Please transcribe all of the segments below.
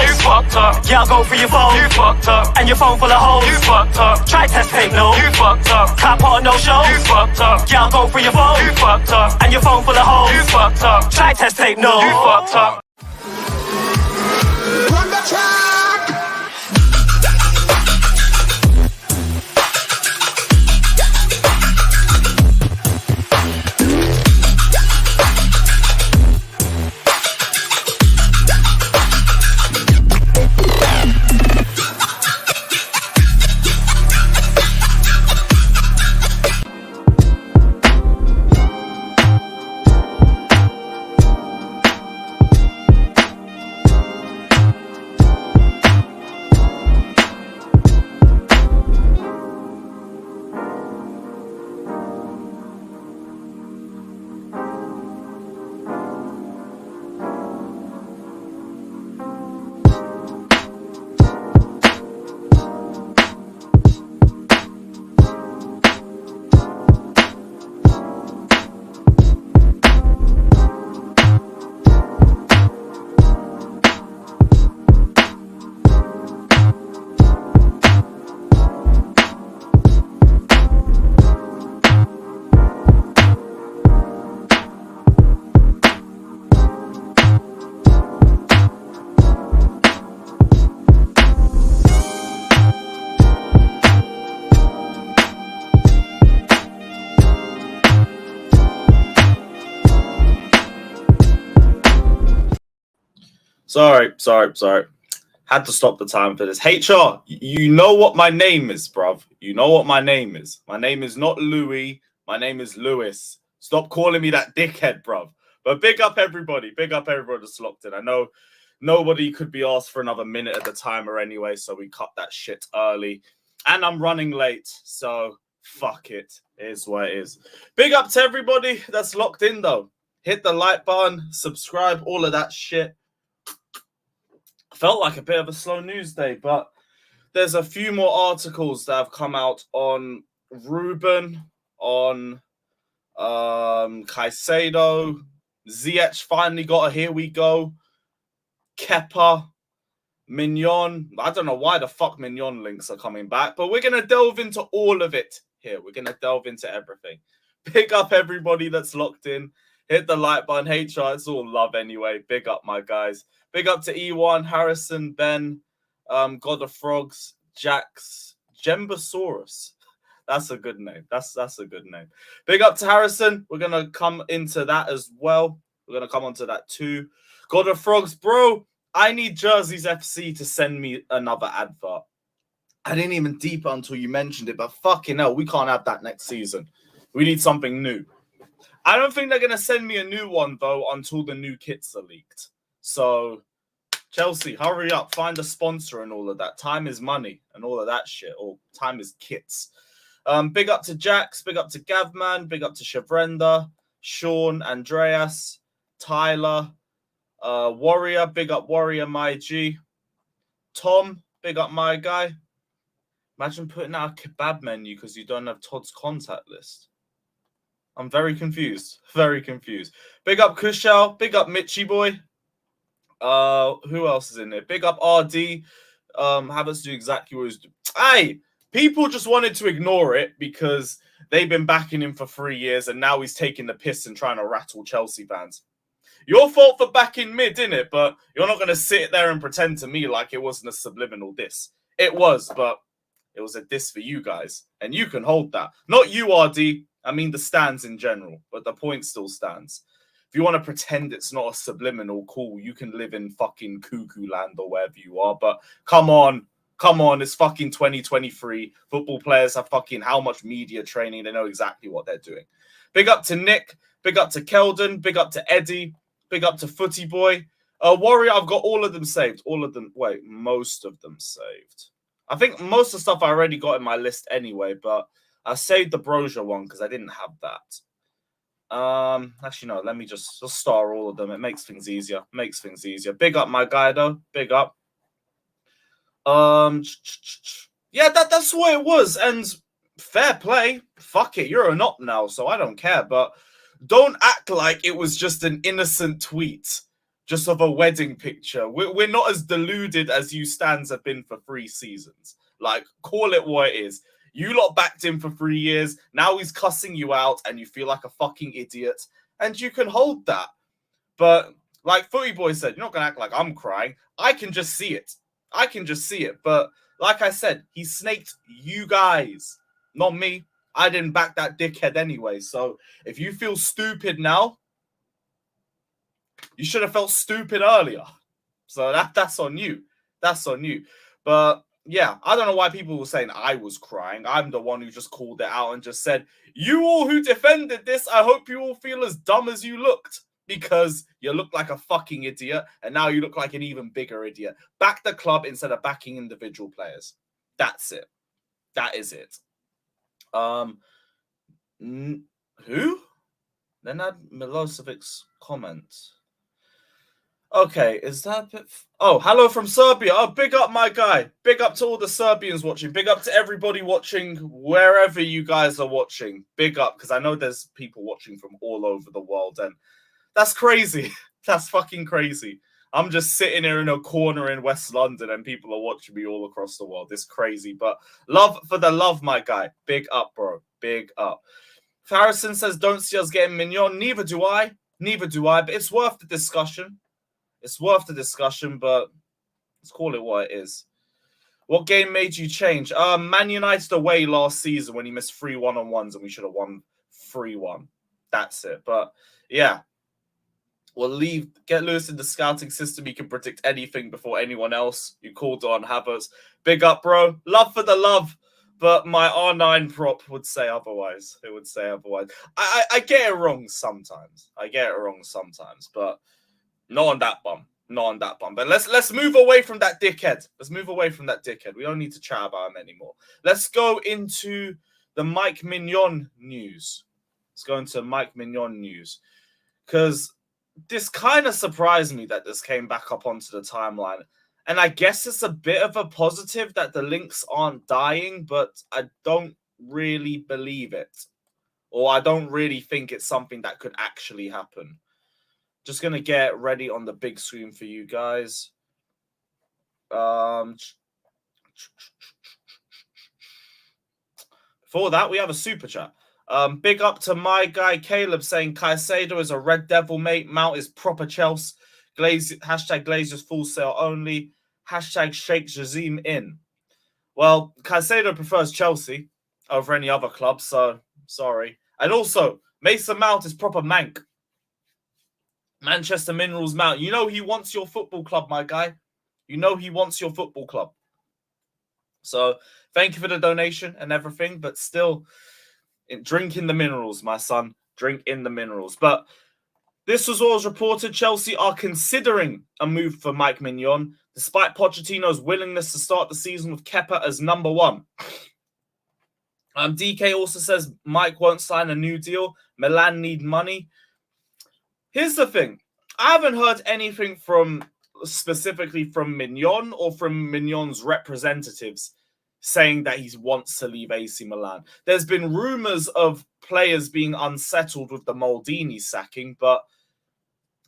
hoes. You fucked up. Yeah, I'll go for your phone. You fucked up. And your phone full of hoes. You fucked up. Try test tape, no. You fucked up. Cop on no show. You fucked up. Yeah, I'll go for your phone. You fucked up. And your phone full of hoes. You fucked up. Try test tape, no. You fucked up. Run the track. Sorry. Had to stop the time for this. HR, you know what my name is, bruv. You know what my name is. My name is not Louis. My name is Lewis. Stop calling me that dickhead, bruv. But big up everybody. Big up everybody that's locked in. I know nobody could be asked for another minute at the timer anyway, so we cut that shit early. And I'm running late, so fuck it. It is what it is. Big up to everybody that's locked in, though. Hit the like button, subscribe, all of that shit. Felt like a bit of a slow news day, but there's a few more articles that have come out on Ruben, on Caicedo. Ziyech finally got a here we go. Kepa, Maignan. I don't know why the fuck Maignan links are coming back, but we're going to delve into all of it here. We're going to delve into everything. Big up everybody that's locked in. Hit the like button. HR, it's all love anyway. Big up, my guys. Big up to E1, Harrison, Ben, God of Frogs, Jax, Gembasaurus. That's a good name. That's a good name. Big up to Harrison. We're going to come into that as well. We're going to come onto that too. God of Frogs, bro, I need Jerseys FC to send me another advert. I didn't even deep it until you mentioned it, but fucking hell, we can't have that next season. We need something new. I don't think they're going to send me a new one, though, until the new kits are leaked. So, Chelsea, hurry up. Find a sponsor and all of that. Time is money and all of that shit. Or time is kits. Big up to Jax. Big up to Gavman. Big up to Shavrenda. Sean, Andreas, Tyler, Warrior. Big up Warrior, my G. Tom, big up my guy. Imagine putting out a kebab menu because you don't have Todd's contact list. I'm very confused. Very confused. Big up Kushal. Big up Mitchy boy. Who else is in there? Big up RD. Havertz do exactly what he's doing. Hey, people just wanted to ignore it because they've been backing him for 3 years and now he's taking the piss and trying to rattle Chelsea fans. Your fault for backing mid, innit? But you're not going to sit there and pretend to me like it wasn't a subliminal diss. It was, but it was a diss for you guys. And you can hold that. Not you, RD. I mean the stands in general. But the point still stands. If you want to pretend it's not a subliminal, cool. You can live in fucking cuckoo land or wherever you are. But come on. Come on. It's fucking 2023. Football players have fucking how much media training. They know exactly what they're doing. Big up to Nick. Big up to Keldon. Big up to Eddie. Big up to Footy Boy. Warrior, I've got all of them saved. All of them. Wait, most of them saved. I think most of the stuff I already got in my list anyway, but I saved the Broja one because I didn't have that. Actually, no, let me just star all of them. It makes things easier. Big up my guy, though. Big up. Yeah, that's what it was. And fair play. Fuck it. You're an op now, so I don't care. But don't act like it was just an innocent tweet. just of a wedding picture. We're not as deluded as you stands have been for 3 seasons. Like, call it what it is. You lot backed him for 3 years. Now he's cussing you out and you feel like a fucking idiot. And you can hold that. But like Footy Boy said, you're not going to act like I'm crying. I can just see it. But like I said, he snaked you guys, not me. I didn't back that dickhead anyway. So if you feel stupid now, you should have felt stupid earlier. So that's on you. That's on you. But yeah, I don't know why people were saying I was crying. I'm the one who just called it out and just said, you all who defended this, I hope you all feel as dumb as you looked. Because you look like a fucking idiot, and now you look like an even bigger idiot. Back the club instead of backing individual players. That's it. That is it. Who? Then add Milosevic's comment. Okay, is that a bit... Oh, hello from Serbia. Oh, big up, my guy. Big up to all the Serbians watching. Big up to everybody watching wherever you guys are watching. Big up, because I know there's people watching from all over the world, and that's crazy. That's fucking crazy. I'm just sitting here in a corner in West London and people are watching me all across the world. It's crazy. But love for the love, my guy. Big up, bro. Big up. Farrison says, don't see us getting Maignan. Neither do I. But it's worth the discussion. But let's call it what it is. What game made you change? Man United away last season when he missed 3 1-on-1s and we should have won 3-1. That's it. But yeah. We'll get Lewis in the scouting system. He can predict anything before anyone else. You called on Havertz. Big up, bro. Love for the love. But my R9 prop would say otherwise. It would say otherwise. I get it wrong sometimes. But not on that bum. But let's move away from that dickhead. We don't need to chat about him anymore. Let's go into the Mike Maignan news. Because this kind of surprised me that this came back up onto the timeline. And I guess it's a bit of a positive that the links aren't dying, but I don't really believe it. Or I don't really think it's something that could actually happen. Just going to get ready on the big screen for you guys. Before that, we have a super chat. Big up to my guy Caleb saying Caicedo is a red devil, mate. Mount is proper Chelsea. Hashtag Glazers full sale only. Hashtag Sheikh Jazim in. Well, Caicedo prefers Chelsea over any other club, so sorry. And also, Mason Mount is proper mank. Manchester Minerals Mount. You know he wants your football club, my guy. So thank you for the donation and everything, but still... drink in the minerals, my son. Drink in the minerals. But this was what was reported. Chelsea are considering a move for Mike Maignan, despite Pochettino's willingness to start the season with Kepa as number 1. DK also says Mike won't sign a new deal. Milan need money. Here's the thing. I haven't heard anything specifically from Maignan or from Mignon's representatives saying that he wants to leave AC Milan. There's been rumours of players being unsettled with the Maldini sacking, but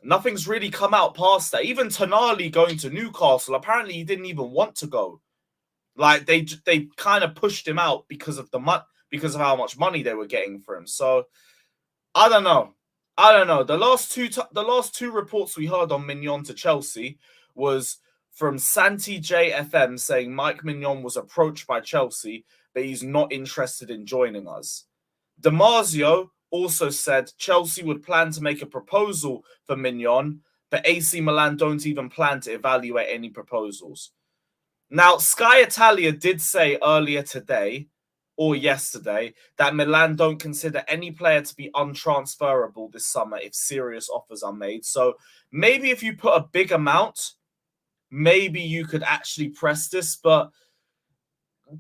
nothing's really come out past that. Even Tonali going to Newcastle, apparently he didn't even want to go. Like, they kind of pushed him out because of how much money they were getting for him. So, I don't know. The last two reports we heard on Maignan to Chelsea was from Santi JFM saying Mike Maignan was approached by Chelsea, but he's not interested in joining us. Damasio also said Chelsea would plan to make a proposal for Maignan, but AC Milan don't even plan to evaluate any proposals. Now, Sky Italia did say earlier today or yesterday that Milan don't consider any player to be untransferable this summer if serious offers are made. So maybe if you put a big amount, maybe you could actually press this, but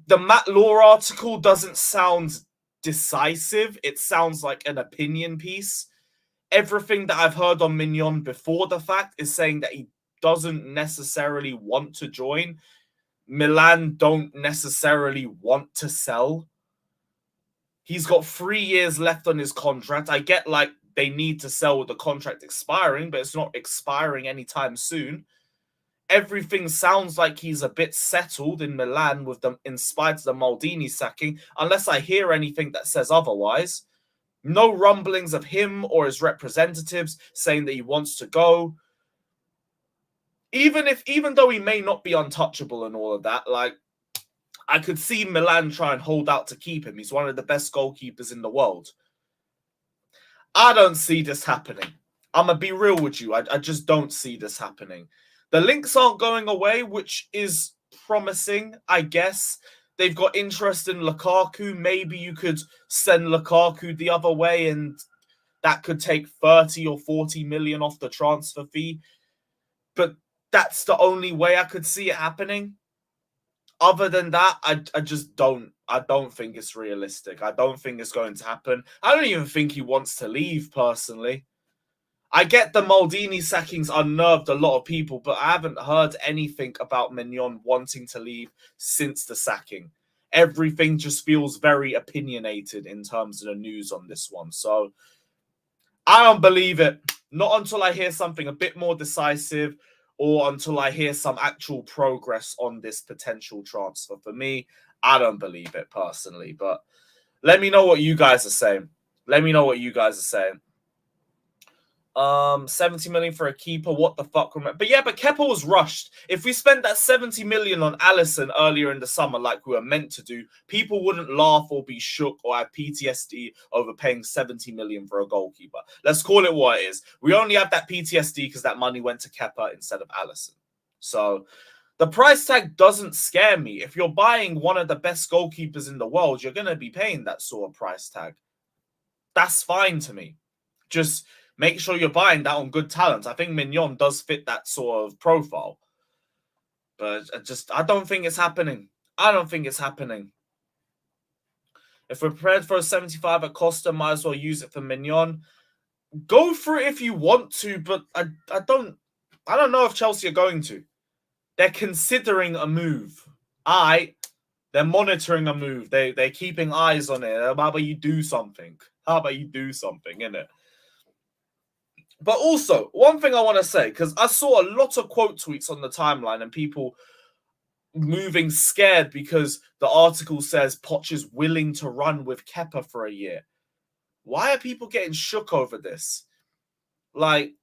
the Matt Law article doesn't sound decisive. It sounds like an opinion piece. Everything that I've heard on Maignan before the fact is saying that he doesn't necessarily want to join. Milan don't necessarily want to sell. He's got 3 years left on his contract. I get, like, they need to sell with the contract expiring, but it's not expiring anytime soon. Everything sounds like he's a bit settled in Milan with them, in spite of the Maldini sacking, unless I hear anything that says otherwise. No rumblings of him or his representatives saying that he wants to go. Even though he may not be untouchable and all of that, like, I could see Milan try and hold out to keep him. He's one of the best goalkeepers in the world. I don't see this happening. I'm going to be real with you. I just don't see this happening. The links aren't going away, which is promising, I guess. They've got interest in Lukaku. Maybe you could send Lukaku the other way and that could take 30 or 40 million off the transfer fee. But that's the only way I could see it happening. Other than that, I just don't. I don't think it's realistic. I don't think it's going to happen. I don't even think he wants to leave, personally. I get the Maldini sackings unnerved a lot of people, but I haven't heard anything about Maignan wanting to leave since the sacking. Everything just feels very opinionated in terms of the news on this one. So I don't believe it. Not until I hear something a bit more decisive or until I hear some actual progress on this potential transfer. For me, I don't believe it personally. But let me know what you guys are saying. Let me know what you guys are saying. 70 million for a keeper. What the fuck? But yeah, but Kepa was rushed. If we spent that 70 million on Alisson earlier in the summer like we were meant to do, people wouldn't laugh or be shook or have PTSD over paying 70 million for a goalkeeper. Let's call it what it is. We only have that PTSD because that money went to Kepa instead of Alisson. So the price tag doesn't scare me. If you're buying one of the best goalkeepers in the world, you're going to be paying that sort of price tag. That's fine to me. Just make sure you're buying that on good talent. I think Maignan does fit that sort of profile. But I don't think it's happening. I don't think it's happening. If we're prepared for a 75 at Costa, might as well use it for Maignan. Go for it if you want to, but I don't know if Chelsea are going to. They're considering a move. They're monitoring a move. They're keeping eyes on it. How about you do something? How about you do something, innit? But also, one thing I want to say, because I saw a lot of quote tweets on the timeline and people moving scared because the article says Poch is willing to run with Kepa for a year. Why are people getting shook over this? Like,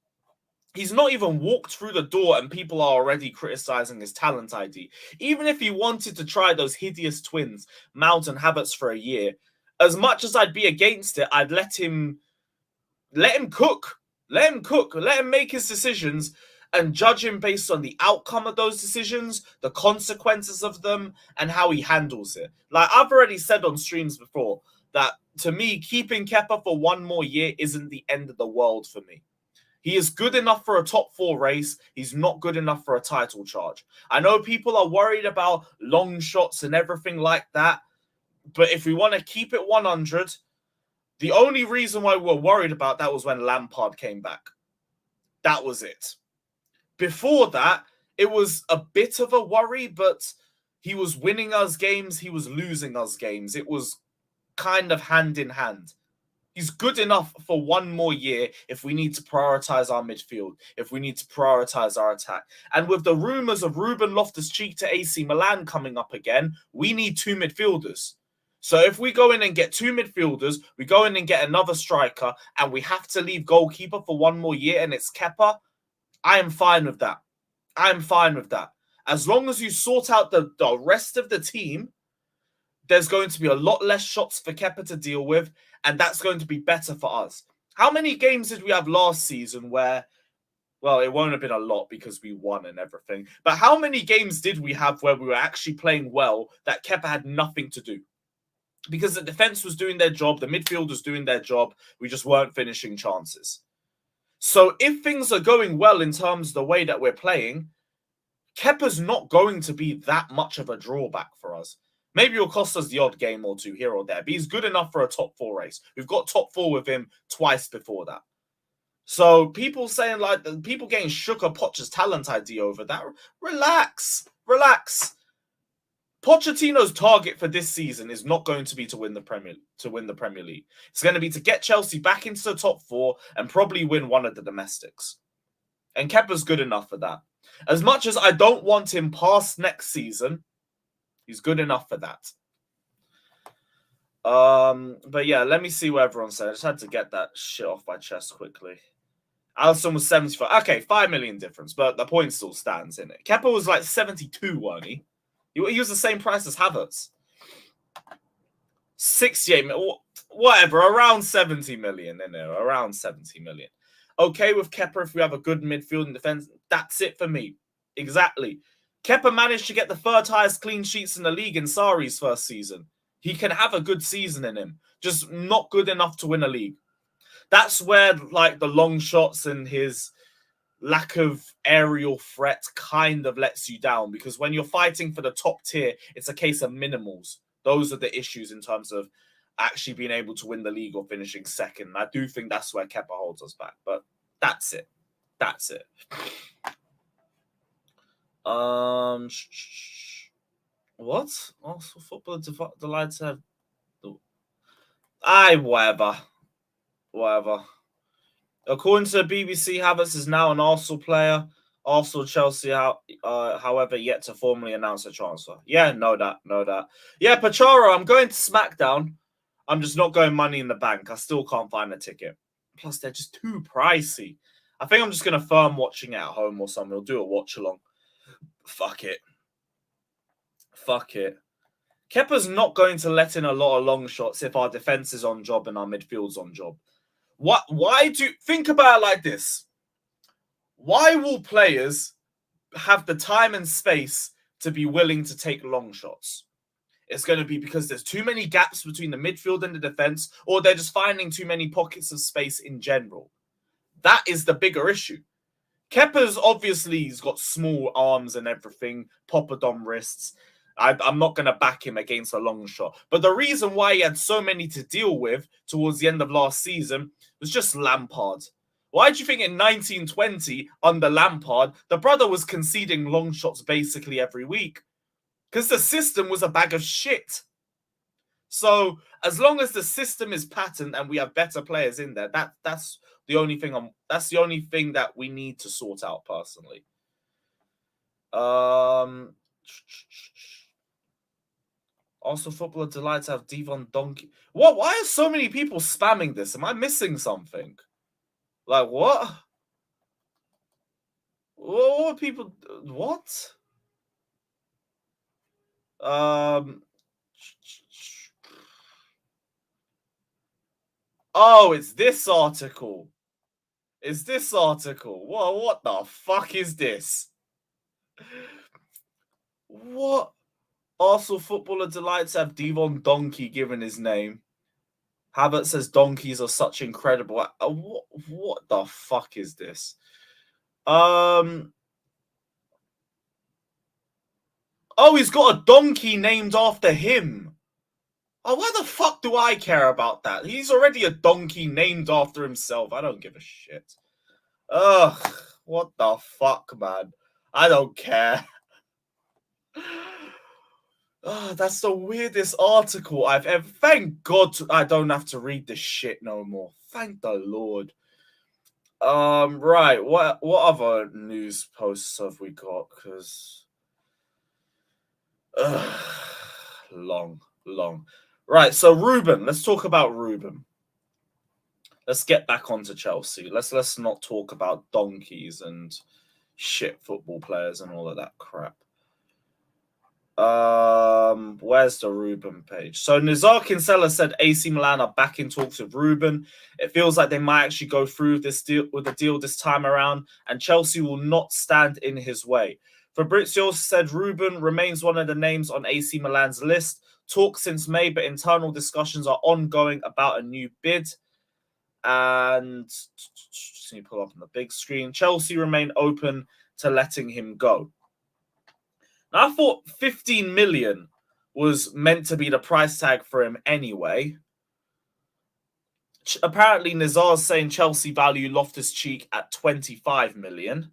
he's not even walked through the door and people are already criticizing his talent ID. Even if he wanted to try those hideous twins, Mount and Havertz, for a year, as much as I'd be against it, I'd let him cook. Let him cook. Let him make his decisions and judge him based on the outcome of those decisions, the consequences of them, and how he handles it. Like, I've already said on streams before that, to me, keeping Kepa for one more year isn't the end of the world for me. He is good enough for a top 4 race. He's not good enough for a title charge. I know people are worried about long shots and everything like that, but if we want to keep it 100... the only reason why we were worried about that was when Lampard came back. That was it. Before that, it was a bit of a worry, but he was winning us games, he was losing us games. It was kind of hand in hand. He's good enough for one more year if we need to prioritize our midfield, if we need to prioritize our attack. And with the rumours of Ruben, Loftus-Cheek to AC Milan coming up again, we need 2 midfielders. So if we go in and get 2 midfielders, we go in and get another striker, and we have to leave goalkeeper for one more year, and it's Kepa, I am fine with that. I am fine with that. As long as you sort out the rest of the team, there's going to be a lot less shots for Kepa to deal with, and that's going to be better for us. How many games did we have last season where, well, it won't have been a lot because we won and everything, but how many games did we have where we were actually playing well that Kepa had nothing to do? Because the defense was doing their job, the midfield was doing their job, we just weren't finishing chances. So if things are going well in terms of the way that we're playing, Kepa's not going to be that much of a drawback for us. Maybe it'll cost us the odd game or two here or there, but he's good enough for a top 4 race. We've got top 4 with him twice before that. So people saying, like, people getting shook at Poch's talent ID over that, relax. Pochettino's target for this season is not going to be to win the Premier League. It's going to be to get Chelsea back into the top 4 and probably win one of the domestics. And Kepa's good enough for that. As much as I don't want him past next season, he's good enough for that. But yeah, let me see what everyone said. I just had to get that shit off my chest quickly. Alisson was 75. Okay, 5 million difference, but the point still stands in it. Kepa was like 72, weren't he? He was the same price as Havertz. 68 million, whatever, around 70 million in there, around 70 million. Okay with Kepa if we have a good midfield and defense. That's it for me. Exactly. Kepa managed to get the 3rd highest clean sheets in the league in Sarri's first season. He can have a good season in him, just not good enough to win a league. That's where like the long shots and his lack of aerial threat kind of lets you down, because when you're fighting for the top tier, it's a case of minimals. Those are the issues in terms of actually being able to win the league or finishing second. And I do think that's where Kepa holds us back, but that's it. That's it. What? Also, football delights have. Whatever. According to the BBC, Havertz is now an Arsenal player. Arsenal, Chelsea, however, yet to formally announce a transfer. Yeah, know that. Yeah, Pacharo, I'm going to SmackDown. I'm just not going Money in the Bank. I still can't find a ticket. Plus, they're just too pricey. I think I'm just going to firm watching it at home or something. We'll do a watch-along. Fuck it. Kepa's not going to let in a lot of long shots if our defense is on job and our midfield's on job. Why do you think about it like this? Why will players have the time and space to be willing to take long shots? It's going to be because there's too many gaps between the midfield and the defense, or they're just finding too many pockets of space in general. That is the bigger issue. Kepa's obviously, he's got small arms and everything, poppadom wrists. I'm not going to back him against a long shot. But the reason why he had so many to deal with towards the end of last season was just Lampard. Why do you think in 1920, under Lampard, the brother was conceding long shots basically every week? Because the system was a bag of shit. So as long as the system is patterned and we have better players in there, that's the only thing that we need to sort out personally. Also, footballer delight to have Devon Donkey. What? Why are so many people spamming this? Am I missing something? Like what? What people? What? Oh, it's this article. What the fuck is this? What? Arsenal footballer delights to have Devon Donkey given his name. Havertz says donkeys are such incredible. What the fuck is this? Oh, he's got a donkey named after him. Oh, why the fuck do I care about that? He's already a donkey named after himself. I don't give a shit. Ugh, what the fuck, man? I don't care. Oh, that's the weirdest article I've ever... Thank God I don't have to read this shit no more. Thank the Lord. Right. What other news posts have we got? Because... long. Right, so Ruben. Let's talk about Ruben. Let's get back onto Chelsea. Let's not talk about donkeys and shit football players and all of that crap. Where's the Ruben page? So Nizar Kinsella said AC Milan are back in talks with Ruben. It feels like they might actually go through this deal with the deal this time around, and Chelsea will not stand in his way. Fabrizio said Ruben remains one of the names on AC Milan's list. Talks since May, but internal discussions are ongoing about a new bid. And just need to pull up on the big screen. Chelsea remain open to letting him go. Now, I thought 15 million was meant to be the price tag for him anyway. Apparently, Nizar's saying Chelsea value Loftus-Cheek at 25 million.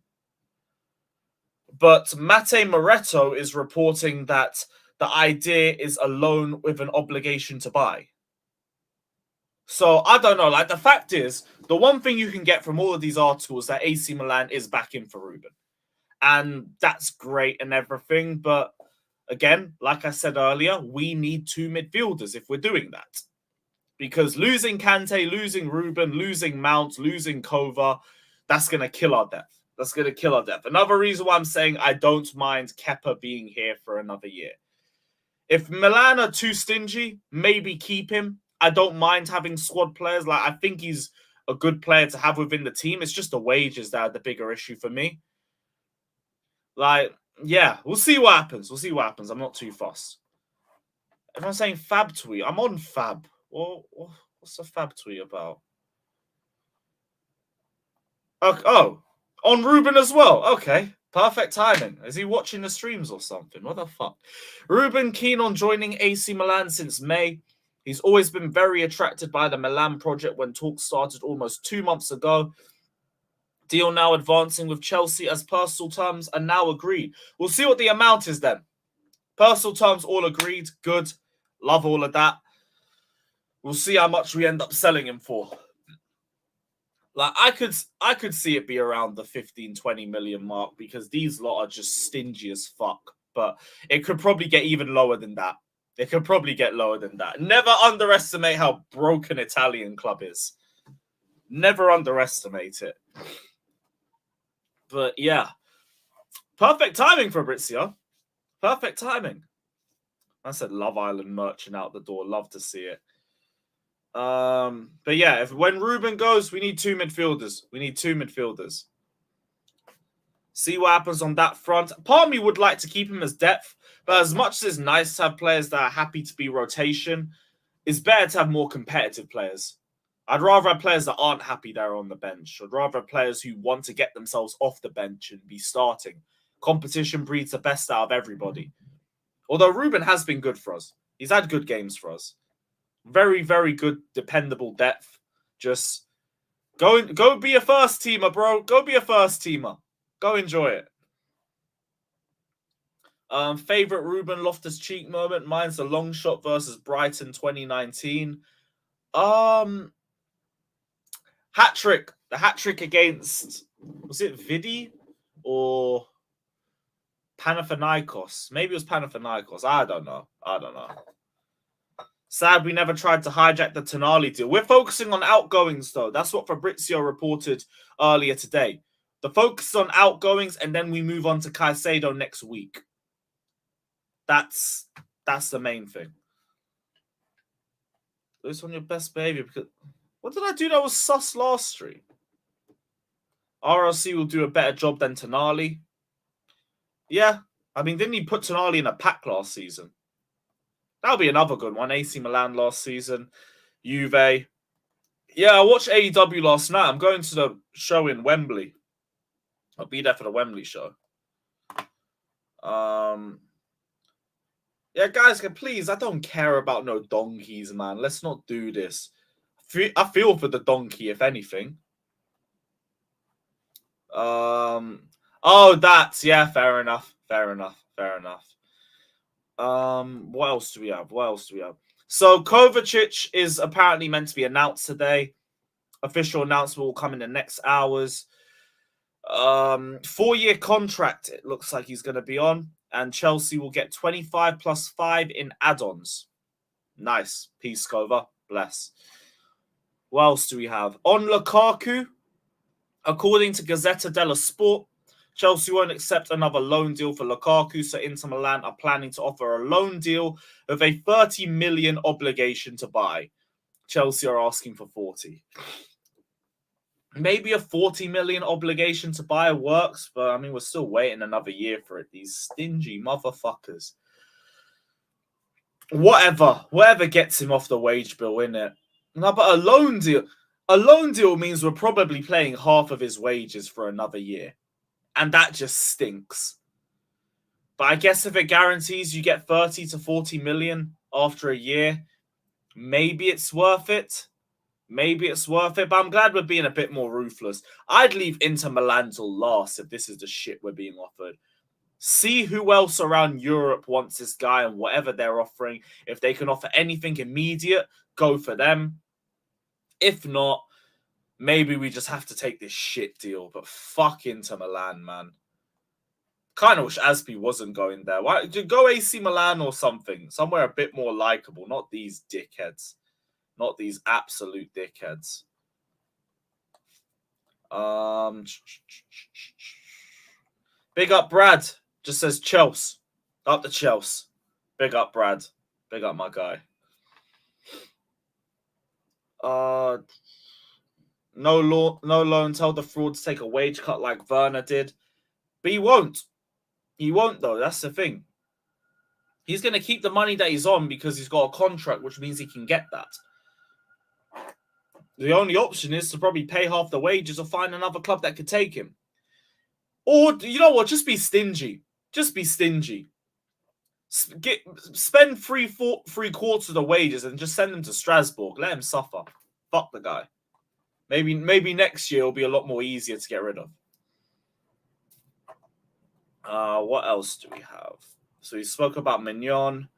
But Mate Moretto is reporting that the idea is a loan with an obligation to buy. So I don't know. Like, the fact is, the one thing you can get from all of these articles that AC Milan is back in for Ruben. And that's great and everything. But again, like I said earlier, we need 2 midfielders if we're doing that. Because losing Kante, losing Ruben, losing Mount, losing Kova, that's going to kill our depth. That's going to kill our depth. Another reason why I'm saying I don't mind Kepa being here for another year. If Milan are too stingy, maybe keep him. I don't mind having squad players. Like, I think he's a good player to have within the team. It's just the wages that are the bigger issue for me. Like, yeah, we'll see what happens. We'll see what happens. I'm not too fussed. If I'm saying Fab tweet, I'm on Fab. Well, what's the Fab tweet about? Oh, on Ruben as well. Okay, perfect timing. Is he watching the streams or something? What the fuck? Ruben keen on joining AC Milan since May. He's always been very attracted by the Milan project when talks started almost 2 months ago. Deal now advancing with Chelsea as personal terms are now agreed. We'll see what the amount is then. Personal terms all agreed. Good. Love all of that. We'll see how much we end up selling him for. Like, I could see it be around the 15-20 million mark because these lot are just stingy as fuck. But it could probably get even lower than that. It could probably get lower than that. Never underestimate how broken Italian club is. Never underestimate it. But yeah. Perfect timing, Fabrizio. Perfect timing. I said Love Island merchant out the door. Love to see it. But yeah, when Ruben goes, we need 2 midfielders. We need 2 midfielders. See what happens on that front. Part of me would like to keep him as depth, but as much as it's nice to have players that are happy to be rotation, it's better to have more competitive players. I'd rather have players that aren't happy there on the bench. I'd rather have players who want to get themselves off the bench and be starting. Competition breeds the best out of everybody. Although Ruben has been good for us. He's had good games for us. Very, very good, dependable depth. Just go be a first teamer, bro. Go be a first teamer. Go enjoy it. Favorite Ruben Loftus-Cheek moment? Mine's the long shot versus Brighton 2019. Hat-trick. The hat-trick against, was it Vidi or Panathinaikos? Maybe it was Panathinaikos. I don't know. Sad we never tried to hijack the Tonali deal. We're focusing on outgoings, though. That's what Fabrizio reported earlier today. The focus is on outgoings, and then we move on to Caicedo next week. That's the main thing. This on your best behavior. Because what did I do that was sus last stream? RLC will do a better job than Tonali. Yeah. I mean, didn't he put Tonali in a pack last season? That'll be another good one. AC Milan last season. Juve. Yeah, I watched AEW last night. I'm going to the show in Wembley. I'll be there for the Wembley show. Yeah, guys, please, I don't care about no donkeys, man. Let's not do this. I feel for the donkey, if anything. Oh, that's, yeah, fair enough. What else do we have? So Kovacic is apparently meant to be announced today. Official announcement will come in the next hours. 4-year contract, it looks like he's going to be on. And Chelsea will get 25 plus 5 in add-ons. Nice. Peace, Kova. Bless. What else do we have? On Lukaku, according to Gazzetta dello Sport, Chelsea won't accept another loan deal for Lukaku, so Inter Milan are planning to offer a loan deal with a 30 million obligation to buy. Chelsea are asking for 40. Maybe a 40 million obligation to buy works, but I mean, we're still waiting another year for it. These stingy motherfuckers. Whatever gets him off the wage bill, innit? No, but a loan deal means we're probably paying half of his wages for another year. And that just stinks. But I guess if it guarantees you get 30 to 40 million after a year, maybe it's worth it. But I'm glad we're being a bit more ruthless. I'd leave Inter Milan till last if this is the shit we're being offered. See who else around Europe wants this guy and whatever they're offering. If they can offer anything immediate, go for them. If not, maybe we just have to take this shit deal. But fuck Inter Milan, man. Kind of wish Azpi wasn't going there. Why go AC Milan or something? Somewhere a bit more likable. Not these dickheads. Not these absolute dickheads. Big up Brad. Just says Chelsea. Up the Chelsea. Big up Brad. Big up my guy. No loan. Tell the fraud to take a wage cut like Werner did. But he won't. He won't, though. That's the thing. He's going to keep the money that he's on because he's got a contract, which means he can get that. The only option is to probably pay half the wages or find another club that could take him. Or, you know what? Just be stingy. Just be stingy. Spend three quarters of the wages and just send him to Strasbourg. Let him suffer. Fuck the guy. Maybe next year it'll be a lot more easier to get rid of. What else do we have? So we spoke about Maignan.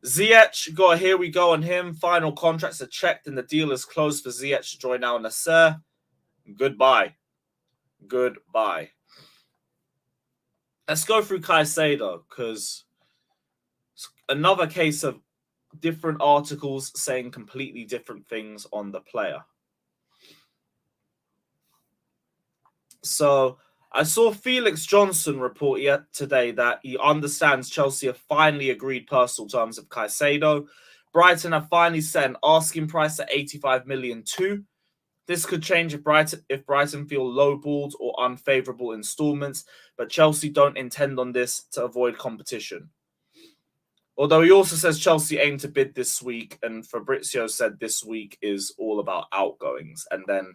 Ziyech, got a here we go on him. Final contracts are checked and the deal is closed for Ziyech to join Al Nassr. Goodbye. Goodbye. Let's go through Caicedo, because another case of different articles saying completely different things on the player. So I saw Felix Johnson report today that he understands Chelsea have finally agreed personal terms of Caicedo. Brighton have finally set an asking price at 85 million too. This could change if Brighton feel lowballed or unfavourable installments, but Chelsea don't intend on this to avoid competition. Although he also says Chelsea aim to bid this week, and Fabrizio said this week is all about outgoings, and then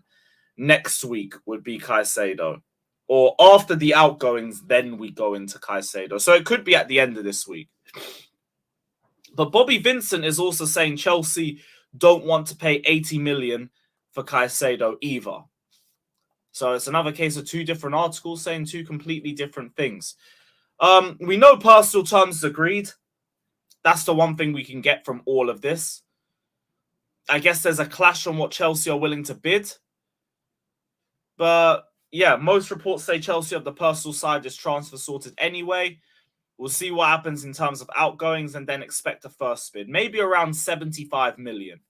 next week would be Caicedo. Or after the outgoings, then we go into Caicedo. So it could be at the end of this week. But Bobby Vincent is also saying Chelsea don't want to pay 80 million for Caicedo either. So it's another case of two different articles saying two completely different things. We know personal terms agreed. That's the one thing we can get from all of this. I guess there's a clash on what Chelsea are willing to bid. But yeah, most reports say Chelsea of the personal side is transfer sorted anyway. We'll see what happens in terms of outgoings and then expect a first bid. Maybe around 75 million.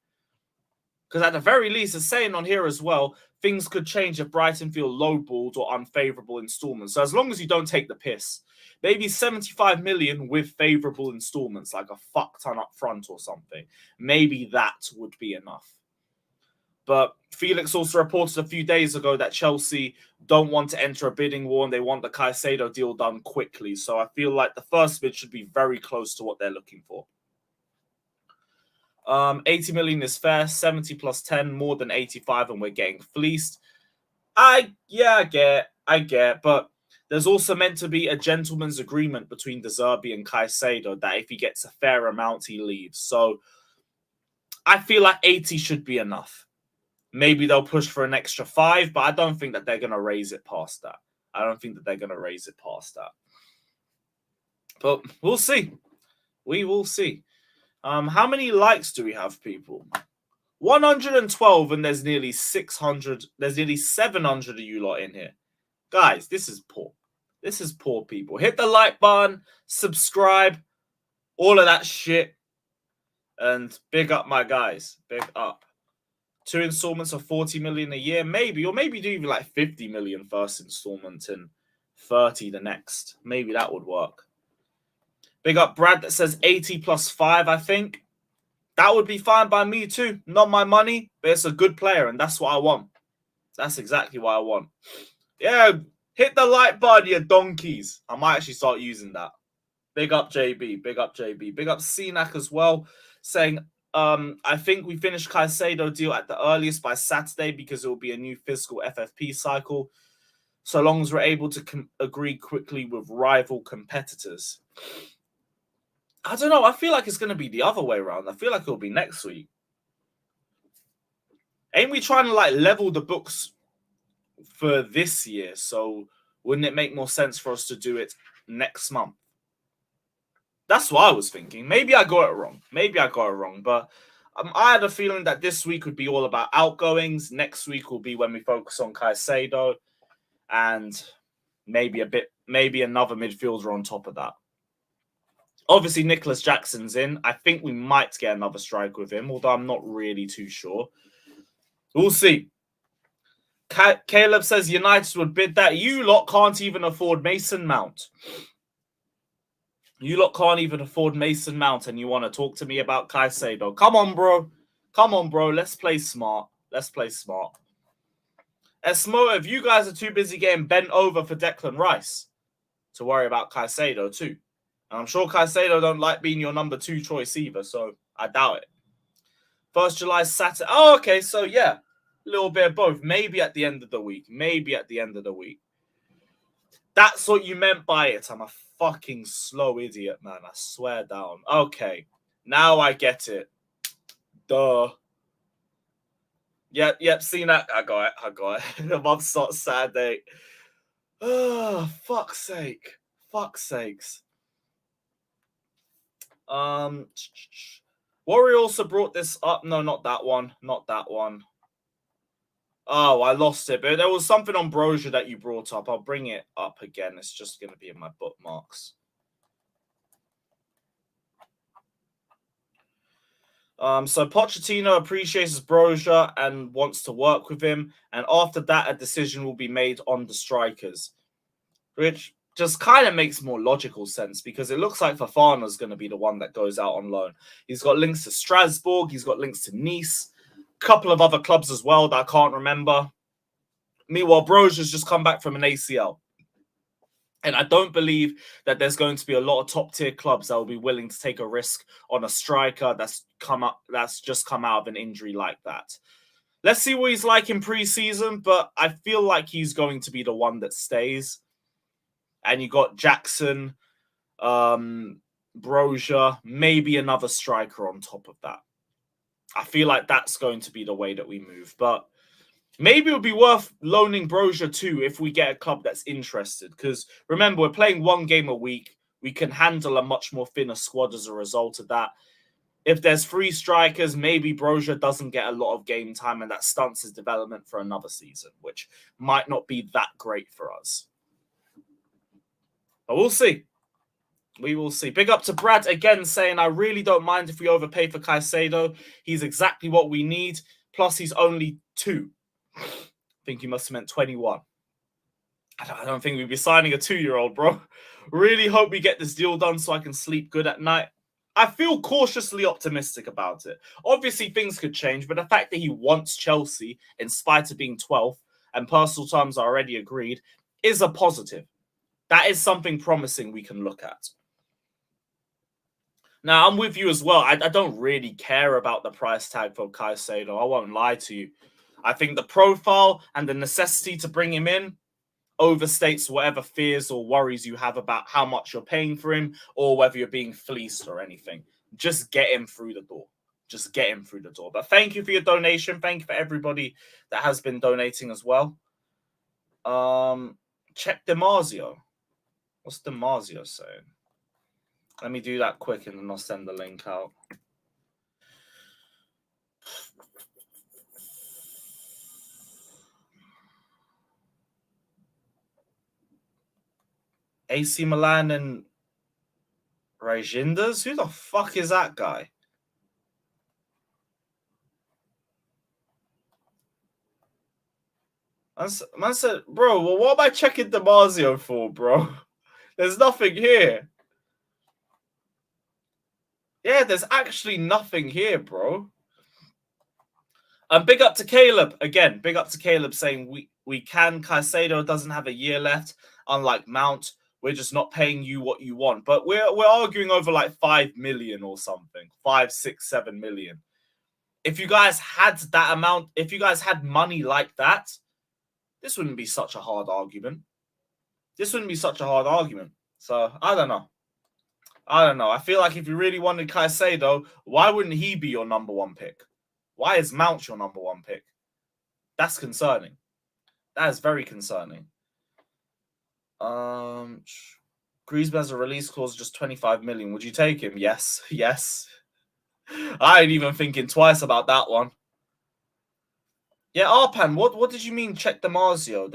Because at the very least, it's saying on here as well, things could change if Brighton feel lowballed or unfavourable installments. So as long as you don't take the piss, maybe 75 million with favourable installments, like a fuck ton up front or something. Maybe that would be enough. But Felix also reported a few days ago that Chelsea don't want to enter a bidding war and they want the Caicedo deal done quickly. So I feel like the first bid should be very close to what they're looking for. 80 million is fair. 70 plus 10, more than 85, and we're getting fleeced. I get. But there's also meant to be a gentleman's agreement between De Zerbi and Caicedo that if he gets a fair amount, he leaves. So I feel like 80 should be enough. Maybe they'll push for an extra 5, but I don't think that they're going to raise it past that. But we'll see. We will see. How many likes do we have, people? 112, and there's nearly 600. There's nearly 700 of you lot in here. Guys, this is poor. This is poor, people. Hit the like button, subscribe, all of that shit. And big up my guys. Big up. 2 installments of 40 million a year, maybe. Or maybe do even like 50 million first installment and 30 the next. Maybe that would work. Big up Brad that says 80 plus 5, I think. That would be fine by me too. Not my money, but it's a good player, and that's what I want. That's exactly what I want. Yeah, hit the like button, you donkeys. I might actually start using that. Big up JB. Big up JB. Big up CNAC as well, saying, I think we finish Caicedo deal at the earliest by Saturday because it will be a new fiscal FFP cycle, so long as we're able to agree quickly with rival competitors. I don't know. I feel like it's going to be the other way around. I feel like it'll be next week. Ain't we trying to like level the books for this year? So wouldn't it make more sense for us to do it next month. That's what I was thinking. Maybe I got it wrong. But I had a feeling that this week would be all about outgoings. Next week will be when we focus on Caicedo, and maybe another midfielder on top of that. Obviously, Nicholas Jackson's in. I think we might get another striker with him, although I'm not really too sure. We'll see. Caleb says United would bid that. You lot can't even afford Mason Mount. You lot can't even afford Mason Mount, and you want to talk to me about Caicedo. Come on, bro. Let's play smart. Esmo, if you guys are too busy getting bent over for Declan Rice to worry about Caicedo too. And I'm sure Caicedo don't like being your number 2 choice either, so I doubt it. 1st July Saturday. Oh, okay, so yeah. A little bit of both. Maybe at the end of the week. That's what you meant by it. I'm a fucking slow idiot, man. I swear down. Okay. Now I get it. Duh. Yep, seen that. I got it. The month's not Saturday. Oh, fuck's sakes. Warrior also brought this up. No, not that one. Oh, I lost it. But there was something on Broja that you brought up. I'll bring it up again. It's just going to be in my bookmarks. So Pochettino appreciates Broja and wants to work with him. And after that, a decision will be made on the strikers. Which just kind of makes more logical sense because it looks like Fofana's going to be the one that goes out on loan. He's got links to Strasbourg. He's got links to Nice. A couple of other clubs as well that I can't remember. Meanwhile, Broja's just come back from an ACL. And I don't believe that there's going to be a lot of top-tier clubs that will be willing to take a risk on a striker that's just come out of an injury like that. Let's see what he's like in pre-season, but I feel like he's going to be the one that stays. And you got Jackson, Broja, maybe another striker on top of that. I feel like that's going to be the way that we move. But maybe it would be worth loaning Broja too if we get a club that's interested. Because remember, we're playing 1 game a week. We can handle a much more thinner squad as a result of that. If there's 3 strikers, maybe Broja doesn't get a lot of game time and that stunts his development for another season, which might not be that great for us. But we'll see. We will see. Big up to Brad again saying, I really don't mind if we overpay for Caicedo. He's exactly what we need. Plus, he's only 2. I think he must have meant 21. I don't think we'd be signing a 2-year-old, bro. Really hope we get this deal done so I can sleep good at night. I feel cautiously optimistic about it. Obviously, things could change, but the fact that he wants Chelsea, in spite of being 12th, and personal terms are already agreed, is a positive. That is something promising we can look at. Now, I'm with you as well. I don't really care about the price tag for Caicedo. I won't lie to you. I think the profile and the necessity to bring him in overstates whatever fears or worries you have about how much you're paying for him or whether you're being fleeced or anything. Just get him through the door. But thank you for your donation. Thank you for everybody that has been donating as well. Check Demasio. What's Demasio saying? Let me do that quick and then I'll send the link out. AC Milan and Ragindas? Who the fuck is that guy? Man said, bro, well, what am I checking Demasio for, bro? There's nothing here. Yeah, there's actually nothing here, bro. Big up to Caleb. Again, big up to Caleb saying we can. Caicedo doesn't have a year left, unlike Mount. We're just not paying you what you want. But we're arguing over like 5 million or something. 5, 6, 7 million. If you guys had that amount, if you guys had money like that, this wouldn't be such a hard argument. So, I don't know. I feel like if you really wanted Caicedo, why wouldn't he be your number 1 pick? Why is Mount your number 1 pick? That's concerning. That is very concerning. Griezmann's a release clause just 25 million. Would you take him? Yes. Yes. I ain't even thinking twice about that one. Yeah, Arpan, what did you mean check Damasio?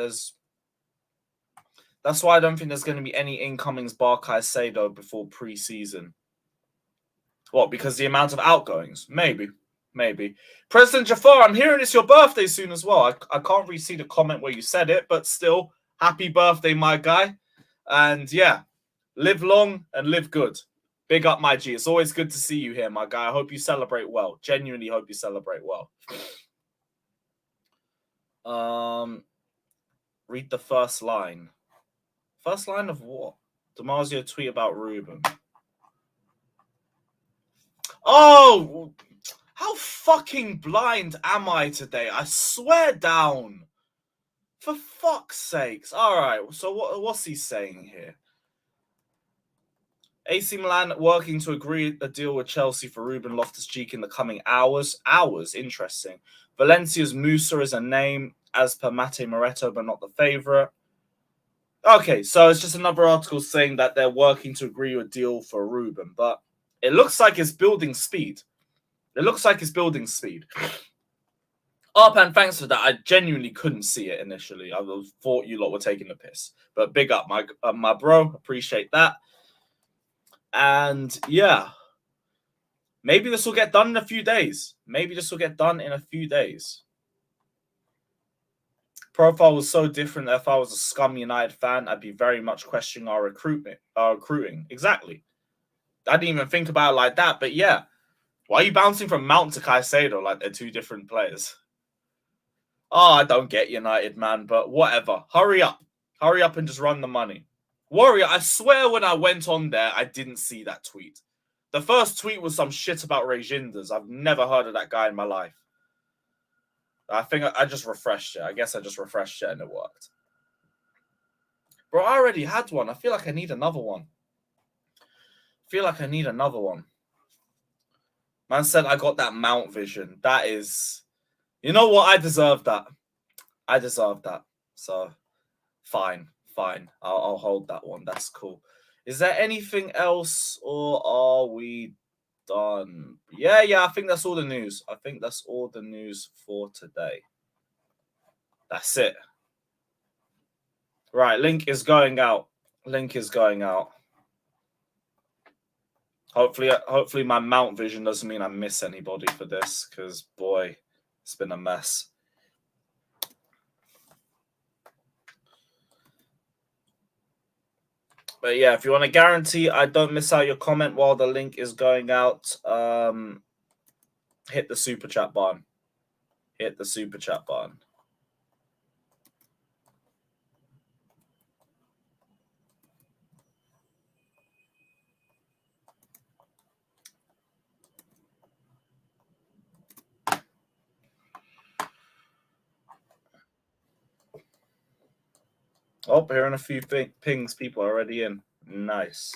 That's why I don't think there's going to be any incomings bar Caicedo before pre-season. What, because the amount of outgoings? Maybe. President Jafar, I'm hearing it's your birthday soon as well. I can't really see the comment where you said it, but still, happy birthday, my guy. And yeah, live long and live good. Big up, my G. It's always good to see you here, my guy. I hope you celebrate well. Genuinely hope you celebrate well. Read the first line. First line of what? Damasio tweet about Ruben. Oh, how fucking blind am I today? I swear down. For fuck's sakes. All right, so what's he saying here? AC Milan working to agree a deal with Chelsea for Ruben Loftus-Cheek in the coming hours. Hours, interesting. Valencia's Musa is a name as per Mate Moretto, but not the favourite. Okay, so it's just another article saying that they're working to agree a deal for Ruben, but it looks like it's building speed. Arpan, thanks for that. I genuinely couldn't see it initially. I thought you lot were taking the piss. But big up, my bro. Appreciate that. And yeah, maybe this will get done in a few days. Profile was so different that if I was a scum United fan, I'd be very much questioning our recruiting. Exactly. I didn't even think about it like that. But yeah, why are you bouncing from Mount to Caicedo like they're two different players? Oh, I don't get United, man, but whatever. Hurry up and just run the money. Warrior, I swear when I went on there, I didn't see that tweet. The first tweet was some shit about Reginders. I've never heard of that guy in my life. I think I just refreshed it. I guess I just refreshed it and it worked. Bro, I already had one. I feel like I need another one. Man said I got that Mount vision. That is... You know what? I deserve that. So, fine. I'll hold that one. That's cool. Is there anything else or are we done? Yeah, I think that's all the news. For today. That's it. Right, link is going out. Hopefully my Mount vision doesn't mean I miss anybody for this, because boy, it's been a mess. But yeah, if you want to guarantee I don't miss out your comment while the link is going out, hit the super chat button. Oh, hearing a few pings. People are already in. Nice.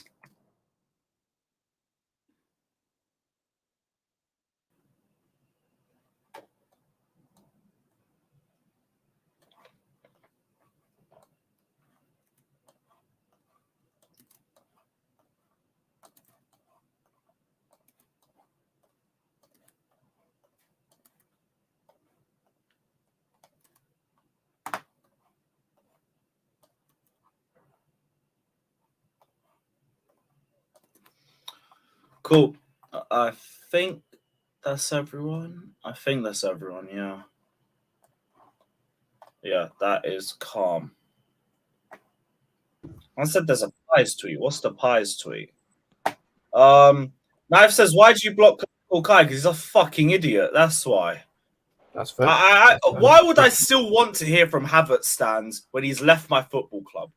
Cool. I think that's everyone. Yeah. Yeah, that is calm. I said there's a pies tweet. What's the pies tweet? Knife says, why did you block Kai? Because he's a fucking idiot. That's why. That's fair. Why would I still want to hear from Havertz stands when he's left my football club?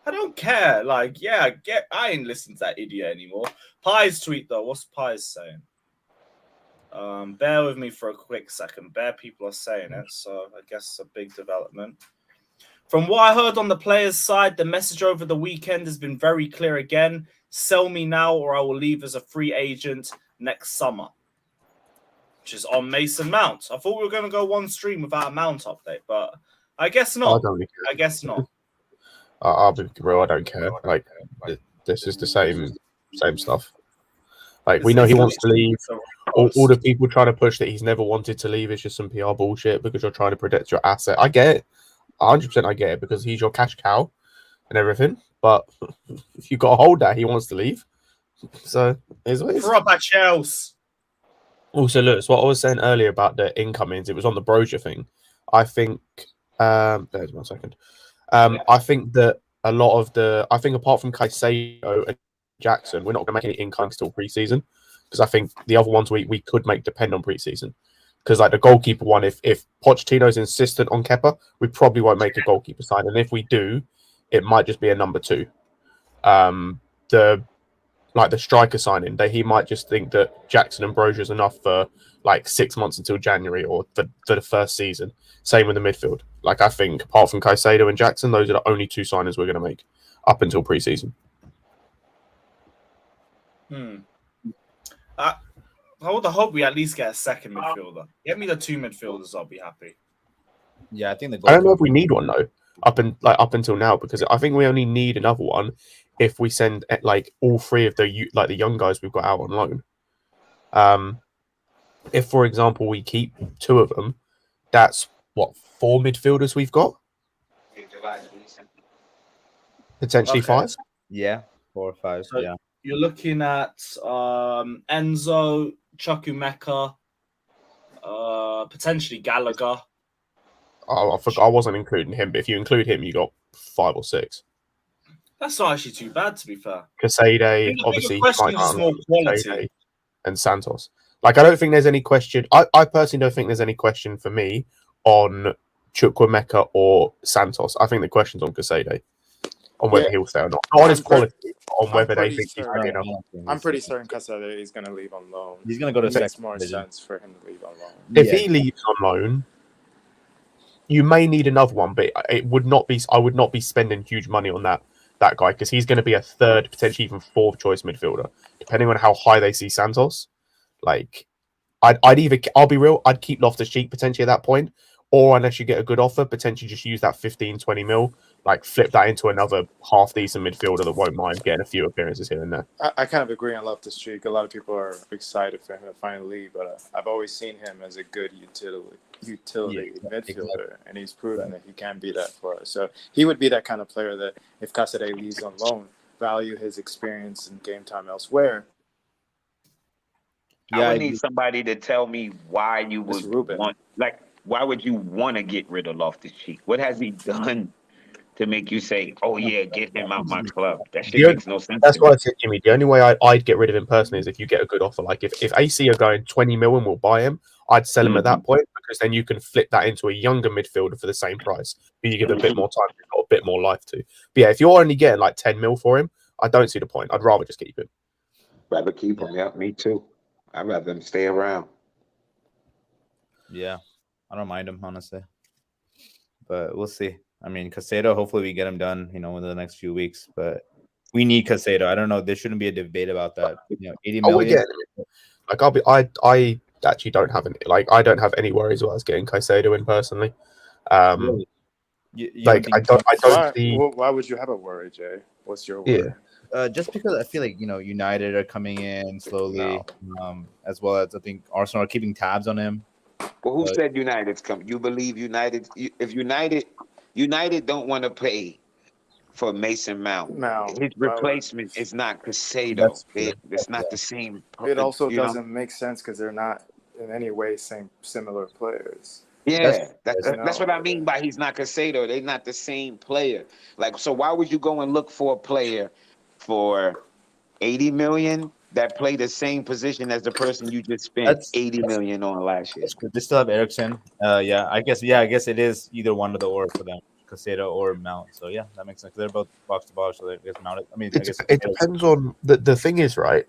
I don't care. Like, yeah, I ain't listening to that idiot anymore. Pies tweet, though. What's Pies saying? Bear with me for a quick second. Bear people are saying it, so I guess it's a big development. From what I heard on the players' side, the message over the weekend has been very clear again. Sell me now or I will leave as a free agent next summer. Which is on Mason Mount. I thought we were going to go one stream without a Mount update, but I guess not. I don't really care. I guess not. I'll be real, I don't care. Like, this is the same stuff. Like, we know he wants to leave. All the people trying to push that he's never wanted to leave is just some PR bullshit because you're trying to protect your asset. I get it. 100% I get it because he's your cash cow and everything. But if you got to hold that, he wants to leave. So, it's what it is. Proper Chelsea. Also, look, it's what I was saying earlier about the incomings. It was on the Broja thing. I think, there's 1 second. I think that a lot of I think apart from Caicedo and Jackson, we're not going to make any incomings till pre-season because I think the other ones we could make depend on pre-season. Because like the goalkeeper one, if Pochettino's insistent on Kepa, we probably won't make a goalkeeper sign, and if we do, it might just be a number 2. The striker signing, he might just think that Jackson and Broja is enough for like 6 months until January or for the first season. Same with the midfield. Like I think apart from Caicedo and Jackson, those are the only 2 signings we're going to make up until pre-season. I would hope we at least get a second midfielder. Get me the 2 midfielders, I'll be happy. Yeah, I think I don't know if we need one though. Up until now, because I think we only need another one if we send like all 3 of the young guys we've got out on loan. If, for example, we keep 2 of them, that's what 4 midfielders we've got. Potentially 5. Yeah, 4 or 5. So yeah, you're looking at Enzo, Chukwuemeka, potentially Gallagher. Oh, I forgot. I wasn't including him, but if you include him, you got 5 or 6. That's not actually too bad, to be fair. Caicedo, obviously, question is more quality. Caicedo and Santos. Like, I don't think there's any question. I personally don't think there's any question for me on Chukwuemeka or Santos. I think the question's on Caicedo, on whether he'll stay or not. Not on his quality, but on whether they think he's good enough. I'm pretty certain Caicedo is going to leave on loan. He's going to go to It makes more sense for him to leave on loan. If he leaves on loan, you may need another one, but it would not be. I would not be spending huge money on that guy because he's going to be a 3rd, potentially even 4th choice midfielder, depending on how high they see Santos. Like, I'll be real, I'd keep Loftus-Cheek potentially at that point, or unless you get a good offer, potentially just use that 15-20 mil, like flip that into another half-decent midfielder that won't mind getting a few appearances here and there. I kind of agree on Loftus-Cheek. A lot of people are excited for him to finally leave, but I've always seen him as a good utility midfielder, and he's proven that he can be that for us. So he would be that kind of player that if Caicedo leaves on loan, value his experience and game time elsewhere. I would need somebody to tell me why you would Ruben. why would you want to get rid of Loftus-Cheek? What has he done to make you say, "Oh yeah, get him out my club"? That shit makes no sense. That's why I said, Jimmy. The only way I'd get rid of him personally is if you get a good offer. Like if AC are going 20 mil and we'll buy him, I'd sell him at that point because then you can flip that into a younger midfielder for the same price. But you give a bit more time, you've got a bit more life to. But yeah, if you're only getting like 10 mil for him, I don't see the point. I'd rather just keep him. Rather keep him. Yeah, me too. I'd rather him stay around. Yeah, I don't mind him, honestly. But we'll see. I mean, Caicedo, hopefully we get him done, within the next few weeks. But we need Caicedo. I don't know. There shouldn't be a debate about that. 80 million. Like I actually don't have any. Like I don't have any worries about us getting Caicedo in personally. Really? I don't see. Why would you have a worry, Jay? What's your worry? Yeah. Just because I feel like United are coming in slowly, as well as I think Arsenal are keeping tabs on him. Well, who said United's coming? You believe United? If United don't want to pay for Mason Mount. His replacement is not Caicedo. It's not the same. It also doesn't make sense because they're not in any way similar players. Yeah, that's what I mean by he's not Caicedo. They're not the same player. Like, so why would you go and look for a player for 80 million that play the same position as the person you just spent 80 million on last year? They still have Eriksen. I guess it is either one of the or for them, Caicedo or Mount. So yeah, that makes sense. They're both box to box, so they get mounted. I mean, it depends on the thing is right.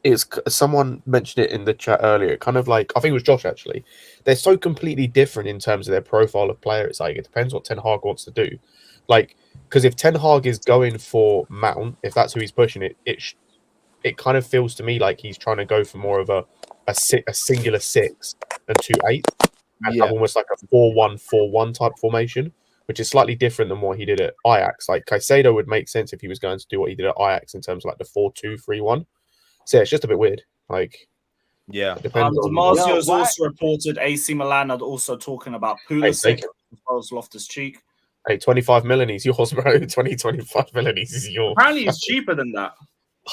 It's someone mentioned it in the chat earlier. Kind of like I think it was Josh actually. They're so completely different in terms of their profile of player. It's like it depends what Ten Hag wants to do. Like because if Ten Hag is going for Mount, if that's who he's pushing it kind of feels to me like he's trying to go for more of a singular 6 and 2 8, and have almost like a 4-1-4-1 type formation. which is slightly different than what he did at Ajax. Like Caicedo would make sense if he was going to do what he did at Ajax in terms of like the 4-2-3-1. So yeah, it's just a bit weird. Like, yeah. it depends on Demasio's also reported AC Milan are also talking about Pulisic as well as Loftus-Cheek. Hey, 25 million is yours, bro. 25 million is yours. Apparently, it's cheaper than that.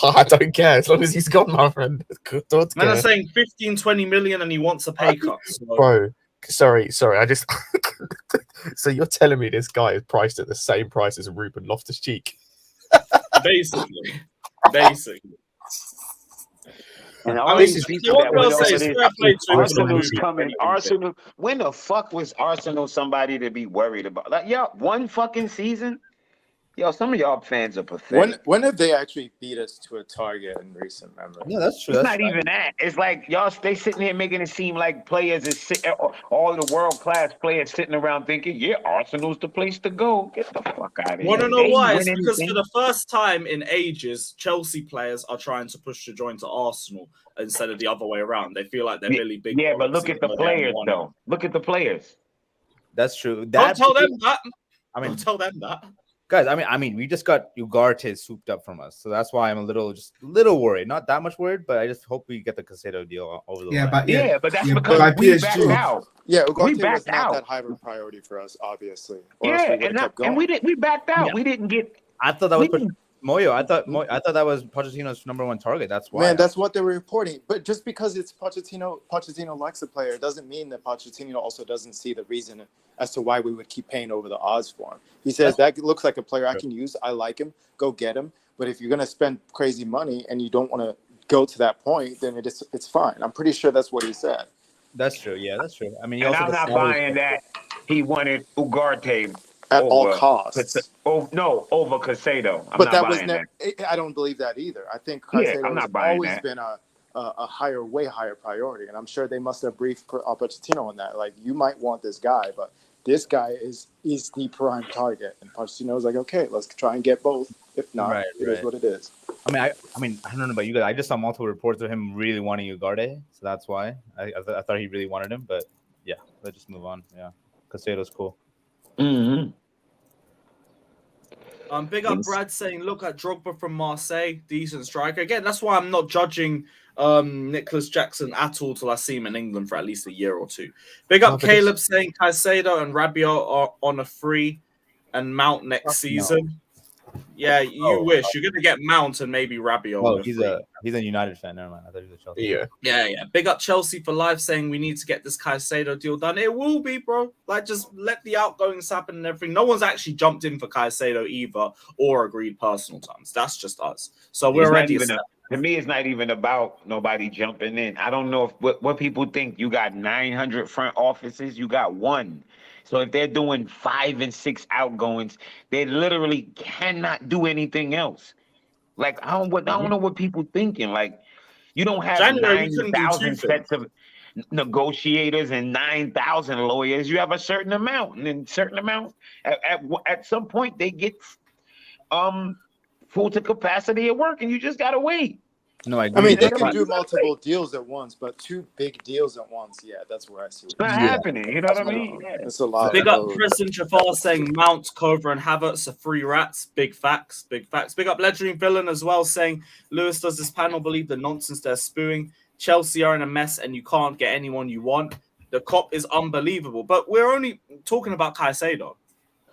I don't care as long as he's gone, my friend. Man, they're saying 15-20 million, and he wants a pay cut. So. Bro, sorry. I just so you're telling me this guy is priced at the same price as Ruben Loftus-Cheek? Basically. And I mean, Arsenal's coming. Arsenal. When the fuck was Arsenal somebody to be worried about? Like, yeah, one fucking season. Yo, some of y'all fans are pathetic. When have they actually beat us to a target in recent memory? Yeah, that's true. It's That's not even that. It's like y'all they sitting here making it seem like players is all the world-class players sitting around thinking, yeah, Arsenal's the place to go. Get the fuck out of here. Want to know why? It's because for the first time in ages, Chelsea players are trying to push the joint to Arsenal instead of the other way around. They feel like they're really big. Yeah, but look at the players, though. Look at the players. That's true. Don't tell them that. Don't tell them that. Guys, I mean, we just got Ugarte souped up from us, so that's why I'm a little worried. Not that much worried, but I just hope we get the Caicedo deal over the line. But that's because we backed out. Yeah, Ugarte we backed was not out. that high of a priority for us, obviously. And we backed out. We didn't get. I thought that was Moyo. I thought that was Pochettino's #1 target. That's why. Man, that's what they were reporting. But just because it's Pochettino likes the player doesn't mean that Pochettino also doesn't see the reason as to why we would keep paying over the odds for him. He says that looks like a player I can use. I like him. Go get him. But if you're gonna spend crazy money and you don't want to go to that point, then it's fine. I'm pretty sure that's what he said. That's true. Yeah, that's true. I mean, I'm not buying that. He wanted Ugarte at all costs. Over Caicedo. But that was never. I don't believe that either. I think Caicedo has always been a way higher priority, and I'm sure they must have briefed Pochettino on that. Like, you might want this guy, but this guy is the prime target, and Pochettino was like, okay, let's try and get both. If not, it is what it is. I mean, I don't know about you guys. I just saw multiple reports of him really wanting Ugarte, so that's why I thought he really wanted him. But yeah, let's just move on. Yeah, Caicedo's cool. Mm-hmm. Big up Brad saying, look at Drogba from Marseille, decent striker. Again, that's why I'm not judging Nicholas Jackson at all till I see him in England for at least a year or two. Big up Caleb saying Caicedo and Rabiot are on a free and Mount next season. Yeah, you wish. You're going to get Mount and maybe Rabiot. Oh, he's a United fan. Never mind. I thought he was a Chelsea. Yeah. Big up Chelsea for life saying we need to get this Caicedo deal done. It will be, bro. Like, just let the outgoings happen and everything. No one's actually jumped in for Caicedo either or agreed personal terms. That's just us. So we're already to me, it's not even about nobody jumping in. I don't know what people think. You got 900 front offices. You got one. So if they're doing 5 and 6 outgoings, they literally cannot do anything else. Like, I don't know what people thinking. Like, you don't have 9,000 sets of negotiators and 9,000 lawyers. You have a certain amount, and then certain amount at some point they get full to capacity at work, and you just gotta wait. No, I mean, they can do multiple deals at once, but 2 big deals at once, that's where I see it. It's not happening. You know what I mean? It's a lot. Big up Preston Jafar saying Mount, Kova, and Havertz are 3 rats. Big facts. Big up Legendary Villain as well saying Lewis, does this panel believe the nonsense they're spewing? Chelsea are in a mess and you can't get anyone you want. The cop is unbelievable. But we're only talking about Caicedo.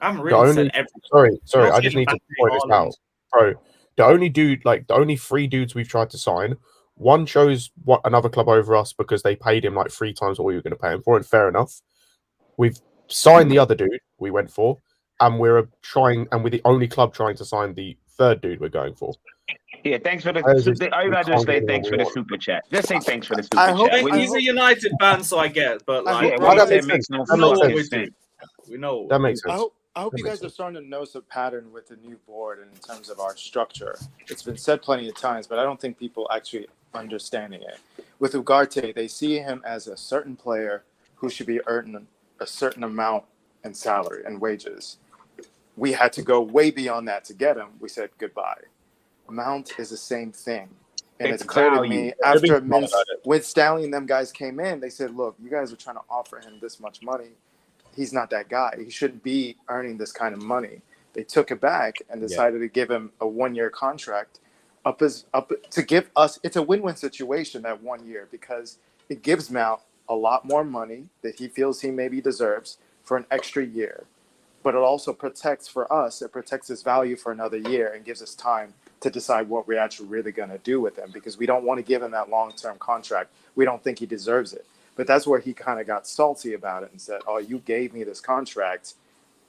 I haven't really said everything. Sorry. I just need to point this out. Bro, the only 3 dudes we've tried to sign, one chose another club over us because they paid him like 3 times what we were going to pay him for, and fair enough. We've signed the other dude we went for, and we're the only club trying to sign the 3rd dude we're going for. Yeah, thanks for the. All you gotta do is say thanks for the super chat. Just say thanks for the super chat. He's a United fan, so I get. But like, that makes no sense. We know that makes sense. I hope you guys are starting to notice a pattern with the new board in terms of our structure. It's been said plenty of times, but I don't think people actually understanding it. With Ugarte, they see him as a certain player who should be earning a certain amount in salary and wages. We had to go way beyond that to get him. We said goodbye. Mount is the same thing. And it's clear to me, after when Stanley and them guys came in, they said, look, you guys are trying to offer him this much money. he's not that guy. He shouldn't be earning this kind of money. They took it back and decided to give him a 1-year contract to give us. It's a win-win situation that 1 year, because it gives Mount a lot more money that he feels he maybe deserves for an extra year. But it also protects for us. It protects his value for another year and gives us time to decide what we're actually really going to do with him, because we don't want to give him that long-term contract. We don't think he deserves it. But that's where he kind of got salty about it and said, oh, you gave me this contract.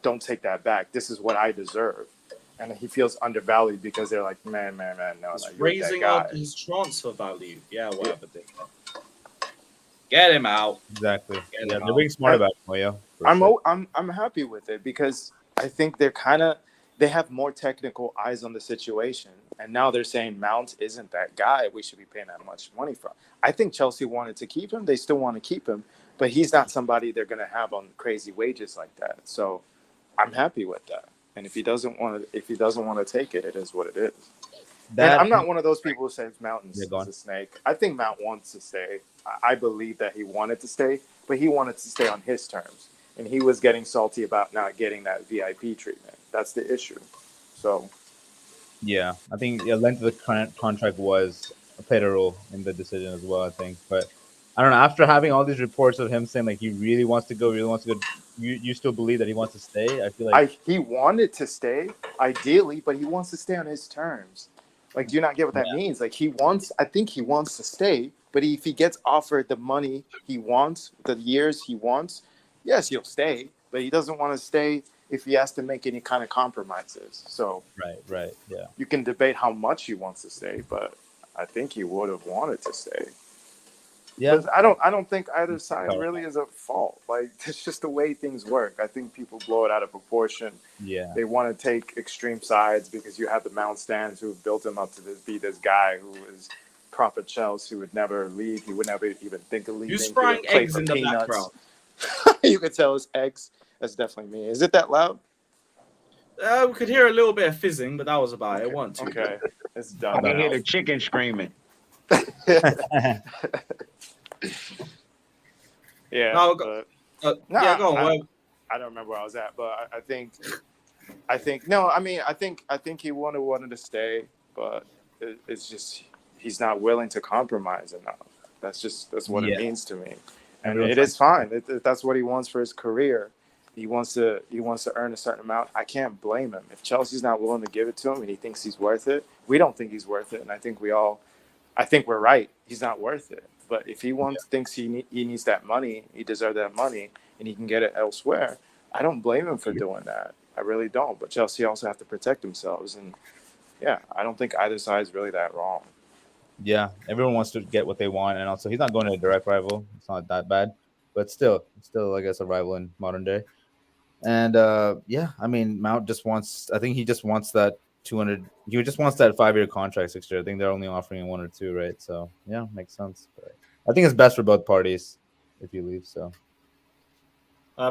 Don't take that back. This is what I deserve. And he feels undervalued because they're like, man, no. He's raising up his transfer value. Yeah, whatever. Get him out. Exactly. They're being smart about it, Moyo. I'm happy with it, because I think they have more technical eyes on the situation. And now they're saying Mount isn't that guy we should be paying that much money for. I think Chelsea wanted to keep him. They still want to keep him, but he's not somebody they're going to have on crazy wages like that. So I'm happy with that. And if he doesn't want to take it, it is what it is. I'm not one of those people who says Mount is a snake. I think Mount wants to stay. I believe that he wanted to stay, but he wanted to stay on his terms. And he was getting salty about not getting that VIP treatment. That's the issue. So, yeah, I think the length of the contract played a role in the decision as well, I think. But I don't know. After having all these reports of him saying like he really wants to go, you still believe that he wants to stay? I feel like he wanted to stay, ideally, but he wants to stay on his terms. Like, do you not get what that means? Like, I think he wants to stay, but if he gets offered the money he wants, the years he wants, yes, he'll stay, but he doesn't want to stay if he has to make any kind of compromises. So, right, yeah. You can debate how much he wants to stay, but I think he would have wanted to stay. Yeah, I don't think either side really is at fault. Like, it's just the way things work. I think people blow it out of proportion. Yeah, they want to take extreme sides because you have the Mount stands who built him up to be this guy who is proper Chelsea, who would never leave. He would never even think of leaving. You sprang eggs in the background. You could tell it's eggs. That's definitely me. Is it that loud? We could hear a little bit of fizzing, but that was about it. One, two. Okay, it's done. I can hear the chicken screaming. Yeah. No, go on. I don't remember where I was at, but I think I think he wanted to stay, but it's just he's not willing to compromise enough. That's what it means to me. And it is fine. That's what he wants for his career. He wants to earn a certain amount. I can't blame him. If Chelsea's not willing to give it to him and he thinks he's worth it, we don't think he's worth it, and I think we're right. He's not worth it. But if he thinks he needs that money, he deserves that money, and he can get it elsewhere, I don't blame him for doing that. I really don't. But Chelsea also have to protect themselves, and I don't think either side is really that wrong. Yeah, everyone wants to get what they want, and also he's not going to a direct rival. It's not that bad, but still, I guess, a rival in modern day. And I mean, Mount just wants. I think he just wants that 200. He just wants that 5-year contract next year. I think they're only offering him 1 or 2, right? So yeah, makes sense. But I think it's best for both parties if you leave. So.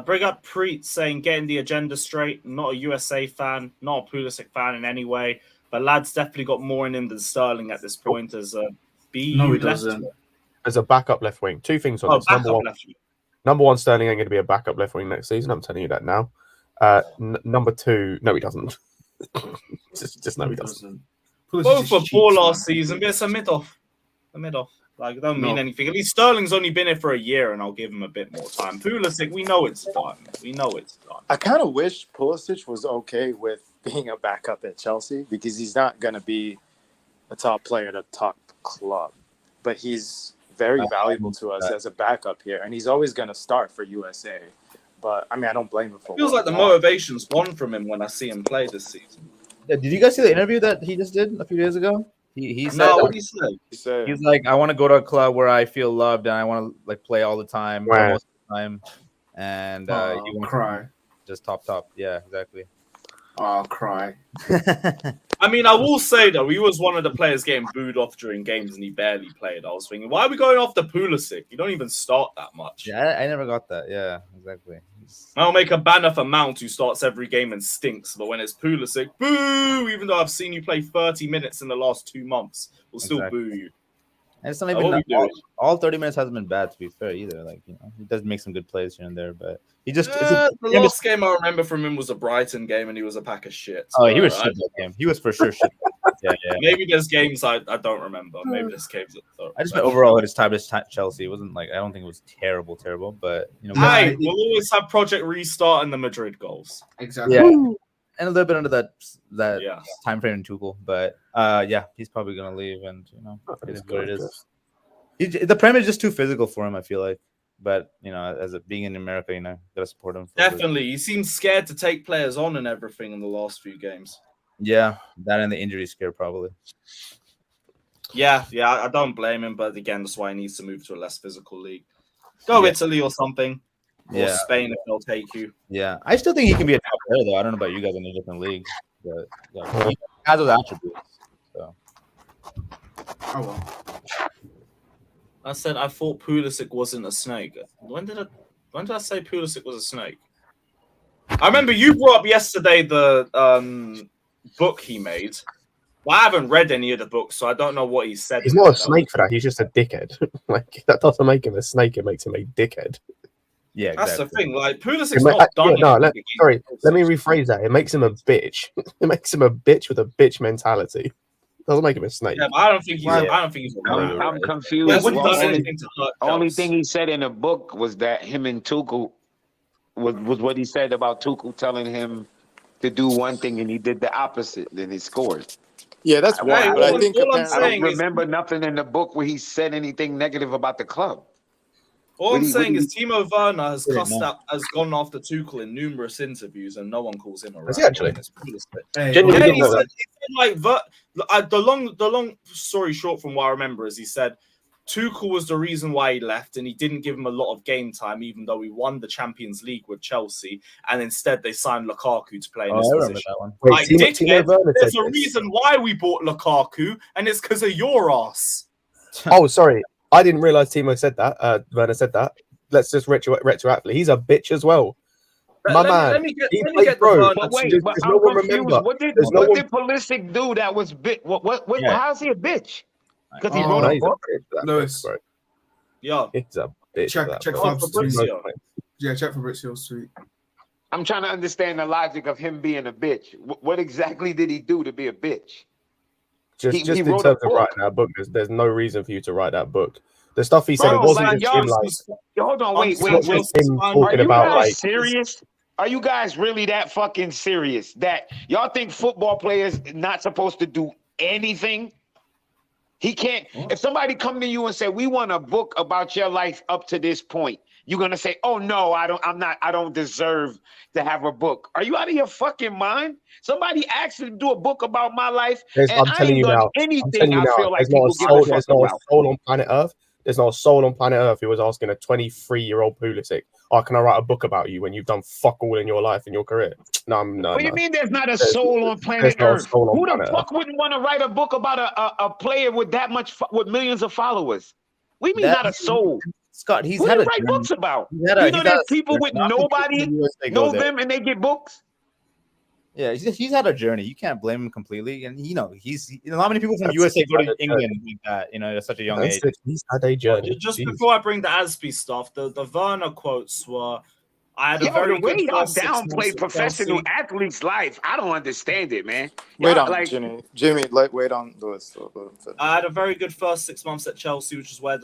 Bring up Preet saying getting the agenda straight. Not a USA fan, not a Pulisic fan in any way, but lad's definitely got more in him than Sterling at this point. As a B, no, he doesn't. As a backup left wing, 2 things on this. Number one, Sterling ain't going to be a backup left wing next season. I'm telling you that now. Number 2, no, he doesn't. just no, he doesn't. Both for poor last season, but it's a mid-off. Like, it don't mean anything. At least Sterling's only been here for a year, and I'll give him a bit more time. Pulisic, we know it's done. I kind of wish Pulisic was okay with being a backup at Chelsea, because he's not going to be a top player at a top club. But he's very valuable to us as a backup here, and he's always going to start for USA. But, I mean, I don't blame him for it. Feels like the motivation's gone from him when I see him play this season. Yeah, did you guys see the interview that he just did a few days ago? He said, no, what did he say? He's like, I want to go to a club where I feel loved and I want to like play all the time, most of the time, and you want cry, just top. Yeah, exactly. I'll cry. I mean, I will say though, he was one of the players getting booed off during games, and he barely played. I was thinking, why are we going off the Pulisic? You don't even start that much. Yeah, I never got that. Yeah, exactly. I'll make a banner for Mount, who starts every game and stinks. But when it's Pulisic, boo! Even though I've seen you play 30 minutes in the last 2 months, we'll still boo you. And it's not even all 30 minutes hasn't been bad, to be fair, either. Like, you know, he does make some good plays here and there, but he just the last game I remember from him was a Brighton game, and he was a pack of shit. Oh, he was shit that game. He was for sure shit. Yeah. Maybe there's games I don't remember. Maybe there's games. I just meant overall his time at Chelsea. It wasn't like, I don't think it was terrible, but you know. Hey, we'll always have Project Restart and the Madrid goals. Exactly. Yeah. And a little bit under that time frame in Tuchel, but yeah, he's probably gonna leave, and you know, it is what it is. The Premier is just too physical for him, I feel like. But you know, as being in America, you know, gotta support him. Definitely, he seems scared to take players on and everything in the last few games. Yeah, that and the injury scare probably. Yeah, I don't blame him, but again, that's why he needs to move to a less physical league. Go Italy or something. Or Spain if they'll take you. Yeah, I still think he can be a top player, though. I don't know about you guys in a different league, but yeah, he has those attributes. So. Oh well. I said I thought Pulisic wasn't a snake. When did I say Pulisic was a snake? I remember you brought up yesterday the book he made. Well, I haven't read any of the books, so I don't know what he said. He's not a snake for that. He's just a dickhead. Like that doesn't make him a snake. It makes him a dickhead. Yeah, that's the thing. Like Pulisic's not done. Let me rephrase that. It makes him a bitch. It makes him a bitch with a bitch mentality. Doesn't make him a snake. Yeah, but I don't think he's. I don't think he's. I'm confused. The only thing he said in the book was that him and Tuchel was what he said about Tuchel telling him to do one thing and he did the opposite. Then he scored. Yeah, that's why. But I think I don't remember nothing in the book where he said anything negative about the club. All I'm saying is Timo Werner has gone after Tuchel in numerous interviews, and no one calls him a rat. Has he actually? Genuinely, he said, the long story short from what I remember is he said Tuchel was the reason why he left, and he didn't give him a lot of game time, even though he won the Champions League with Chelsea, and instead they signed Lukaku to play in his position. Like, there's a reason why we bought Lukaku, and it's because of your ass. Oh, sorry. I didn't realize Timo said that. Werner said that. Let's just retroactively. He's a bitch as well. Let me get bro. But wait, but I'm confused. What did Pulisic do that was bitch? What? How's he a bitch? Because he wrote a book. Lewis. Yeah, he's a bitch. Check Fabrizio. Yeah, check Fabrizio's tweet. I'm trying to understand the logic of him being a bitch. What exactly did he do to be a bitch? Just in terms of writing that book, there's no reason for you to write that book. The stuff he said, it wasn't just him like. Hold on, wait. Are you guys serious? Are you guys really that fucking serious that y'all think football players not supposed to do anything? He can't. If somebody come to you and say, "We want a book about your life up to this point," you're gonna say, "Oh no, I don't deserve to have a book." Are you out of your fucking mind? Somebody asked me to do a book about my life, and I ain't done anything. I feel like people give a fuck about. Soul on planet Earth. There's not a soul on planet Earth who was asking a 23-year-old Pulisic, "Oh, can I write a book about you when you've done fuck all in your life in your career?" No. What do you mean there's not a soul on planet Earth? Who the fuck wouldn't want to write a book about a player with that much with millions of followers? We mean not a soul. Scott, he's who had do you write books about? There's people with nobody know them and they get books. Yeah, he's had a journey. You can't blame him completely. And you know, not many people from USA go to England like that, you know, at such a young age. He's had a journey. Just before I bring the Asby stuff, the Werner quotes were, I had a very good y'all downplay professional athletes' life. I don't understand it, man. Wait on Jimmy. Wait on Lewis. I had a very good first 6 months at Chelsea, which is what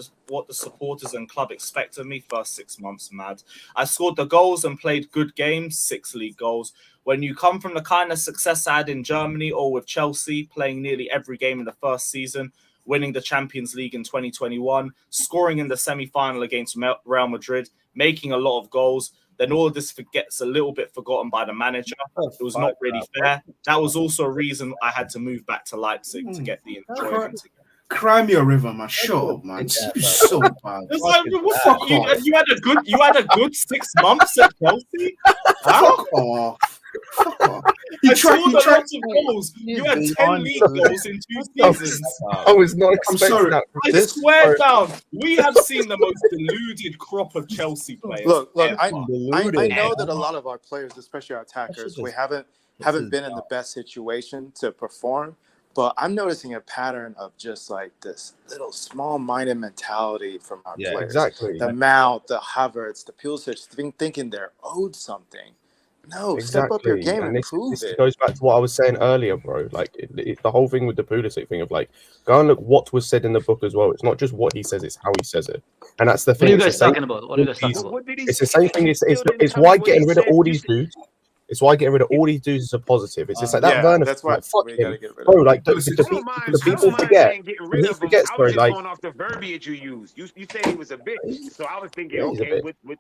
the supporters and club expect of me. First 6 months, mad. I scored the goals and played good games, 6 league goals. When you come from the kind of success I had in Germany or with Chelsea, playing nearly every game in the first season, winning the Champions League in 2021, scoring in the semi-final against Real Madrid, making a lot of goals, then all of this gets a little bit forgotten by the manager. It was not really fair. That was also a reason I had to move back to Leipzig to get the enjoyment again. Cry me a river, man. Shut up, man. So bad. It's like, you had a good 6 months at Chelsea? Fuck off. You had 10 league goals in 2 seasons. I was not expecting that. I swear down, we have seen the most deluded crop of Chelsea players. Look, I know that a lot of our players, especially our attackers, we haven't been in the best situation to perform. But I'm noticing a pattern of just like this little small-minded mentality from our players. Exactly. The Mount, the Havertz, the Pulisic, thinking they're owed something. No, step up your game and prove this it. goes back to what I was saying earlier, bro. Like the whole thing with the Pulisic thing of like, go and look what was said in the book as well. It's not just what he says; it's how he says it, and that's the What thing. are you guys talking about? What are you guys talking about? What did he It's the say? same thing. You It's still didn't it's tell me why what he getting rid of said. all You these said- dudes. It's why getting rid of all these dudes is a positive. It's just like that Yeah, Werner. that's why like, fuck we him. gotta get rid of Bro, him. like I don't mind. the I people don't mind forget. saying getting rid He of him. forgets, I bro. was just Like going off the verbiage you used. You said he was a bitch, so I was thinking, Yeah, he's a okay, bitch.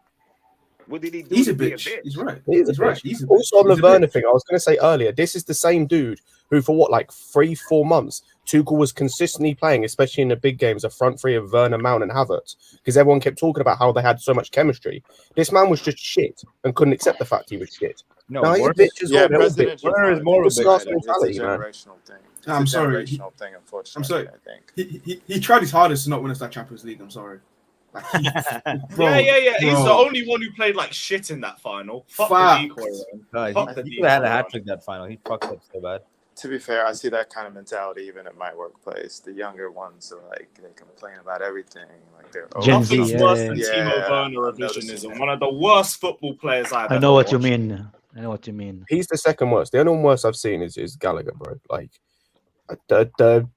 what did he do He's to a be a bitch. bitch? He's right. He is a He's right. bitch. He's a bitch. Also on the He's a Werner bitch. thing, I was going to say earlier, this is the same dude who, for what, like 3-4 months, Tuchel was consistently playing, especially in the big games, a front three of Werner, Mount, and Havertz, because everyone kept talking about how they had so much chemistry. This man was just shit and couldn't accept the fact he was shit. No, Now he's a Werner- bitch as Yeah, well. They're all President bitches. Werner is more of a It's bitch. not It's a mentality, man. generational thing. It's I'm a sorry. generational thing, unfortunately. I'm sorry. I think. He tried his hardest to not win us that Champions League. I'm sorry. Like, bro, Yeah. He's the bro. only one who played like shit in that final. Fuck Fuck. the decoy run. No, Fuck the he could have had a decoy hat run. trick that final. He fucked up so bad. To be fair, I see that kind of mentality even at my workplace. The younger ones are like, they complain about everything. Like they're Gen Z, Nothing's yeah, worse yeah, than yeah. Timo Werner I'm noticing revisionism. that. One of the worst football players I've I ever know what you watched. mean. I know what you mean. He's the second worst. The only one worst I've seen is Gallagher, bro. Like the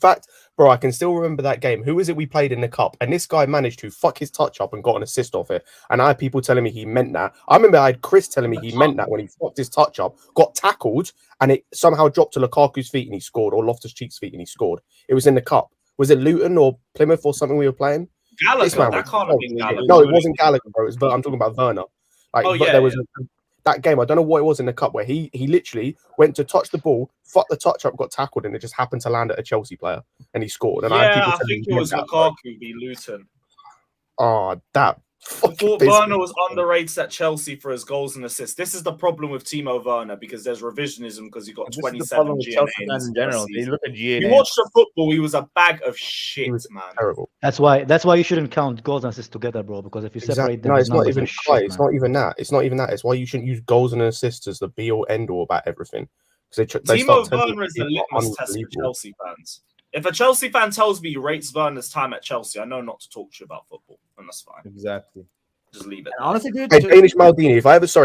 fact, bro, I can still remember that game. Who was it we played in the cup? And this guy managed to fuck his touch up and got an assist off it. And I had people telling me he meant that. I remember I had Chris telling me he meant that when he fucked his touch up, got tackled, and it somehow dropped to Lukaku's feet and he scored, or Loftus-Cheek's feet and he scored. It was in the cup. Was it Luton or Plymouth or something we were playing? Gallagher, man that was can't have been Gallagher. No, it wasn't Gallagher, bro. I'm talking about Werner. Like, Oh, but yeah, there was that game. I don't know what it was in the cup where he literally went to touch the ball, fucked the touch up, got tackled, and it just happened to land at a Chelsea player, and he scored. And Yeah, I telling think me it was that, bro. Lukaku v Luton. Oh, that. I thought Werner was underrated at Chelsea for his goals and assists. This is the problem with Timo Werner because there's revisionism because he got This is the 27 problem with GNA Chelsea in fans his in first general. They season. look at You GNA. watch the football, he was a bag of He shit, was man. terrible. That's why you shouldn't count goals and assists together, bro. Because if you separate them, No, his it's not numbers even. are shit, It's man. not even that. It's not even that. It's why you shouldn't use goals and assists as the be all end all about everything. Because they Timo start telling Werner is the people litmus test for unbelievable. Chelsea fans. If a Chelsea fan tells me he rates Werner's time at Chelsea, I know not to talk to you about football, and that's fine. Exactly. Just leave it. And honestly, dude, Hey, Danish Maldini, if I ever saw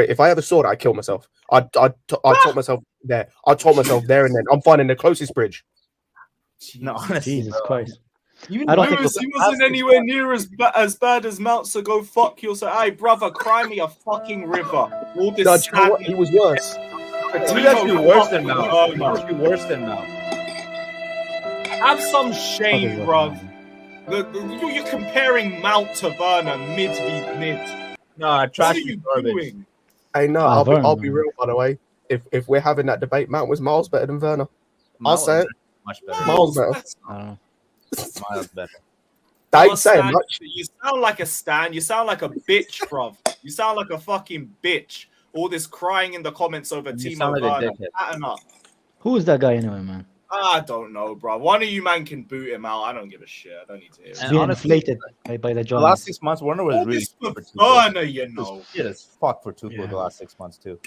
that, I'd kill myself. I'd taught myself there. I taught myself there and then. I'm finding the closest bridge. no, honestly, Jesus bro. Christ. Even I don't think Lewis, he wasn't anywhere near as bad as Mount, so go fuck yourself. Hey, brother, cry me a fucking river. All this No, do you know what? He was worse. He's actually worse than Mount. He's Werner. actually worse than Mount. Have some shame, Fuck is bruv. that, man? You're comparing Mount to Werner mid v mid. No, What are trash you garbage. doing? Hey, no, Ah, I'll be Werner. real, by the way. If we're having that debate, Mount was miles better than Werner. I'll Mount say was it. much better. Miles better. I don't know. Miles better. That Not ain't saying Stan, much. You sound like a stan. You sound like a bitch, bruv. You sound like a fucking bitch. All this crying in the comments over You Timo sound like a Werner. dickhead. Pattern up. Who is that guy anyway, man? I don't know, bro. One of you man can boot him out. I don't give a shit. I don't need to hear And it. Being honestly, inflated by the The Giants. last 6 months, Werner was All really this good for for Tuchel. Werner, you know. Shit as fuck for Tuchel Yeah. the last 6 months too.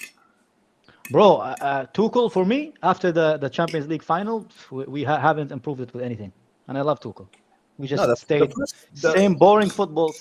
Bro, Tuchel for me after the Champions League final, we haven't improved it with anything, and I love Tuchel. We just No, the stayed first- same boring football.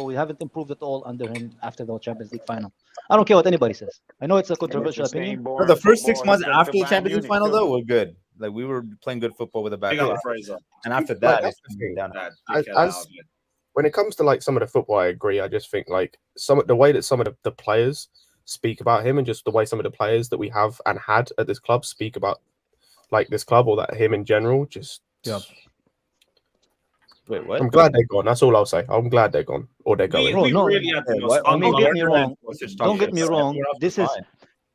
We haven't improved at all under him after the Champions League final. I don't care what anybody says. I know it's a controversial opinion. No, the first 6 months after the Champions League final, though, were good. Like we were playing good football with a back. Big up Fraser. And after that, that's it's the thing. down. Bad As- dickhead out as- of it. When it comes to like some of the football, I agree. I just think like the way that some of the players speak about him, and just the way some of the players that we have and had at this club speak about like this club or that him in general, just Yeah. Wait, what? I'm glad they're gone. That's all I'll say. I'm glad they're gone or they're We, going. Bro, we no. really had the Wait, most what? fun. Don't get me Werner wrong. and Pulisic Don't get me talk shit. wrong. Everyone else This was is fine.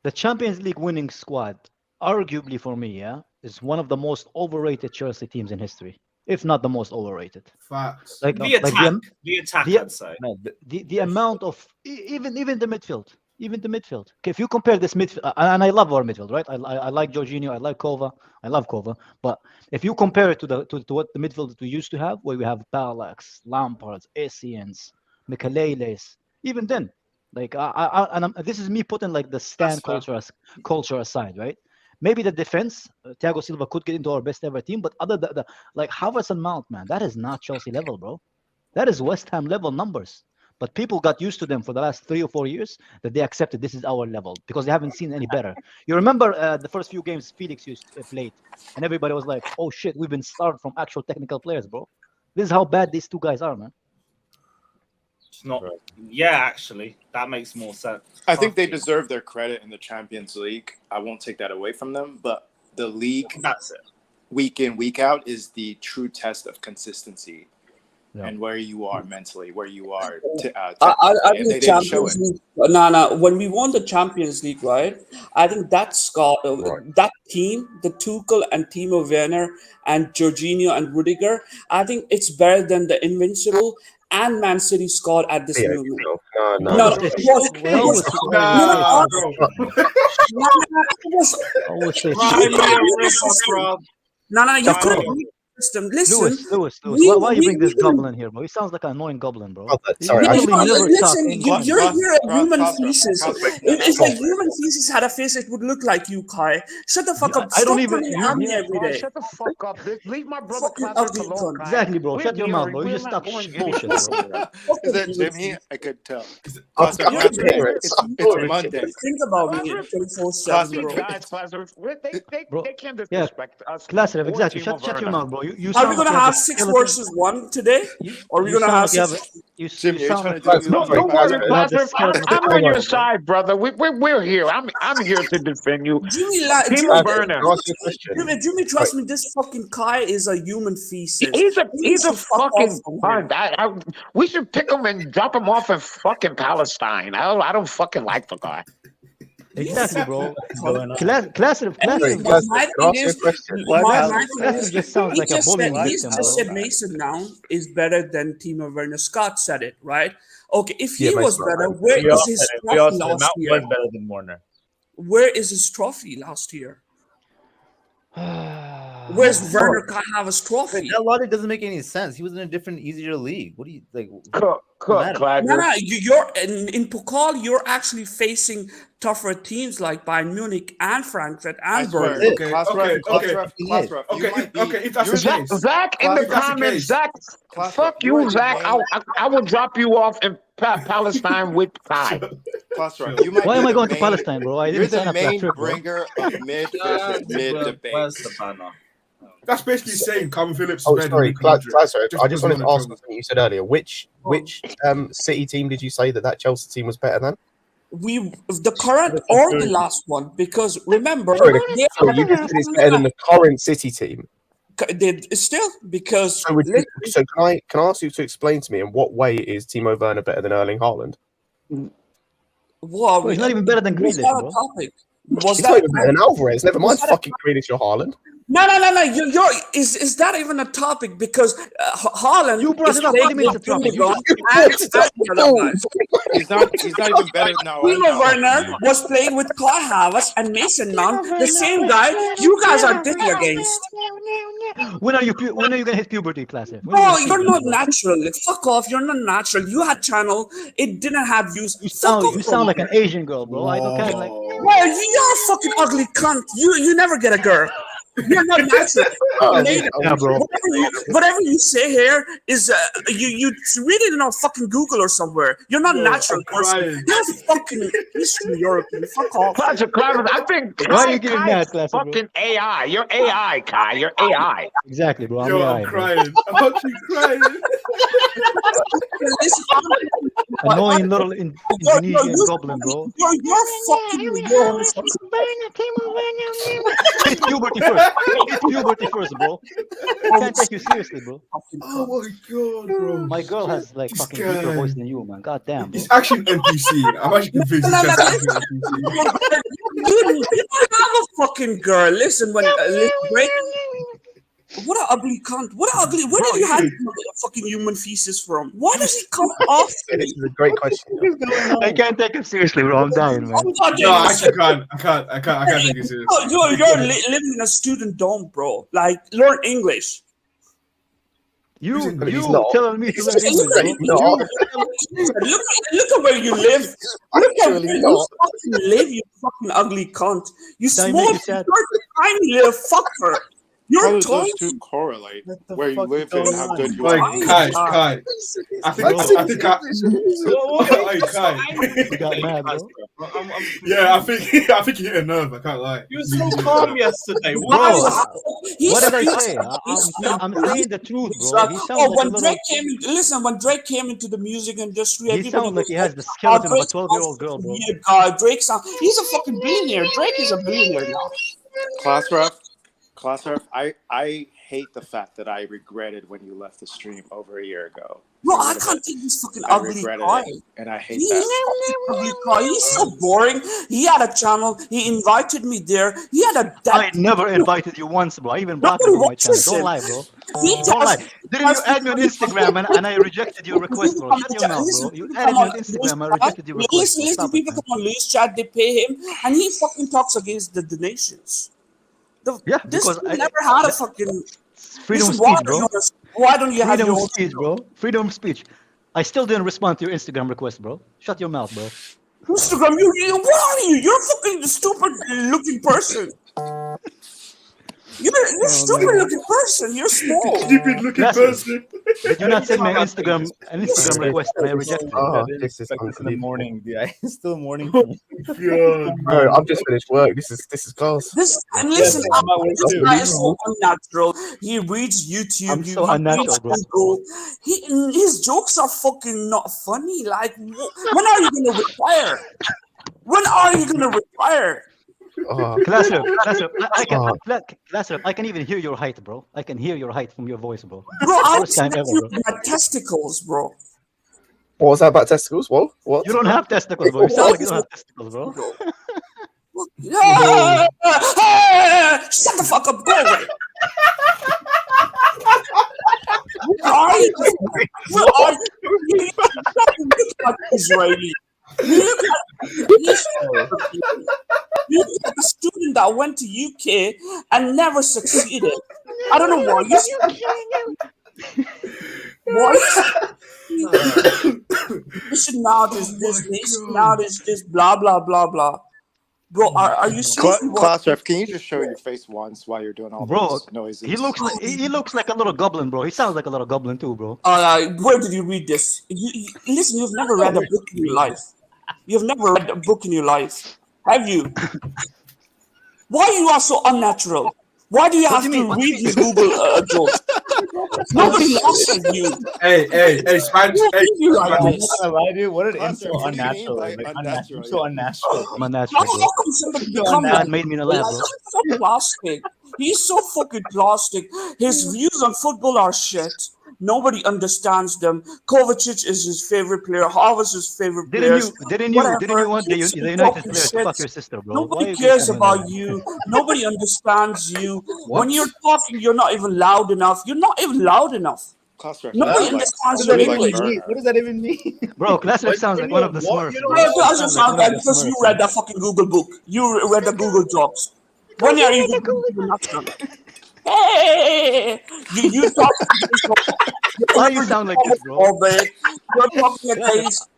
the Champions League winning squad. Arguably for me, yeah, is one of the most overrated Chelsea teams in history, if not the most overrated. Facts. Like The attack, the- I'd say. No, the amount of even the midfield. Even the midfield. Okay, if you compare this midfield, and I love our midfield, right? I like Jorginho, I like Kova, I love Kova. But if you compare it to what the midfield that we used to have, where we have Ballax, Lampards, Essens, Micheleles, even then, like this is me putting like the stand That's fair. culture aside, right? maybe the defense, Thiago Silva could get into our best ever team, but other than like Havertz and Mount, man, that is not Chelsea level, bro. That is West Ham level numbers. But people got used to them for the last 3 or 4 years that they accepted this is our level because they haven't seen any better. You remember the first few games Felix played, and everybody was like, "Oh shit, we've been starved from actual technical players, bro." This is how bad these two guys are, man. It's not. Yeah, actually, that makes more sense. I think they deserve their credit in the Champions League. I won't take that away from them, but the league, that's it. Week in, week out, is the true test of consistency. Yeah. And where you are mentally, where you are. I think Champions League. No. When we won the Champions League, right? I think that team, the Tuchel and Timo Werner and Jorginho and Rudiger, I think it's better than the Invincible and Man City squad at this moment. No, you couldn't. Listen, Lewis, why you bring this goblin here, bro? He sounds like an annoying goblin, bro. Sorry, listen, you're a human feces. If a human feces had a face, it would look like you, Kai. Shut the fuck up. I don't even. Every day. Shut the fuck up. Leave my brother alone. Exactly, bro. Shut your mouth, bro. You just stop bullshit, bro. Is that Jimmy? I could tell. It's Monday. Think about me 24/7, bro. They can't disrespect us. Classic, exactly. Shut your mouth, bro. Are we going to have 6 versus 1 today? Or are we going to have 6? Don't worry, I'm on your side, brother. We're here. I'm here to defend you. Timo Werner. Jimmy, trust me, this fucking Kai is a human feces. He's a fucking cunt. We should pick him and drop him off in fucking Palestine. I don't fucking like the guy. Exactly, bro. Classic. Just sounds like a bullying victim. He just said Mason Mount is better than Timo Werner. Scott said it, right? Okay, if he was better, where is his trophy last year? Better than Werner. Where is his trophy last year? Where's Werner can't have his trophy? That logic doesn't make any sense. He was in a different, easier league. What do you like? No, you're in Pokal. You're actually facing tougher teams like Bayern Munich and Frankfurt and Berlin. Okay. If that's the case, Zach in the comments, Zach, fuck you, Zach. I will drop you off in Palestine with Kai. Why am I going to Palestine, bro? You're the main bringer of mid versus mid debate. That's basically saying Calvin Phillips. Oh, sorry, I just wanted to ask something you said earlier. Which City team did you say that Chelsea team was better than? The current or the last one, because remember, you just said it's better than the current City team. Still, because so can I ask you to explain to me in what way is Timo Werner better than Erling Haaland? Well, he's not even better than Grealish, bro. He's not even better than Alvarez. Never mind fucking Grealish or Haaland. No. Is that even a topic? Because Haaland you brought it up. He's not even better now. Timo Werner was playing with Kai Havertz and Mason Mount, the same guy you guys are digging against. When are you gonna hit puberty, class? No, you're not natural. Fuck off. You're not natural. You had channel. It didn't have views. You sound like an Asian girl, bro. I don't kind of like. Well, you're a fucking ugly cunt. You never get a girl. You're not natural. Yeah, bro. Whatever you say here is you read it in fucking Google or somewhere. You're not natural person. You're fucking Eastern European. Fuck off. I think why are you giving that, class? Fucking AI. You're AI, Kai. You're AI. Exactly, bro. I'm crying. I'm actually crying. Annoying little Indonesian goblin, bro. You're fucking. It's puberty first. It's puberty first, bro. I can't take you seriously, bro. Oh my god, bro. My girl has like fucking deeper voice than you, man. God damn, bro. He's actually an NPC. I'm actually convinced he's just an NPC. You don't have a fucking girl. Listen, what an ugly cunt. Where did you have fucking human feces from? Why does he come off? This is a great question. I can't take him seriously, bro. I'm dying, man. No, I actually can't. I can't take you seriously. You're living in a student dome, bro. Like, learn English. You he's not. telling me to learn English, bro? Look at where you live. Look at where you fucking live, you fucking ugly cunt. You small, tiny little fucker. How You're does those tiny. two correlate? Where you live and how good you are? Kai. I think Kai. You got mad, bro. Yeah, I think you hit a nerve. I can't lie. You were so calm yesterday. Bro, what did I say? I'm saying the truth, bro. He sounds when like Drake came in, listen, when Drake came into the music industry, he sounds like he has the skeleton of a 12-year-old girl, bro. Yeah, Drake sound. He's a fucking billionaire. Drake is a billionaire now. Class ref, I hate the fact that I regretted when you left the stream over a year ago. Bro, I can't take this fucking ugly guy. And I hate that. Ugly guy. He's so boring. He had a channel. He invited me there. He had a. I never invited you once, bro. I even blocked you on my channel. Don't lie, bro. Don't lie. Didn't you add me on Instagram and I rejected your request, bro? Shut your mouth, bro. You added me on Instagram. I rejected your request. Listen, people come on Loose Chat. They pay him, and he fucking talks against the donations. Because I never had a fucking freedom of speech, bro. Why don't you have your own speech, bro? Freedom of speech. I still didn't respond to your Instagram request, bro. Shut your mouth, bro. Instagram, what are you? You're a fucking stupid looking person. You're a stupid looking person. You're small. Stupid looking person. Did you not send me an Instagram request and I rejected it? This is in the morning. Yeah, it's still morning. Bro, I've just finished work. This is class. And listen, this guy is so unnatural. He reads YouTube. I'm so unnatural, bro. His jokes are fucking not funny. Like, when are you gonna retire? When are you gonna retire? Class rep, I can even hear your height, bro. I can hear your height from your voice, bro. Bro, I First time ever, bro. My testicles, bro. What was that about testicles? What? You don't have testicles, bro. You sound like you don't have testicles, bro. Shut the fuck up, go away. Where are you? You look like Israeli. You look like a student that went to UK and never succeeded. I don't know why. Listen now, this, blah, blah, blah, blah. Bro, are you serious? Class ref, can you just show your face once while you're doing all those noises? He looks like a little goblin, bro. He sounds like a little goblin too, bro. Where did you read this? Listen, you've never read a book in your life. You've never read a book in your life, have you? Why you are so unnatural? Why do you have to read these Google jokes? Nobody laughs at you. Hey, Spanish. What an insult! Unnatural. I'm so unnatural. I'm unnatural. How come somebody become that made me laugh, bro? So plastic. He's so fucking plastic. His views on football are shit. Nobody understands them. Kovacic is his favorite player. Havertz is his favorite player. Didn't you want the United players to fuck your sister, bro? Nobody cares about you. Nobody understands you. When you're talking, you're not even loud enough. You're not even loud enough. Nobody understands your English. What does that even mean? Bro, class rep sounds like one of the Smurfs. It doesn't sound like because you read that fucking Google book. You read the Google jobs. When are you going to Hey, you talk. Why you sound like this, bro? You're talking against.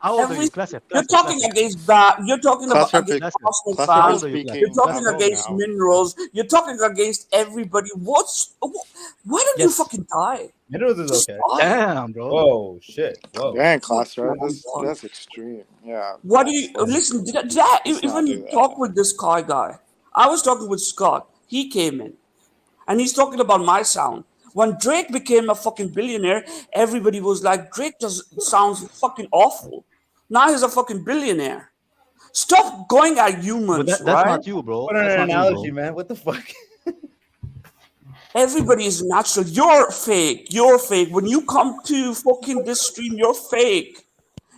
You're talking against that. You're talking about against Arsenal fans. You're talking against minerals. You're talking against everybody. Why don't you fucking die? Minerals is okay. Damn, bro. Whoa, shit. Whoa. Dang, class, right? That's extreme. Yeah. What do you listen? Did I even talk with this guy? I was talking with Scott. He came in. And he's talking about my sound. When Drake became a fucking billionaire, everybody was like, Drake sounds fucking awful. Now he's a fucking billionaire. Stop going at humans, that's right? not you, bro. What an analogy, man. What the fuck? Everybody is natural. You're fake. You're fake. When you come to fucking this stream, you're fake.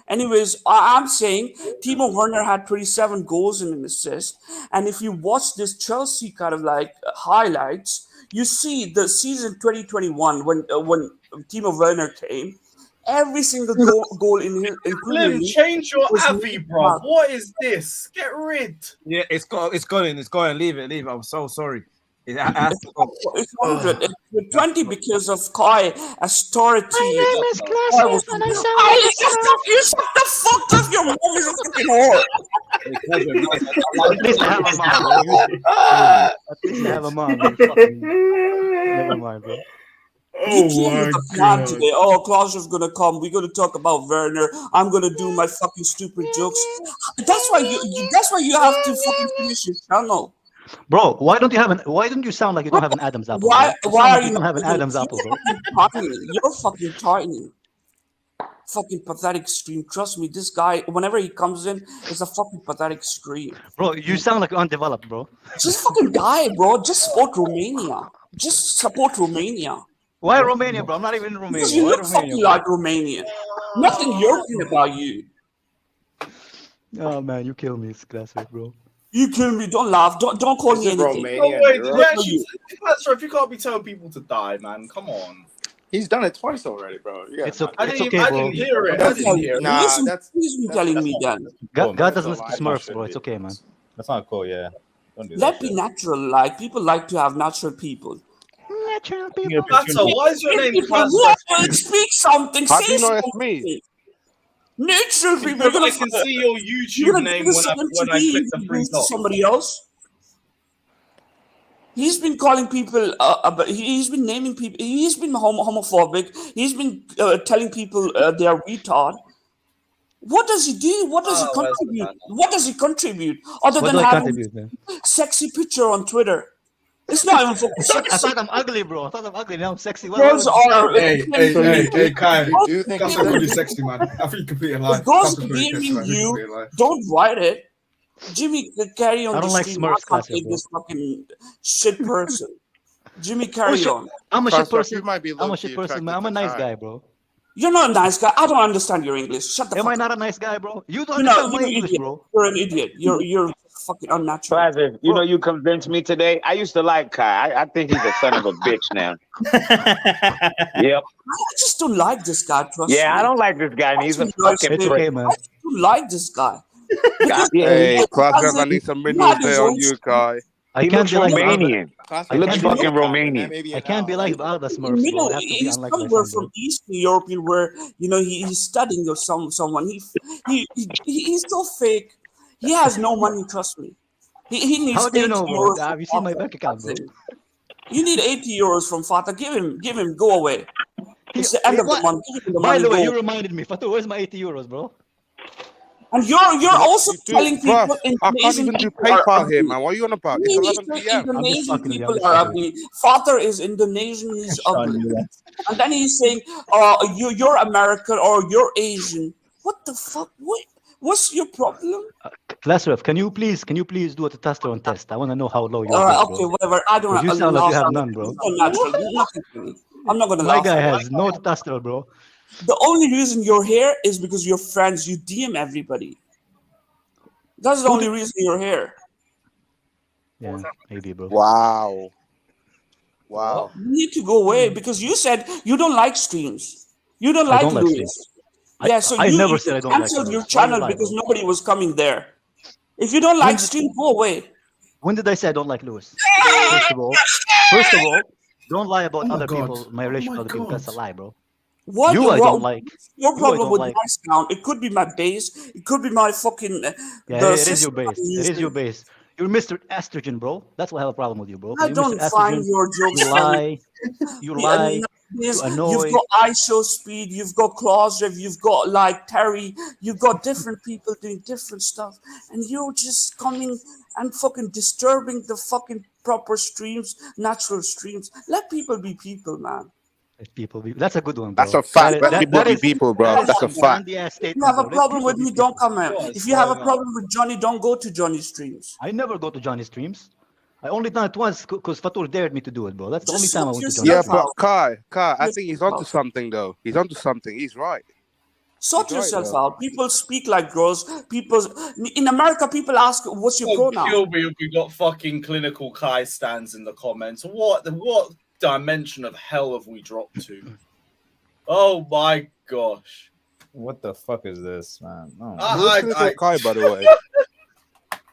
Anyways, I'm saying Timo Werner had 27 goals and an assist. And if you watch this Chelsea kind of like highlights, you see the season 2021 when Timo Werner came, every single goal in here, including change your Avi, bro. What is this? Get rid. Yeah, it's going. Leave it. I'm so sorry. It's 100. It's 20 because of Kai authority. My name is Classic and I sound You shut the fuck up. Your mom is a fucking whore. At least I have a mom, bro. At least I have a mom. Never mind, bro. You came with a plan today. Oh, Klaus is gonna come. We're gonna talk about Werner. I'm gonna do my fucking stupid jokes. That's why you have to fucking finish your channel. Bro, why don't you sound like you don't have an Adam's apple? Why are you don't have an Adam's apple, bro? You're fucking tiny. Fucking pathetic stream. Trust me, this guy, whenever he comes in, it's a fucking pathetic stream. Bro, you sound like you're undeveloped, bro. Just fucking die, bro. Just support Romania. Just support Romania. Why Romania, bro? I'm not even in Romania. Because you look fucking like Romanian. Nothing European about you. Oh man, you kill me. It's classic, bro. You kill me. Don't laugh. Don't call me anything. No, wait, if you can't be telling people to die, man, come on. He's done it twice already, bro. It's okay, I didn't hear it. I didn't hear it. Nah, He's been telling me that. God doesn't listen to Smurfs, bro. It's okay, man. That's not cool, yeah. Don't do Let that. be natural. Like people like to have natural people. Natural people. Why is your name Speak something. How do Say you know it's something. me? Neutral people. I can see your YouTube name when I click the three dots. Somebody else. He's been calling people. He's been naming people. He's been homophobic. He's been telling people they are retard. What does he do? What does he contribute? What does he contribute other than having sexy picture on Twitter? It's not even fucking sexy. I thought I'm ugly, bro. I thought I'm ugly. Now I'm sexy. Girls are. Hey, Kai. Do you think that's not really sexy, man? I think you completely lie. If girls DMing you, don't write it. Jimmy, carry on. I don't like Smurfs, classic, bro. This fucking shit person. Jimmy, carry on. I'm a shit person. Might be I'm a shit person, man. I'm a nice guy, bro. You're not a nice guy. I don't understand your English. Shut the fuck up. Am I not a nice guy, bro? You don't understand my English, bro. You're an idiot. You're fucking unnatural. Classic, you know, you convinced me today. I used to like Kai. I think he's a son of a bitch now. Yep. I just don't like this guy. Trust me. I don't like this guy. And he's a fucking It's okay, man. I just don't like this guy. Hey, Classic, I need some minerals there on you, Kai. He looks Romanian. He looks fucking Romanian. I can't be like the other Smurfs. You know, he's somewhere from Eastern European where, you know, he's studying or someone. He's so fake. He has no money, trust me. He needs How do you know, bro? euros. Have you seen my bank account, bro? You need 80 euros from Fatah. Give him, go away. It's the end of the month. Give him the By money, the way, go. you reminded me. Fatu, where's my 80 euros, bro? And you're also telling people I can't even do PayPal here, man. What are you on about? It's 11 p.m. Indonesian people are ugly. Father is Indonesian, he's ugly. And then he's saying, you're American or you're Asian. What the fuck? What's your problem? Classref, can you please do a testosterone test? I want to know how low you are. Alright, okay, whatever. I don't. You sound like you have none, bro. I'm not gonna My laugh. guy has no testosterone, bro. The only reason you're here is because you're friends. You DM everybody. That's the only reason you're here. Yeah, maybe, bro. Wow. You need to go away because you said you don't like streams. You don't like Lewis. Yeah, so I you never said I don't like canceled your streams. channel because nobody was coming there. If you don't like stream, go away. When did I say I don't like Lewis? First of all, don't lie about other people, my relationship with other people. That's a lie, bro. What You I don't like. Your problem with like. my sound? It could be my bass. It could be my fucking. Yeah, it is your base. It is your base. You're Mr. Estrogen, bro. That's why I have a problem with you, bro. I You're don't Mr. find Estrogen. your jokes You lie. You lie. You annoy. You've got ISO speed. You've got Clausrev. You've got like Terry. You've got different people doing different stuff, and you're just coming and fucking disturbing the fucking proper streams, natural streams. Let people be people, man. That's a good one, bro. That's a fact. Let people be people, bro. That's a fact. If you have a problem with me, don't come here. If you have a problem with Johnny, don't go to Johnny's streams. I never go to Johnny's streams. I only done it once because Fatur dared me to do it, bro. That's the only Just time I sort went to Johnny's. Yeah, yourself but out. Kai, I think he's onto something, though. He's onto something. He's right. Sort He's right, yourself though. out. People speak like girls. In America, people ask, "What's your pronoun?" Kill me if we got fucking clinical Kai stands in the comments. What dimension of hell have we dropped to? Oh my gosh! What the fuck is this, man? No. Kai, by the way.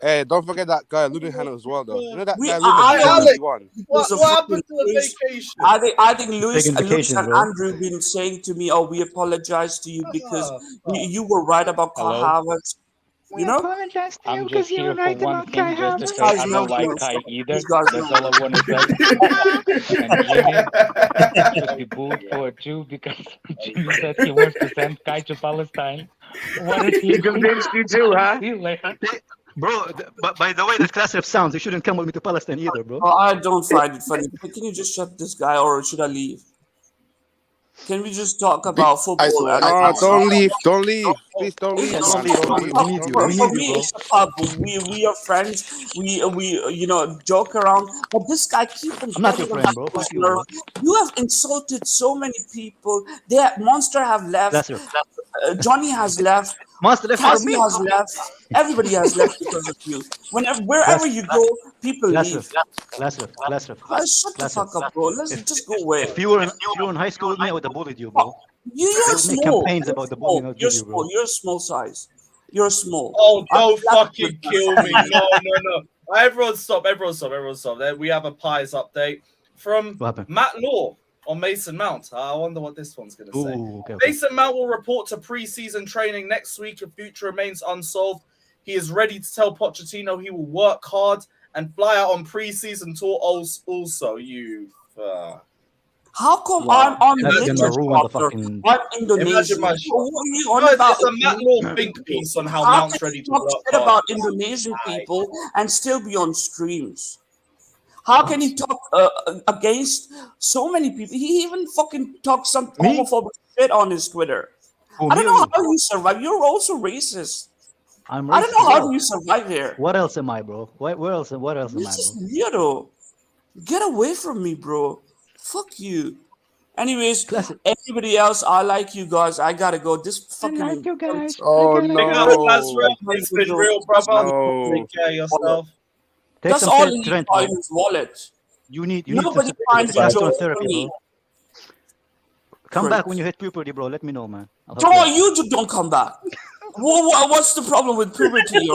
Hey, don't forget that guy Lewin as well, though. You know that guy Lewin. What happened to the vacation? I think Lewis and bro. Andrew been saying to me, "Oh, we apologize to you because you were right about Kai Havertz." You know, apologize to you because you were right about Kai Havertz. I don't like Kai either. That's all I want to say. And Jimmy should be booed for it too because Jimmy said he wants to send Kai to Palestine. What is he convinced you too, huh? Bro, but by the way this class of sounds, you shouldn't come with me to Palestine either, bro. I don't find it funny. Can you just shut this guy, or should I leave? Can we just talk about football? Don't leave. Please don't leave. For me, it's a pub. We are friends. We joke around. But this guy keeps on. I'm not your friend, bro. You have insulted so many people. Monster have left. Johnny has left. Monster left. Cassie has left. Everybody has left because of you. Wherever you go, people leave. Shut the fuck up, bro. Let's just go away. If you were in high school with me, I would have bullied you, bro. You're small. Campaigns about the bullying. You're small. You're small size. You're small. Oh, don't fucking kill me. No. Everyone stop. We have a Pies update from Matt Law on Mason Mount. I wonder what this one's going to say. Okay. Mason Mount will report to pre-season training next week if future remains unsolved. He is ready to tell Pochettino he will work hard and fly out on pre-season tour also. How come I'm Indonesian? It's a Matt Law think piece on how Mount's ready to work hard. About Indonesian people and still be on streams. How can he talk against so many people? He even fucking talks some homophobic shit on his Twitter. I don't know how you survive. You're also racist. I don't know how you survive here. What else am I, bro? What else am I, bro? This is weirdo. Get away from me, bro. Fuck you. Anyways, everybody else, I like you guys. I gotta go. This fucking. I like you guys. Oh no! It's been real, brother. Take care of yourself. That's all he needs in his wallet. You need Nobody finds a job for me. Come back when you hit puberty, bro. Let me know, man. You don't come back. What's the problem with puberty?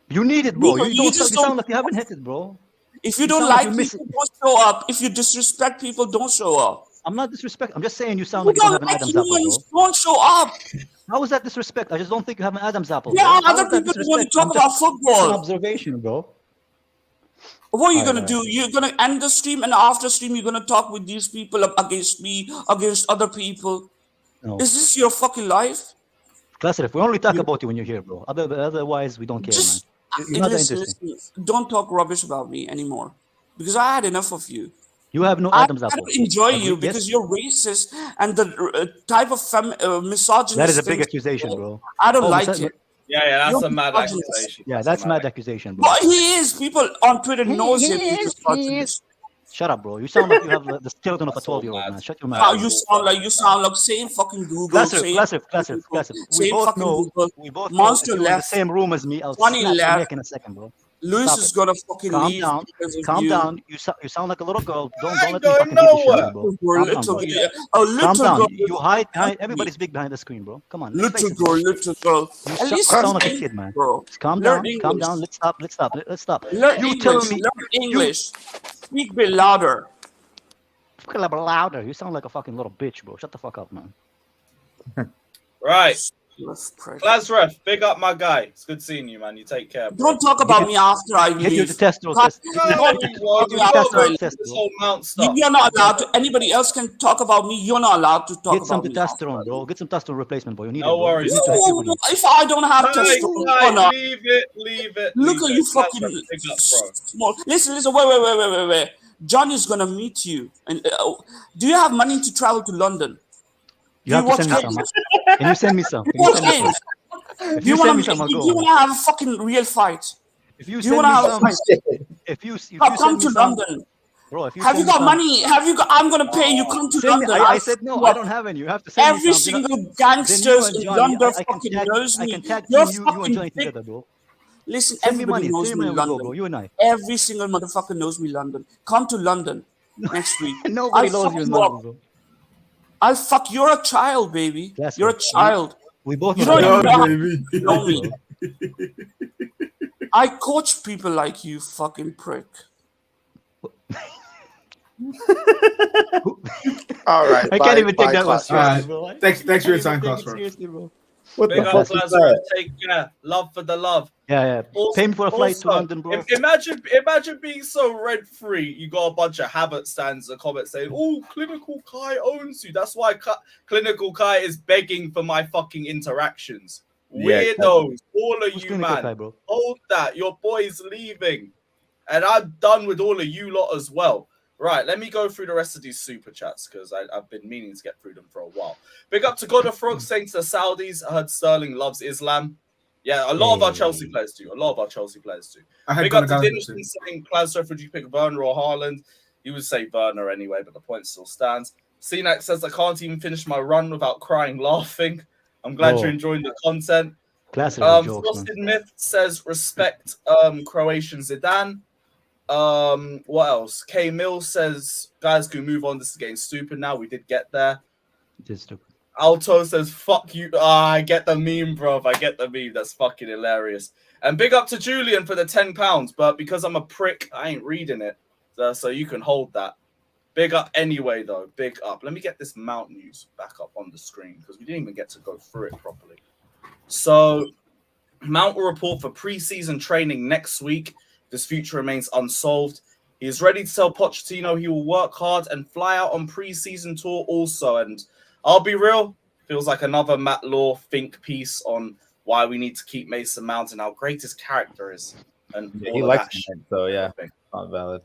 You need it, bro. You sound like you haven't hit it, bro. If you don't like people, don't show up. If you disrespect people, don't show up. I'm not disrespecting. I'm just saying you sound like you don't have an Adam's apple, bro. Don't show up. How is that disrespect? I just don't think you have an Adam's apple. Yeah, other people want to talk about football. Observation, bro. What are you gonna do? You're gonna end the stream, and after stream, you're gonna talk with these people against me, against other people. No. Is this your fucking life? Classic. We only talk about you when you're here, bro. Otherwise, we don't care, man. You're not listen, don't talk rubbish about me anymore, because I had enough of you. You have no Adam's apple. I enjoy you because you're racist and the type of misogynist. That is a big accusation, bro. I don't like it. Yeah, that's a mad accusation. Yeah, that's mad accusation, bro. But he is. People on Twitter knows him. He is. Shut up, bro. You sound like you have the skeleton of a 12-year-old, man. Shut your mouth. You sound like saying fucking Google. Classic. We both know. Monster left. In the same room as me. I'll snap your neck in a second, bro. Lewis is gonna fucking leave. Calm down. You sound like a little girl. Don't let me fucking beat you, bro. Calm down. You hide. Everybody's big behind the screen, bro. Come on. Little girl. You sound like a kid, man. Bro. Calm down. Let's stop. You telling me English. Speak a bit louder. Speak a little bit louder. You sound like a fucking little bitch, bro. Shut the fuck up, man. Right. Glazref, big up my guy. It's good seeing you, man. You take care, bro. Don't talk about me after I leave. Get you the testosterone test. You're not allowed to. Anybody else can talk about me. You're not allowed to talk about me. Get some testosterone, bro. Get some testosterone replacement, bro. You need no worries. If I don't have testosterone, leave it. Look at you fucking small. Listen. Wait. John is gonna meet you. And do you have money to travel to London? You have to send me some. Can you send me some? If you send me some, I'll go. You want to have a fucking real fight? If you send me some, if you come to London, bro. If you have you got money? I'm gonna pay you. Come to London. I said no. I don't have any. You have to send every single gangsters in London fucking knows me. I can tag you and Johnny together, bro. Listen, everybody knows me in London. Bro. You and I. Every single motherfucker knows me in London. Come to London next week. Nobody knows you in London, bro. I'll fuck. You're a child, baby. You're a child. We both know me. I coach people like you, fucking prick. All right. I can't even take that one seriously, bro. Thanks for your time, Take class, it bro. seriously, bro. What Big the up, fuck is Glasgow. that? Take care. Love for the love. Yeah. Pay me for a flight to London, bro. Imagine being so rent-free. You got a bunch of Havertz stands and comments saying, "Oh, Clinical Kai owns you." That's why Clinical Kai is begging for my fucking interactions. Yeah, Weirdos, all of Who's you, Clinical man. Kai, bro? Hold that. Your boy's leaving, and I'm done with all of you lot as well. Right, let me go through the rest of these super chats because I've been meaning to get through them for a while. Big up to God of Frogs saying to the Saudis, I heard Sterling loves Islam. Yeah, a lot of our Chelsea players do. Big up to Dinnerson saying, Klausdorff, would you pick Werner or Haaland? He would say Werner anyway, but the point still stands. CNAC says, I can't even finish my run without crying laughing. I'm glad you're enjoying the content. Classic jokes, Frosted Myth says, respect Croatian Zidane. What else? K Mill says, guys can move on. This is getting stupid now. We did get there. It is stupid. Alto says, fuck you. I get the meme, bro. I get the meme. That's fucking hilarious. And big up to Julian for the £10. But because I'm a prick, I ain't reading it. So you can hold that. Big up anyway, though. Big up. Let me get this Mount news back up on the screen because we didn't even get to go through it properly. So Mount will report for pre-season training next week. This future remains unsolved. He is ready to tell Pochettino he will work hard and fly out on pre-season tour also. And I'll be real, feels like another Matt Law think piece on why we need to keep Mason Mount and how great his character is. And Yeah, all he of likes that him, shit. so yeah, not valid.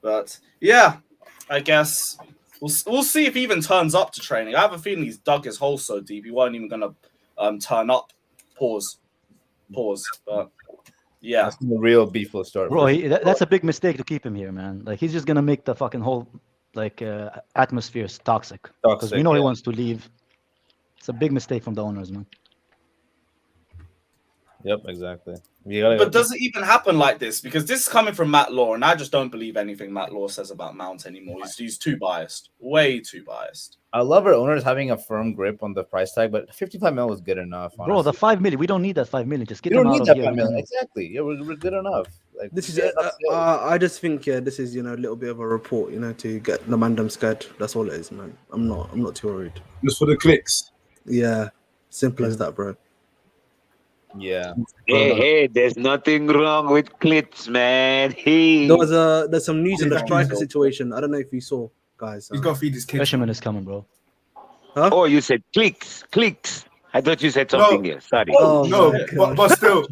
But yeah, I guess we'll see if he even turns up to training. I have a feeling he's dug his hole so deep he wasn't even going to turn up. Pause. But yeah, that's the real beef will start. Bro, that's a big mistake to keep him here, man. Like he's just gonna make the fucking whole atmosphere toxic because we know he wants to leave. It's a big mistake from the owners, man. Yep, exactly. But does it even happen like this? Because this is coming from Matt Law, and I just don't believe anything Matt Law says about Mount anymore. He's too biased, way too biased. I love our owners having a firm grip on the price tag, but 55 mil is good enough. Honestly. Bro, the 5 million, we don't need that 5 million. Just get You them don't out need of that here. 5 million. Exactly. Yeah, we're good enough. Like this is I just think this is a little bit of a report, to get the mandem scared. That's all it is, man. I'm not too worried. Just for the clicks. Yeah, simple as that, bro. Yeah. Hey, there's nothing wrong with clips, man. Hey. There's some news in the striker situation. I don't know if you saw, guys. He's got to feed his kids. Fisherman is coming, bro. Huh? Oh, you said clicks. I thought you said something else. Sorry. But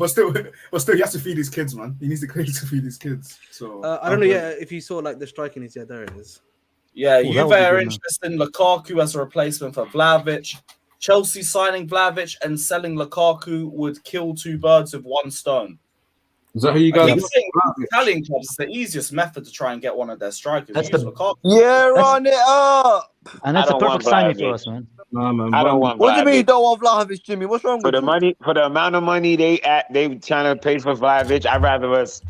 still, he has to feed his kids, man. He needs to feed his kids. So I don't know if you saw like the striking is. Yeah, there it is. Yeah, Juve are interested in Lukaku as a replacement for Vlahovic. Chelsea signing Vlahovic and selling Lukaku would kill two birds with one stone. Is that who you guys? I keep saying Italian clubs is the easiest method to try and get one of their strikers. Lukaku. Yeah, run it up. And that's a perfect signing for us, man. No, man. I don't want. What do you mean you Vlahovic. don't want Vlahovic, Jimmy? What's wrong For with the you? money, for the amount of money they trying to pay for Vlahovic, I'd rather us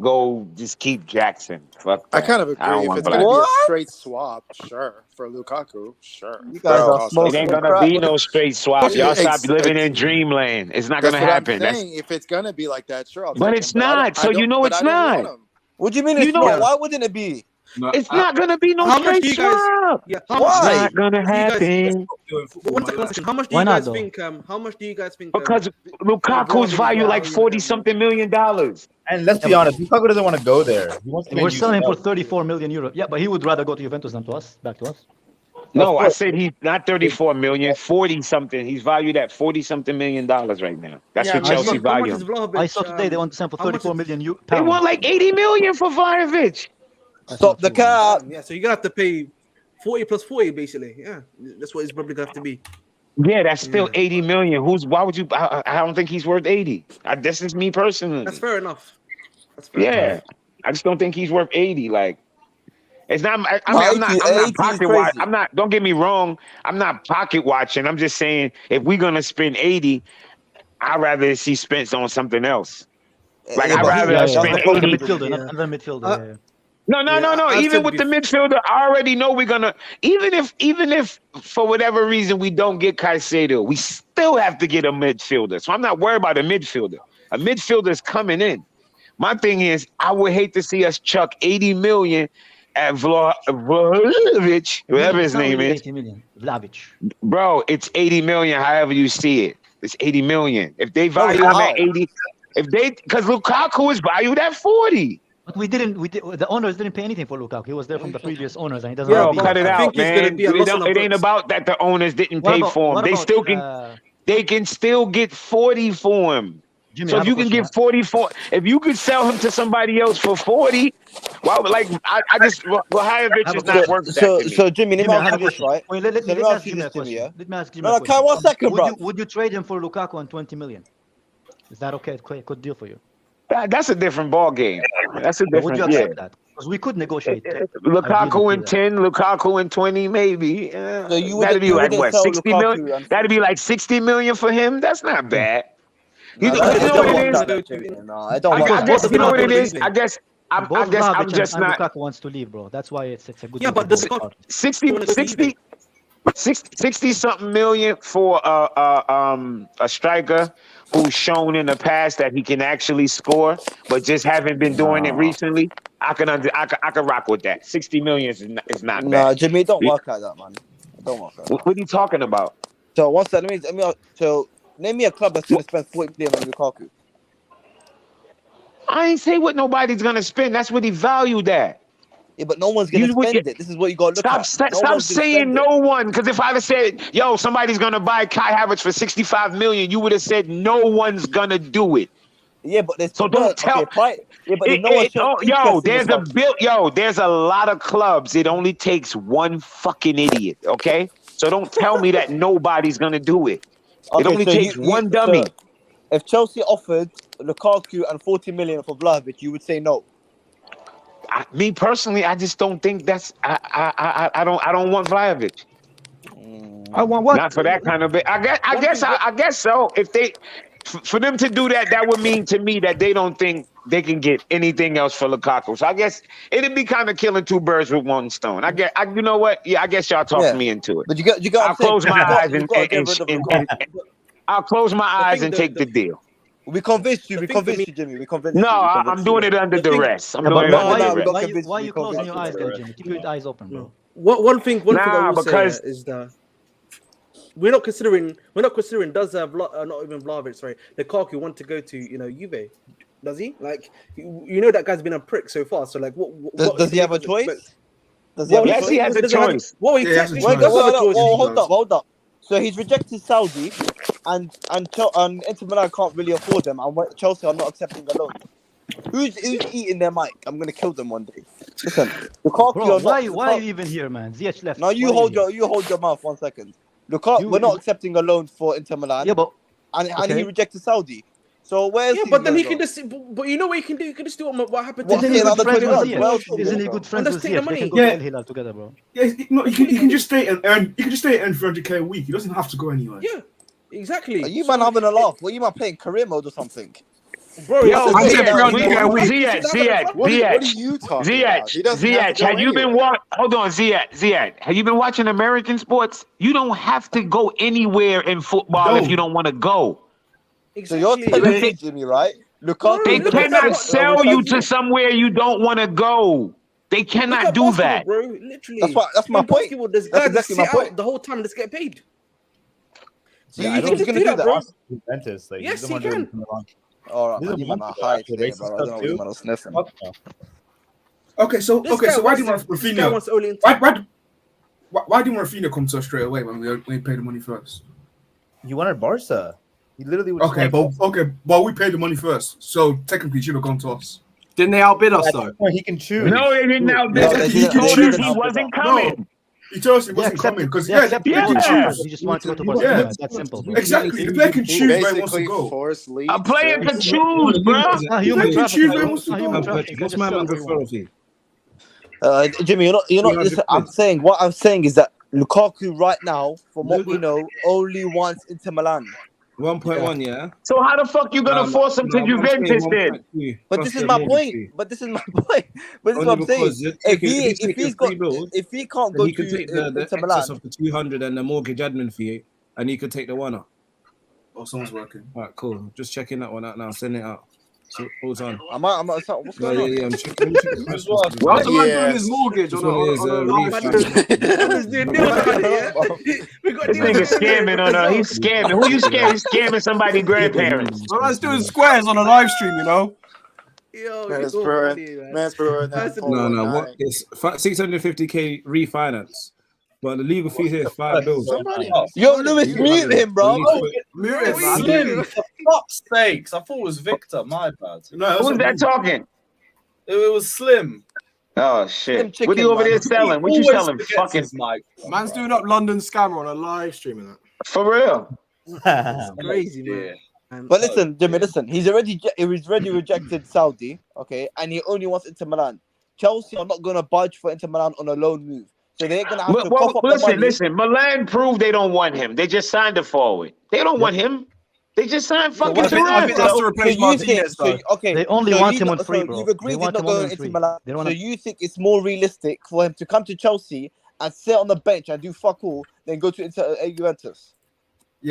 go just keep Jackson. Fuck that. I kind of agree. I don't If want it's going to be Vlahovic. a straight swap, sure. For Lukaku, sure. You guys are It smoking ain't gonna crack. be no straight swap. Yeah, Y'all stop living in dreamland. It's not That's gonna what happen. I'm saying. If it's going to be like that, sure. I'll But take it's him, but I not. don't- So I don't- you know but it's I don't not. want him. What do you mean You it's know- not? Why wouldn't it be? It's not gonna be no How much straight do you guys? swap. Yeah, Why? It's not gonna happen. How much do Why you not, guys though? think? How much do you guys think? Because Lukaku's value like $40-something million. And let's be honest, Lukaku doesn't want to go there. He wants to We're get selling him for UCL. 34 million euros. Yeah, but he would rather go to Juventus than to us, back to us. No, I said he's not 34 million, 40 something. He's valued at 40-something million right now. That's what Chelsea value. I saw today they want to sell for 34 million pounds. They want like 80 million for Vlahovic. Stop the cap. Yeah, so you're gonna have to pay 40 plus 40, basically. Yeah, that's what it's probably gonna have to be. Yeah, that's still 80 million. Why would you? I don't think he's worth 80. This is me personally. That's fair enough. Yeah, I just don't think he's worth 80. Like, it's not. I'm not pocket watching. I'm not. Don't get me wrong. I'm not pocket watching. I'm just saying if we're gonna spend 80, I'd rather see spent on something else. Like I'd rather spend 80. Another midfielder. Yeah. No. Even with the midfielder, I already know we're gonna. Even if for whatever reason we don't get Caicedo, we still have to get a midfielder. So I'm not worried about a midfielder. A midfielder's coming in. My thing is, I would hate to see us chuck 80 million at Vlahovic, whatever his name is. 80 million. Vlahovic. Bro, it's 80 million, however you see it. It's 80 million. If they value him at 80, because Lukaku is valued at 40. But the owners didn't pay anything for Lukaku. He was there from the previous owners, and he doesn't. Bro, cut it out, man. It ain't about that the owners didn't pay for him. They can still get 40 for him. Jimmy, so if you can get 44, if you could sell him to somebody else for 40, well, like Vlahovic is not worth that. So Jimmy, let me ask you this, right? Wait, let me ask you a question. Let me ask you a question. 1 second, bro. Would you trade him for Lukaku on 20 million? Is that okay? Good deal for you? That's a different ball game. That's a different. Would you accept that? Because we could negotiate. Lukaku in 10, Lukaku in 20, maybe. So that'd be like what, 60 million? That'd be like 60 million for him. That's not bad. You know what it is? I don't want that. You know what it is? I guess I'm just not. Lukaku wants to leave, bro. That's why it's a good. Yeah, but the 60 something million for a striker who's shown in the past that he can actually score, but just haven't been doing it recently. I can rock with that. 60 million is not bad. No, Jimmy, it don't work like that, man. It don't work like that. What are you talking about? So what's that? Name me a club that's going to spend 40 million on Lukaku. I ain't say what nobody's going to spend. That's what he valued at. Yeah, but no one's going to spend it. This is what you got to look at. Stop saying no one. Because if I'd have said, yo, somebody's going to buy Kai Havertz for 65 million, you would have said no one's going to do it. Yeah, but there's so don't tell. Okay, yeah, but there's a lot of clubs. It only takes one fucking idiot. Okay, so don't tell me that nobody's gonna do it. It only takes one dummy. So if Chelsea offered Lukaku and 40 million for Vlahovic, you would say no. Me personally, I just don't think that's. I don't want Vlahovic. I want what? Not for that kind of bit. I guess so. If they. For them to do that, that would mean to me that they don't think they can get anything else for Lukaku. So I guess it'd be kind of killing two birds with one stone. You know what? Yeah, I guess y'all talked me into it. But you got. I'll close my eyes and I'll close my eyes and take the deal. We convinced you. We convinced you, Jimmy. We convinced you. No, I'm doing it under duress. I'm doing it under duress. Why are you closing your eyes, then, Jimmy? Keep your eyes open, bro. One thing I will say is that. We're not considering. Does not even Vlahovic, sorry, Lukaku want to go to Juve? Does he? Like, that guy's been a prick so far. So like, what does he have a choice? Yes, he has a choice. Hold up. So he's rejected Saudi, and Inter Milan can't really afford them, and Chelsea are not accepting a loan. Who's eating their mic? I'm gonna kill them one day. Listen, Lukaku. Bro, why are you even here, man? Ziyech left. Now you hold your mouth 1 second. Lukaku, we're not accepting a loan for Inter Milan. Yeah, but he rejected Saudi. So where's but then he can just. But you know what he can do? You can just do what happened to Isn't he good friends with Ziyech? Isn't he good friends with Ziyech? They can go to Hilal together, bro. Yeah, he can just stay and earn. You can just stay and earn 300k a week. He doesn't have to go anywhere. Yeah, exactly. Are you man having a laugh? What are you man playing career mode or something? Bro, Ziyech, have you been watching? Hold on, Ziyech, have you been watching American sports? You don't have to go anywhere in football if you don't want to go. So you're telling me, Jimmy, right? They cannot sell you to somewhere you don't want to go. They cannot do that, bro. Literally, that's my point. This guy exactly my point. The whole time, let's get paid. So you think he's gonna do that, bro? Juventus, like, yes, he can. All right, man, you man are high today, bro. I don't know what you man are sniffing. Okay, so why do you want Rafinha? Why do you want Rafinha come to us straight away when we pay the money first? You wanted Barca. He literally was but we paid the money first, so technically he should have gone to us. Didn't they outbid us though? He can choose. No, they didn't outbid us. He told us he wasn't coming. He told us he wasn't coming because he can choose. He just wants to go to Barcelona. That's simple. Bro. Exactly. The player can choose where he wants to go. A player can choose, bro. What's my man referral fee? Jimmy, you're not. Listen, what I'm saying is that Lukaku right now, from what we know, only wants Inter Milan. 1.1, yeah. So how the fuck you gonna force him to Juventus then? But this is my point. But this is what I'm saying. If he can't go he could take the Inter Milan, excess of the 200 and the mortgage admin fee, and he could take the one up. Oh, someone's working. All right, cool. Just checking that one out now. Send it out. So, hold on. I'm out. What's going on? Yeah, I'm checking. What's the man doing his mortgage on a live stream? This nigga scamming on a. He's scamming. Who you scamming? He's scamming somebody's grandparents. So man's doing squares on a live stream, you know. Yo, Man's brewing. No. What is 650k refinance? But the legal fee here is $5 bills. Yo, Lewis, mute him, bro. Mute him, man. For fuck's sakes. I thought it was Victor. My bad. No, who's that talking? It was Slim. Oh, shit. What are you over there selling? What you selling? Fucking Mike. Man's doing up London scammer on a live stream and that. For real. Crazy, man. But listen, Jimmy, listen. He's already rejected Saudi, okay, and he only wants Inter Milan. Chelsea are not going to budge for Inter Milan on a loan move. So they're going to have to cough up the money. Listen. Milan proved they don't want him. They just signed a forward. They don't want him. They just signed fucking Turan. I think that's to replace Martinez, though. They only want him on free, bro. You've agreed he's not going into Milan. So you think it's more realistic for him to come to Chelsea and sit on the bench and do fuck all than go to Yeah, Juventus?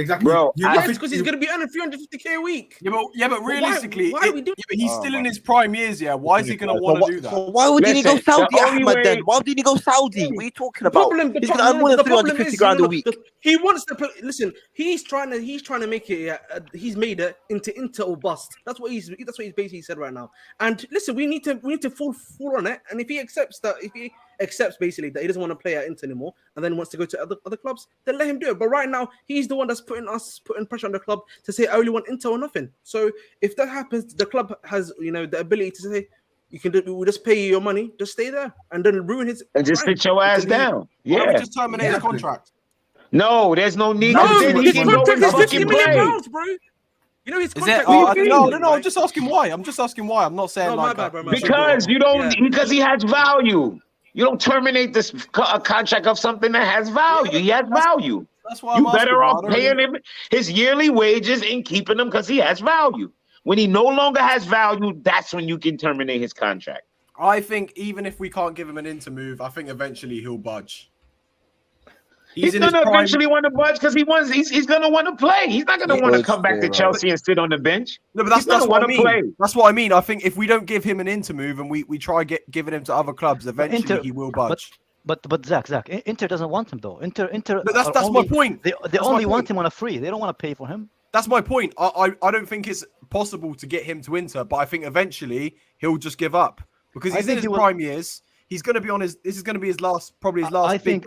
exactly. Bro, that's because he's going to be earning 350k a week. Yeah, but realistically, why are we doing? he's still in his prime years. Yeah, why is he going to want to do that? So why would he go Saudi, Ahmed? Then why did he go Saudi? What are you talking about? He's going to earn more than 350 grand a week. He wants to listen. He's trying to make it. He's made it into Inter or bust. That's what he's basically said right now. And listen, we need to fall on it. And if he accepts basically that he doesn't want to play at Inter anymore, and then wants to go to other clubs, then let him do it. But right now, he's the one that's putting pressure on the club to say, I only want Inter or nothing. So if that happens, the club has the ability to say, we'll just pay you your money, just stay there, and then ruin his and just sit your ass down. Why don't we just terminate his contract? No, there's no need. No, he can go and fucking play. Pounds, bro. You know his contract. No. I'm just asking why. I'm not saying my bad, bro. Because because he has value. You don't terminate this contract of something that has value. He has value. That's why you better off paying him his yearly wages and keeping him because he has value. When he no longer has value, that's when you can terminate his contract. I think even if we can't give him an Inter move, I think eventually he'll budge. He's going to eventually want to budge because he's going to want to play. He's not going to want to come back to Chelsea and sit on the bench. No, but that's what I mean. Play. That's what I mean. I think if we don't give him an Inter move and we try giving him to other clubs, eventually he will budge. But Zach, Inter doesn't want him though. Inter. But that's my point. They only want him on a free. They don't want to pay for him. That's my point. I don't think it's possible to get him to Inter, but I think eventually he'll just give up because he's in his prime years. He's going to be on his. This is going to be his last big contract. I think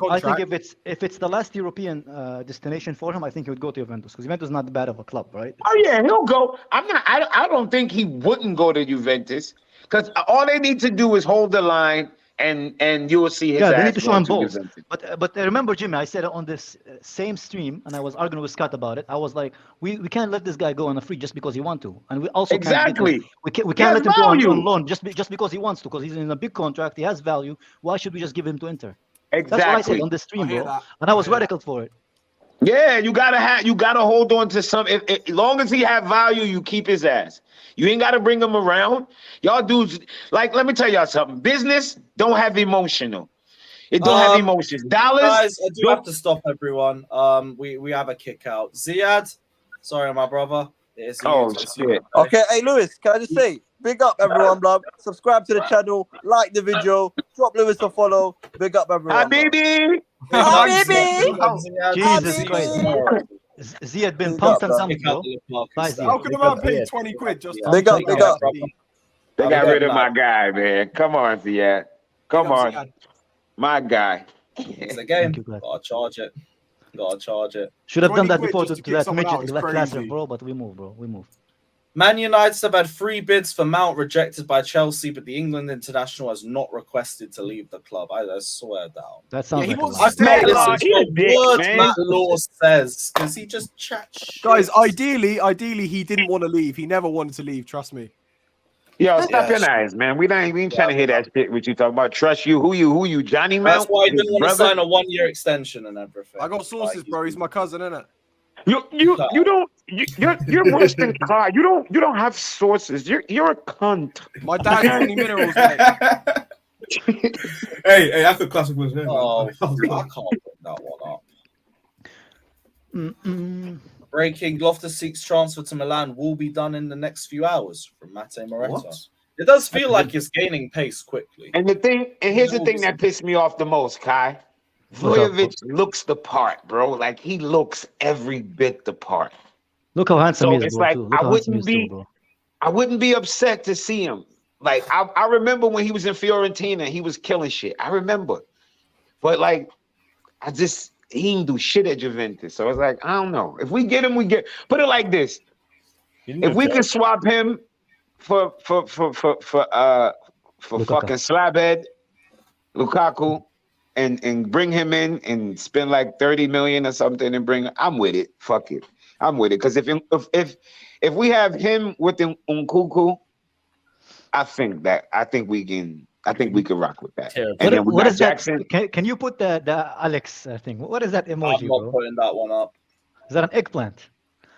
if it's the last European destination for him, I think he would go to Juventus because Juventus is not that bad of a club, right? Oh yeah, he'll go. I don't think he wouldn't go to Juventus because all they need to do is hold the line, and you will see his. Yeah, ass they need to show him both. Juventus. But remember, Jimmy, I said it on this same stream, and I was arguing with Scott about it. I was like, we can't let this guy go on a free just because he wants to, and we also can't let him go on loan just because he wants to, because he's in a big contract, he has value. Why should we just give him to Inter? Exactly. That's what I said on the stream, bro, and I was radical for it. Yeah, you gotta hold on to some. As long as he have value, you keep his ass. You ain't gotta bring him around. Y'all dudes, like, let me tell y'all something. Business don't have emotional. It don't have emotions. Dollars. Guys, I do have to stop everyone. We have a kick out. Ziad, sorry, my brother. Shit. Okay, hey Lewis, can I just say, big up everyone, bro. Subscribe to the channel, like the video, drop Lewis a follow. Big up everyone. Habibi. Jesus Christ. Ziad been pumped and dumped, bro. How could a man pay 20 quid just to big up. They got rid of my guy, man. Come on, Ziad. Come on. My guy. It's a game. Gotta charge it. Should have done that before to that midget classroom, bro, but we move, bro. We move. Man United have had 3 bids for Mount rejected by Chelsea, but the England international has not requested to leave the club. I swear down. That sounds like Matt Law says, because he just chats. Guys, ideally, he didn't want to leave. He never wanted to leave. Trust me. Yo, stop your eyes, man. We ain't trying to hear that shit. What you talking about? Trust you? Who you? Johnny Mount? That's why he didn't want to sign a 1-year extension and everything. I got sources, bro. He's my cousin, innit? You're worse than Clyde. You don't have sources. You're a cunt. My dad has any minerals, mate. hey, that's a classic one. Oh, I can't put that one up. Breaking: Loftus-Cheek's transfer to Milan will be done in the next few hours from Mate Moretta. What? It does feel like it's gaining pace quickly. And here's the thing that pissed me off the most, Kai. Vlahovic looks the part, bro. Like he looks every bit the part. Look how handsome he is, it's bro. like Too. Look how handsome he is too, bro. I wouldn't be upset to see him. Like I remember when he was in Fiorentina, he was killing shit. I remember, but like he didn't do shit at Juventus. So it's like I don't know. If we get him, we get. Put it like this: if we can swap him for fucking slabhead Lukaku and bring him in and spend like 30 million or something and I'm with it. Fuck it. I'm with it. Because if we have him with Nkunku, I think we can rock with that. And then we got Jackson. Can you put the Alex thing? What is that emoji, I'm not bro? putting that one up. Is that an eggplant?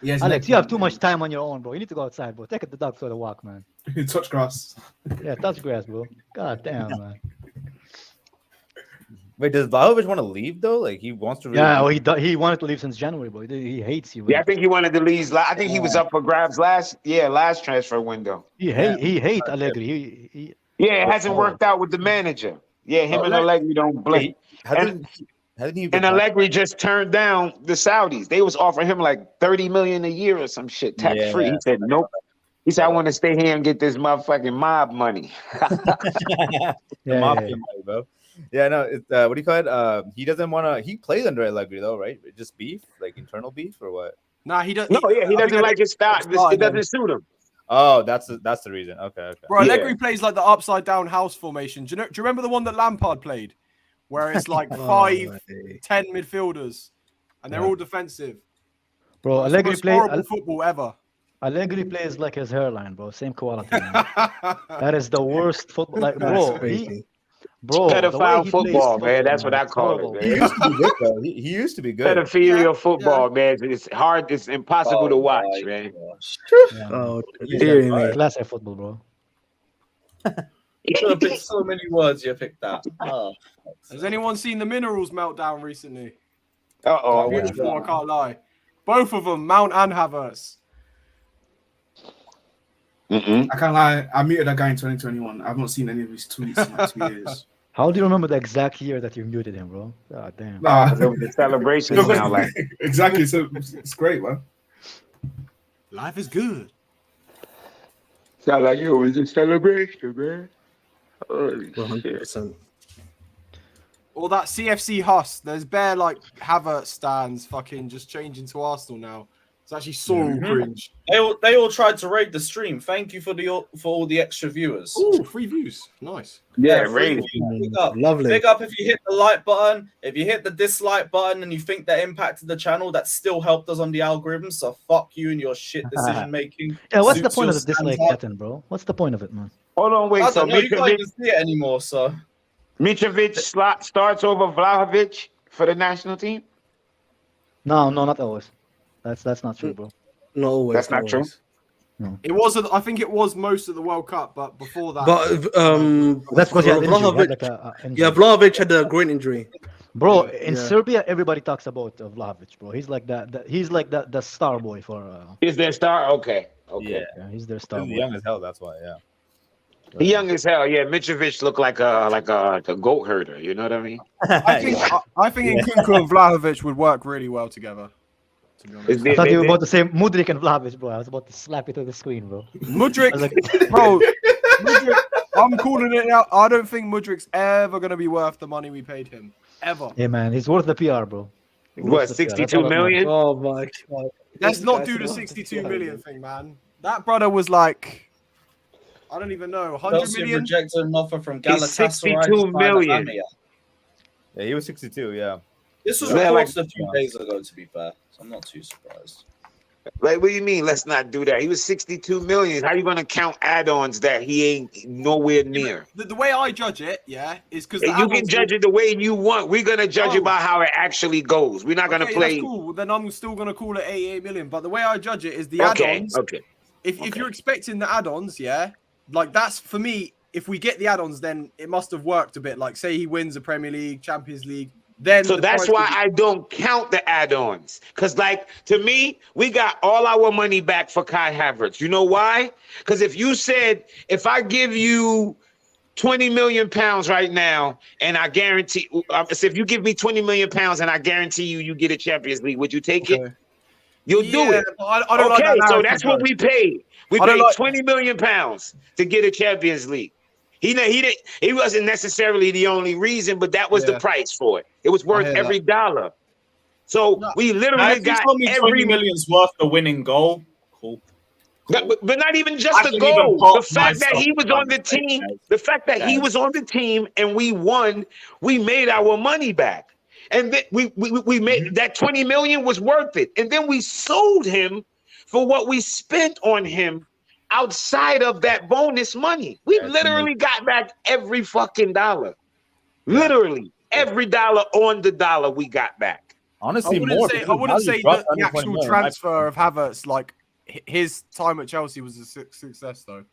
Yes, Alex, you have too much time on your own, bro. You need to go outside, bro. Take the dog for the walk, man. Touch grass. Yeah, touch grass, bro. God damn, man. Wait, does Vlahovic want to leave though? Like he wants to. Really he wanted to leave since January, bro. He hates you. Yeah, I think he wanted to leave. I think he was up for grabs last transfer window. He hates Allegri. It hasn't worked out with the manager. Yeah, him and Allegri don't blink. And Allegri just turned down the Saudis. They was offering him like 30 million a year or some shit, tax free. He said nope. He said I want to stay here and get this motherfucking mob money. Mob money, bro. Yeah, no. What do you call it? He doesn't want to. He plays under Allegri though, right? Just beef, like internal beef, or what? Nah, he doesn't. No, he doesn't like his style. It doesn't suit him. Oh, that's the reason. Okay. Bro, Allegri plays like the upside down house formation. Do you remember the one that Lampard played, where it's like 5, 10 midfielders, and they're all defensive? Bro, Allegri plays horrible football ever. Allegri plays like his hairline, bro. Same quality. That is the worst football. Like, bro, pedophile football, man. That's what I call it, man. He used to be good, though. He used to be good. Pedophilia football, man. It's hard. It's impossible to watch, man. Oh, dear. Classic football, bro. You could have picked so many words. You picked that. Oh. Has anyone seen the Minerals meltdown recently? Uh-oh. Beautiful, I can't lie. Both of them, Mount and Havertz. I can't lie. I muted that guy in 2021. I've not seen any of his tweets in like 2 years. How do you remember the exact year that you muted him, bro? God damn. The celebration now, like exactly. So it's great, man. Life is good. Sound like it was a celebration, man. 100%. Or that CFC Huss. There's bare like Havertz stands fucking just changing to Arsenal now. It's actually so cringe. They all tried to raid the stream. Thank you for all the extra viewers. Ooh, free views. Nice. Yeah, raid. Big up. Lovely. Big up if you hit the like button. If you hit the dislike button and you think that impacted the channel, that still helped us on the algorithm. So fuck you and your shit decision making. Yeah, what's the point of the dislike button, bro? What's the point of it, man? Hold on, wait. So you can't even see it anymore. So Mitrovic starts over Vlahovic for the national team? No, not always. That's not true, bro. Not always. That's not true. No. It was. I think it was most of the World Cup, but before that. But that's because Vlahovic. Vlahovic had a groin injury. Bro, in Serbia, everybody talks about Vlahovic, bro. He's like the star boy for. Is their star? Okay. Yeah, he's their star. He's young as hell. That's why. Yeah. He young as hell. Yeah, Mitrovic looked like a goat herder. You know what I mean? I think Nkunku and Vlahovic would work really well together. I thought you were about to say Mudryk and Vlahovic, bro. I was about to slap it to the screen, bro. Mudryk, bro. Mudryk, I'm calling it out. I don't think Mudryk's ever gonna be worth the money we paid him. Ever. Yeah, man. He's worth the PR, bro. What, 62 million? Oh my god. Let's not do the 62 million thing, man. That brother was like, I don't even know, 100 million. Rejected an offer from Galatasaray. 62 million. Yeah, he was 62. Yeah. This was reported a few days ago, to be fair. So I'm not too surprised. Like, what do you mean? Let's not do that. He was 62 million. How are you gonna count add-ons that he ain't nowhere near? The way I judge it, is because you can judge it the way you want. We're gonna judge it by how it actually goes. We're not gonna play. That's cool. Then I'm still gonna call it 88 million. But the way I judge it is the add-ons. Okay. If you're expecting the add-ons, like that's for me. If we get the add-ons, then it must have worked a bit. Like say he wins a Premier League, Champions League, then so that's why I don't count the add-ons. Because, like, to me, we got all our money back for Kai Havertz. You know why? Because if you said, if I give you 20 million pounds right now, and I guarantee, so if you give me 20 million pounds and I guarantee you get a Champions League, would you take it? You'll do it. I don't okay, like that so that's what we paid. We paid 20 million pounds to get a Champions League. He wasn't necessarily the only reason, but that was the price for it. It was worth every dollar. So we literally got every 20 million's worth the winning goal. Cool. But not even just the goal. The fact that he was on the team, the fact that he was on the team and we won, we made our money back. And then we made that 20 million was worth it. And then we sold him for what we spent on him outside of that bonus money. We literally got back every fucking dollar. Literally every dollar on the dollar we got back. Honestly, I wouldn't say that the actual transfer of Havertz, like his time at Chelsea, was a success though.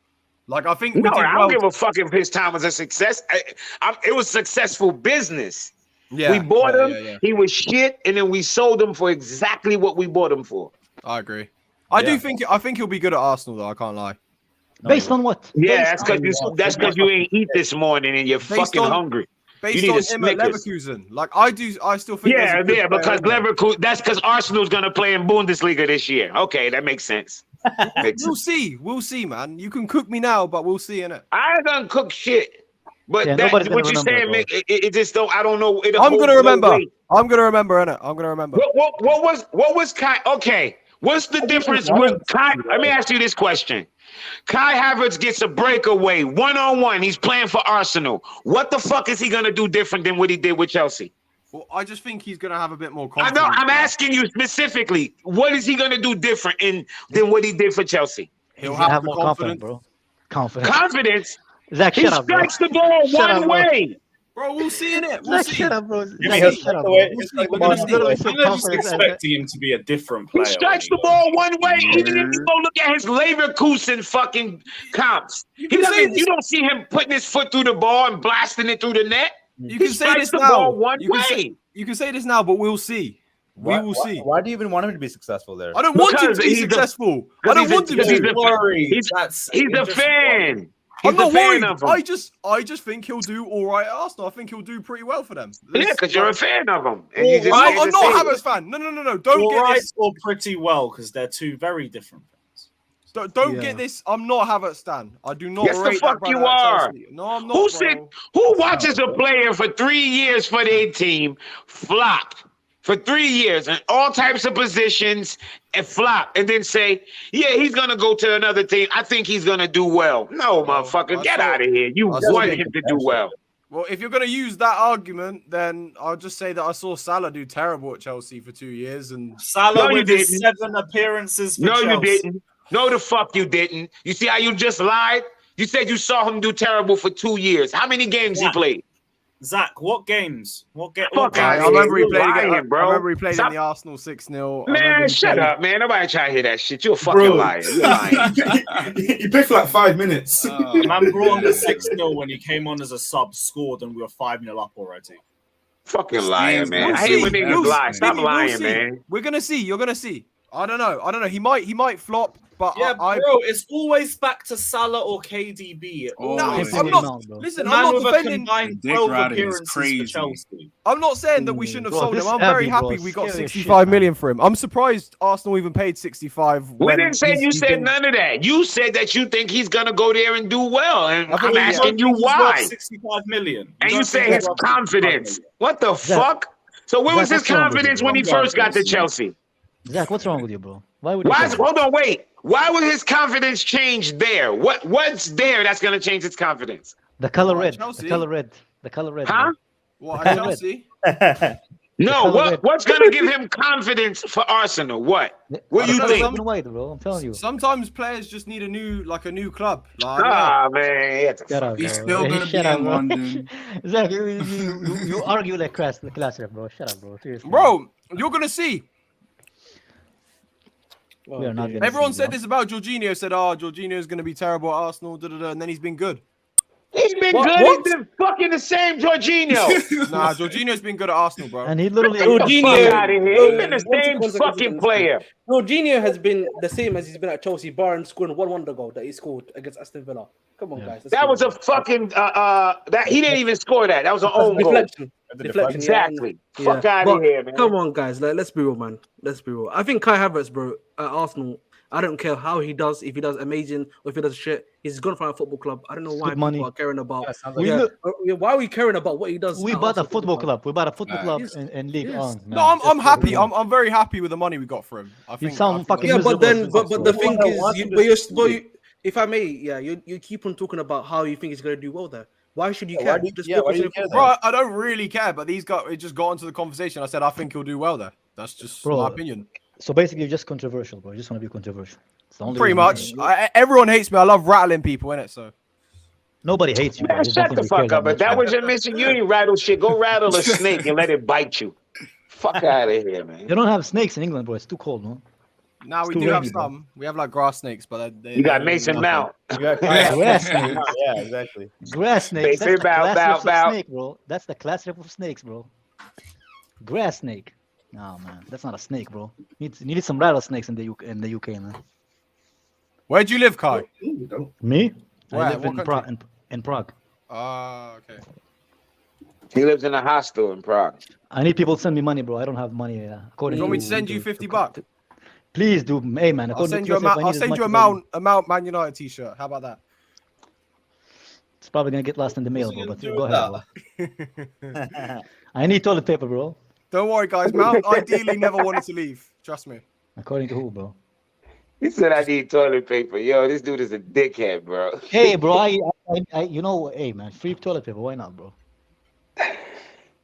Like I think I don't give a fuck if his time was a success. It was successful business. Yeah, we bought him. He was shit, and then we sold him for exactly what we bought him for. I agree. I think he'll be good at Arsenal though. I can't lie. Based on what? Yeah, that's because you ain't eat this morning and you're fucking hungry. Based on him at Leverkusen, like I still think. Yeah, because Leverkusen. That's because Arsenal's gonna play in Bundesliga this year. Okay, that makes sense. We'll see, man. You can cook me now, but we'll see, innit? I ain't gonna cook shit. But what you're saying, it just don't. I don't know. I'm gonna remember. I'm gonna remember, innit? I'm gonna remember. What was Kai? Okay, what's the difference with Kai? Let me ask you this question. Kai Havertz gets a breakaway one-on-one. He's playing for Arsenal. What the fuck is he gonna do different than what he did with Chelsea? Well, I just think he's gonna have a bit more confidence. I know. I'm asking you specifically. What is he gonna do different than what he did for Chelsea? He'll have more confidence, bro. Confidence. Zach, he strikes the ball one way. Bro, we'll see in it. We'll see. Shut up, bro. I'm just expecting him to be a different player. He strikes the ball one way, even if you go look at his Leverkusen fucking comps. You don't see him putting his foot through the ball and blasting it through the net. You can say this now. You can say this now, but we'll see. We will see. Why do you even want him to be successful there? I don't want him to be successful. I don't want him to be worried. He's a fan. I'm not worried. I just think he'll do all right at Arsenal. I think he'll do pretty well for them. Yeah, because you're a fan of him. I'm not a Havertz fan. No. Don't get this. Or pretty well, because they're two very different things. Don't get this. I'm not a Havertz stan. I do not. Yes, the fuck you are. No, I'm not. Who watches a player for 3 years for their team flop? For 3 years in all types of positions and flop, and then say, yeah, he's going to go to another team. I think he's going to do well. No, motherfucker, get out of here. You want him to do well. Well, if you're going to use that argument, then I'll just say that I saw Salah do terrible at Chelsea for 2 years. And Salah with his 7 appearances for Chelsea. No, you didn't. No, the fuck you didn't. You see how you just lied? You said you saw him do terrible for 2 years. How many games he played? Zach, what games? I remember he played again, bro. I remember he played in the Arsenal 6-0. Man, shut up, man. Nobody trying to hear that shit. You're a fucking liar. You're lying. He played for like 5 minutes. Man brought on the 6-0 when he came on as a sub, scored, and we were 5-0 up already. Fucking liar, man. I hate when niggas lie. Stop lying, man. We're gonna see. You're gonna see. I don't know. He might flop. But bro, it's always back to Salah or KDB. No, I'm not. Listen, I'm not defending. I'm not saying that we shouldn't have sold him. I'm very happy we got 65 million for him. I'm surprised Arsenal even paid 65. We didn't say you said none of that. You said that you think he's gonna go there and do well, and I'm asking you why. 65 million. And you say his confidence. What the fuck? So where was his confidence when he first got to Chelsea? Zach, what's wrong with you, bro? Hold on, wait. Why would his confidence change there? What's there that's going to change his confidence? The color red. The color red. The color red. Huh? What, Chelsea? No, what's going to give him confidence for Arsenal? What do you think? I'm telling you. Sometimes players just need a new club. Man. He's still going to be in London. Zach, you argue like class rep, bro. Shut up, bro. Seriously. Bro, you're going to see. We are not Everyone said this about Jorginho. Said, Jorginho is going to be terrible at Arsenal, and then he's been good. He's been good. He's been fucking the same Jorginho. Nah, Jorginho's been good at Arsenal, bro. And he literally Jorginho out of here. He's been the same fucking player. Jorginho has been the same as he's been at Chelsea, barring scoring one wonder goal that he scored against Aston Villa. Come on, guys. That was a fucking that he didn't even score that. That was an own deflection. goal. Deflection. Exactly. Yeah. Fuck out of here, man. Come on, guys. Let's be real, man. Let's be real. I think Kai Havertz, bro, at Arsenal. I don't care how he does, if he does amazing or if he does shit. He's gone from a football club. I don't know why people are caring about. Why are we caring about what he does? We bought a football club. We bought a football club in League On. No, I'm happy. I'm very happy with the money we got for him. I think. You sound fucking but the thing is, if I may, you keep on talking about how you think he's going to do well there. Why should you care? Bro, I don't really care, but these guys, it just got into the conversation. I said I think he'll do well there. That's just my opinion. So basically, you're just controversial, bro. You just want to be controversial. It's the only Pretty much. Everyone hates me. I love rattling people, innit? So nobody hates you. Man, shut the fuck up. If that was your mission, you ain't rattle shit. Go rattle a snake and let it bite you. Fuck out of here, man. They don't have snakes in England, bro. It's too cold, man. Now we do have some. We have like grass snakes, but you got Mason Mount. Grass snakes. Yeah, exactly. Grass snakes. That's the class of snake, bro. That's the class of snakes, bro. Grass snake. No, man, that's not a snake, bro. You need some rattlesnakes in the UK, man. Where do you live, Kai? Me? Where? I live in Prague. Okay. He lives in a hostel in Prague. I need people to send me money, bro. I don't have money. You want me to send you $50? Please do, hey man. I'll send you a Mount Man United t-shirt. How about that? It's probably gonna get lost in the mail, bro. But go ahead, bro. I need toilet paper, bro. Don't worry, guys. Mount ideally never wanted to leave. Trust me. According to who, bro? He said I need toilet paper. Yo, this dude is a dickhead, bro. Hey, bro. I you know, hey man, free toilet paper. Why not, bro?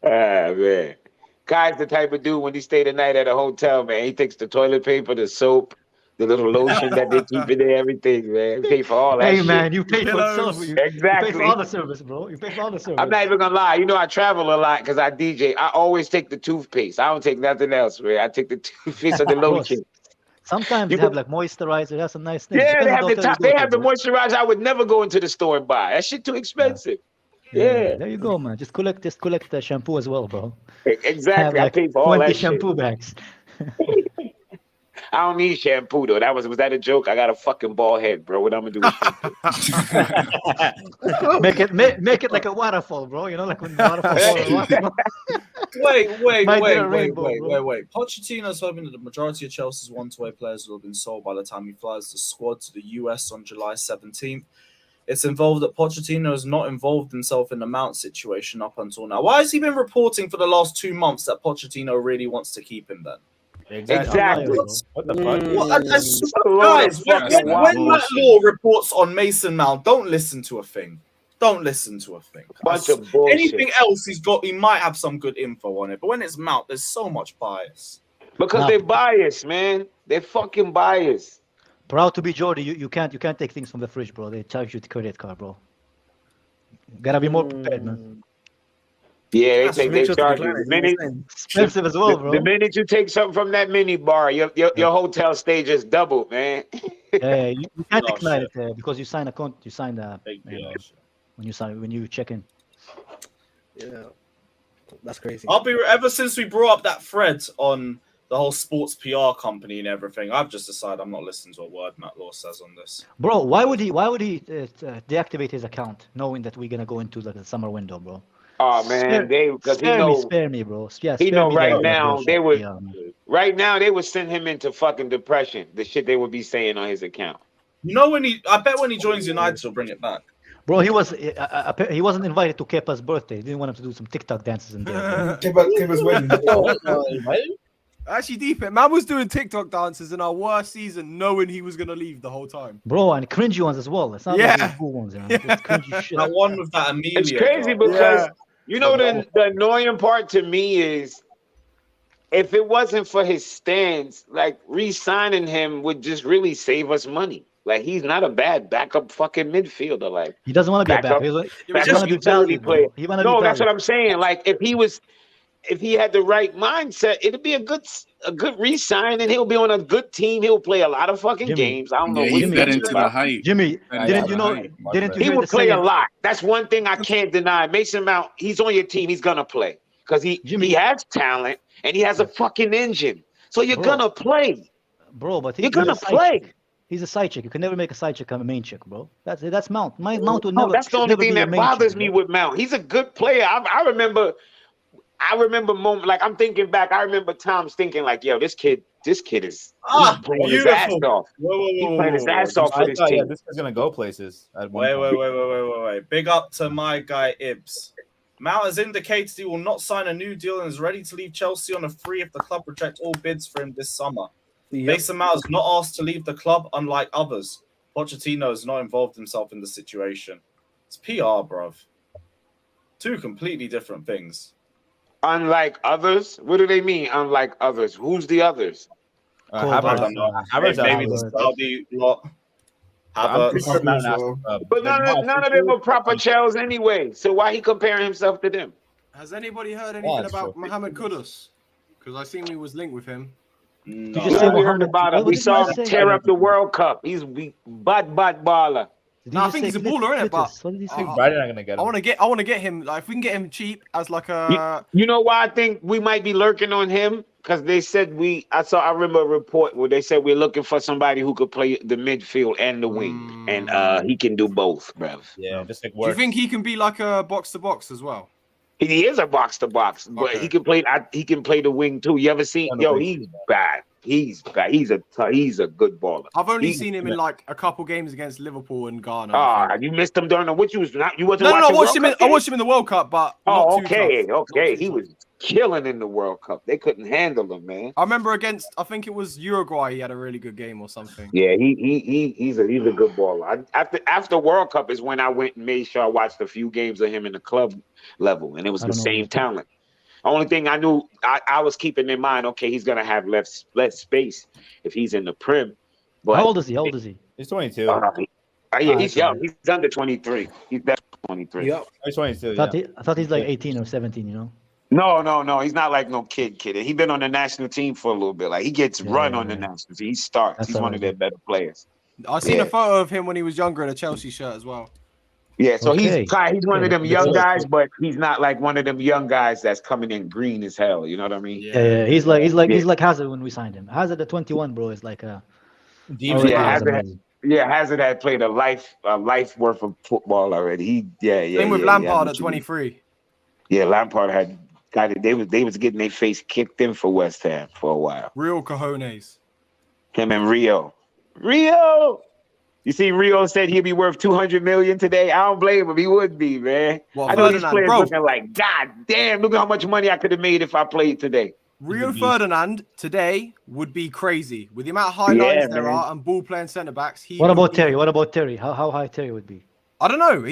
Man. Kai's the type of dude when he stay the night at a hotel, man. He takes the toilet paper, the soap, the little lotion that they keep in there, everything, man. He pay for all that shit. Hey, man, you pay for the Exactly. You pay for all the service, bro. You pay for all the service. I'm not even gonna lie. You know, I travel a lot because I DJ. I always take the toothpaste. I don't take nothing else, man. I take the toothpaste and the lotion. Sometimes they have like moisturizer. That's some nice things. Yeah, they have the moisturizer. I would never go into the store and buy. That shit too expensive. Yeah. There you go, man. Just collect the shampoo as well, bro. Exactly. Have, like, I pay for all 20 that shampoo shit. bags. I don't need shampoo though. Was that a joke? I got a fucking bald head, bro. What I'm gonna do with shampoo? make it like a waterfall, bro. You know, like when the waterfall. Wait. Pochettino's hoping that the majority of Chelsea's one-to-way players will have been sold by the time he flies the squad to the US on July 17th. It's involved that Pochettino has not involved himself in the Mount situation up until now. Why has he been reporting for the last 2 months that Pochettino really wants to keep him then? Exactly. What the fuck? Guys, when Matt Law reports on Mason Mount, don't listen to a thing. Bunch of bullshit. Anything else he might have some good info on it. But when it's Mount, there's so much bias. Because they're biased, man. They're fucking biased. Proud to be Jordy. You can't take things from the fridge, bro. They charge you the credit card, bro. Gotta be more prepared, man. Yeah, they charge you. Expensive as well, bro. The minute you take something from that mini bar, your hotel stay just doubled, man. Yeah, you can't decline it because you sign a contract. You sign the when you check in. Yeah, that's crazy. Ever since we brought up that thread on the whole sports PR company and everything, I've just decided I'm not listening to a word Matt Law says on this. Bro, why would he deactivate his account knowing that we're gonna go into the summer window, bro? Oh man, spare me, bro. Yeah, he know right now they would. Right now they would send him into fucking depression. The shit they would be saying on his account. You know I bet when he joins United, he'll bring it back. Bro, he wasn't invited to Kepa's birthday. He didn't want him to do some TikTok dances in there. Kepa's wedding. Actually, deep it. Man was doing TikTok dances in our worst season, knowing he was gonna leave the whole time. Bro, and cringy ones as well. It's not like the cool ones. You know? It's cringy shit. That one with that Amelia. It's crazy because you know the annoying part to me is if it wasn't for his stance, like re-signing him would just really save us money. Like he's not a bad backup fucking midfielder. Like he doesn't want to be a backup. He want to be valued. No, that's what I'm saying. Like if he was. if he had the right mindset, it'd be a good re-sign, and he'll be on a good team. He'll play a lot of fucking games. I don't know. He's fed into the hype. Jimmy, didn't you know? Didn't you He hear would the play a saying? lot. That's one thing I can't deny. Mason Mount, he's on your team. He's gonna play because he has talent and he has a fucking engine. So you're gonna play, bro. But you're gonna play. He's a side chick. You can never make a side chick a main chick, bro. That's Mount. Mount would No, never. that's the only never thing be a that main bothers chick, me bro. with Mount. He's a good player. I remember moment, like I'm thinking back. I remember Tom's thinking like, yo, this kid is he's playing his ass off. He's playing his ass off for this team. This is gonna go places. Wait. Big up to my guy Ibs. Mount has indicated he will not sign a new deal and is ready to leave Chelsea on a free if the club reject all bids for him this summer. Mason Mount is not asked to leave the club, unlike others. Pochettino has not involved himself in the situation. It's PR, bruv. Two completely different things. Unlike others? What do they mean, unlike others? Who's the others? Havertz, maybe the Saudi lot. But none of them are proper Chels anyway. So why he comparing himself to them? Has anybody heard anything about Mohamed Kudus? Because I seen we was linked with him. No. We heard about it. We saw him tear up the World Cup. He's bad baller. No, I think he's a baller, innit? But what did he say? Brighton are gonna get him. I want to get him. Like, if we can get him cheap as like a. You know why I think we might be lurking on him? Because they said I remember a report where they said we're looking for somebody who could play the midfield and the wing, and he can do both, bruv. Yeah, just like Do you think he can be like a box to box as well? He is a box to box, but he can play. He can play the wing too. You ever seen? Yo, he's bad. He's bad. He's a good baller. I've only seen him in like a couple games against Liverpool and Ghana. You missed him during the which you wasn't watching. No, I watched him in the World Cup, but okay. He was killing in the World Cup. They couldn't handle him, man. I remember against, I think it was Uruguay. He had a really good game or something. Yeah, he's a good baller. After World Cup is when I went and made sure I watched a few games of him in the club level, and it was the same talent. The only thing I knew, I was keeping in mind, okay, he's gonna have less space if he's in the Prem. But How old is he? He's 22. He's young. He's under 23. He's definitely 23. Yep. He's 22. I thought he's like 18 or 17. You know. No. He's not like no kid. He's been on the national team for a little bit. Like he gets run on the national team. He starts. He's one of their better players. I seen a photo of him when he was younger in a Chelsea shirt as well. Yeah, so he's one of them young guys, but he's not like one of them young guys that's coming in green as hell. You know what I mean? Yeah. He's like Hazard when we signed him. Hazard at 21, bro, is like a. Hazard had played a life worth of football already. Same with Lampard at 23. Yeah, Lampard had got it. They was getting their face kicked in for West Ham for a while. Real cojones. Him and Rio. You see, Rio said he'd be worth 200 million today. I don't blame him. He would be, man. I know these players looking like, God damn, look at how much money I could have made if I played today. Rio Ferdinand today would be crazy with the amount of high lines there are and ball playing centre backs. What about Terry? How high Terry would be? I don't know.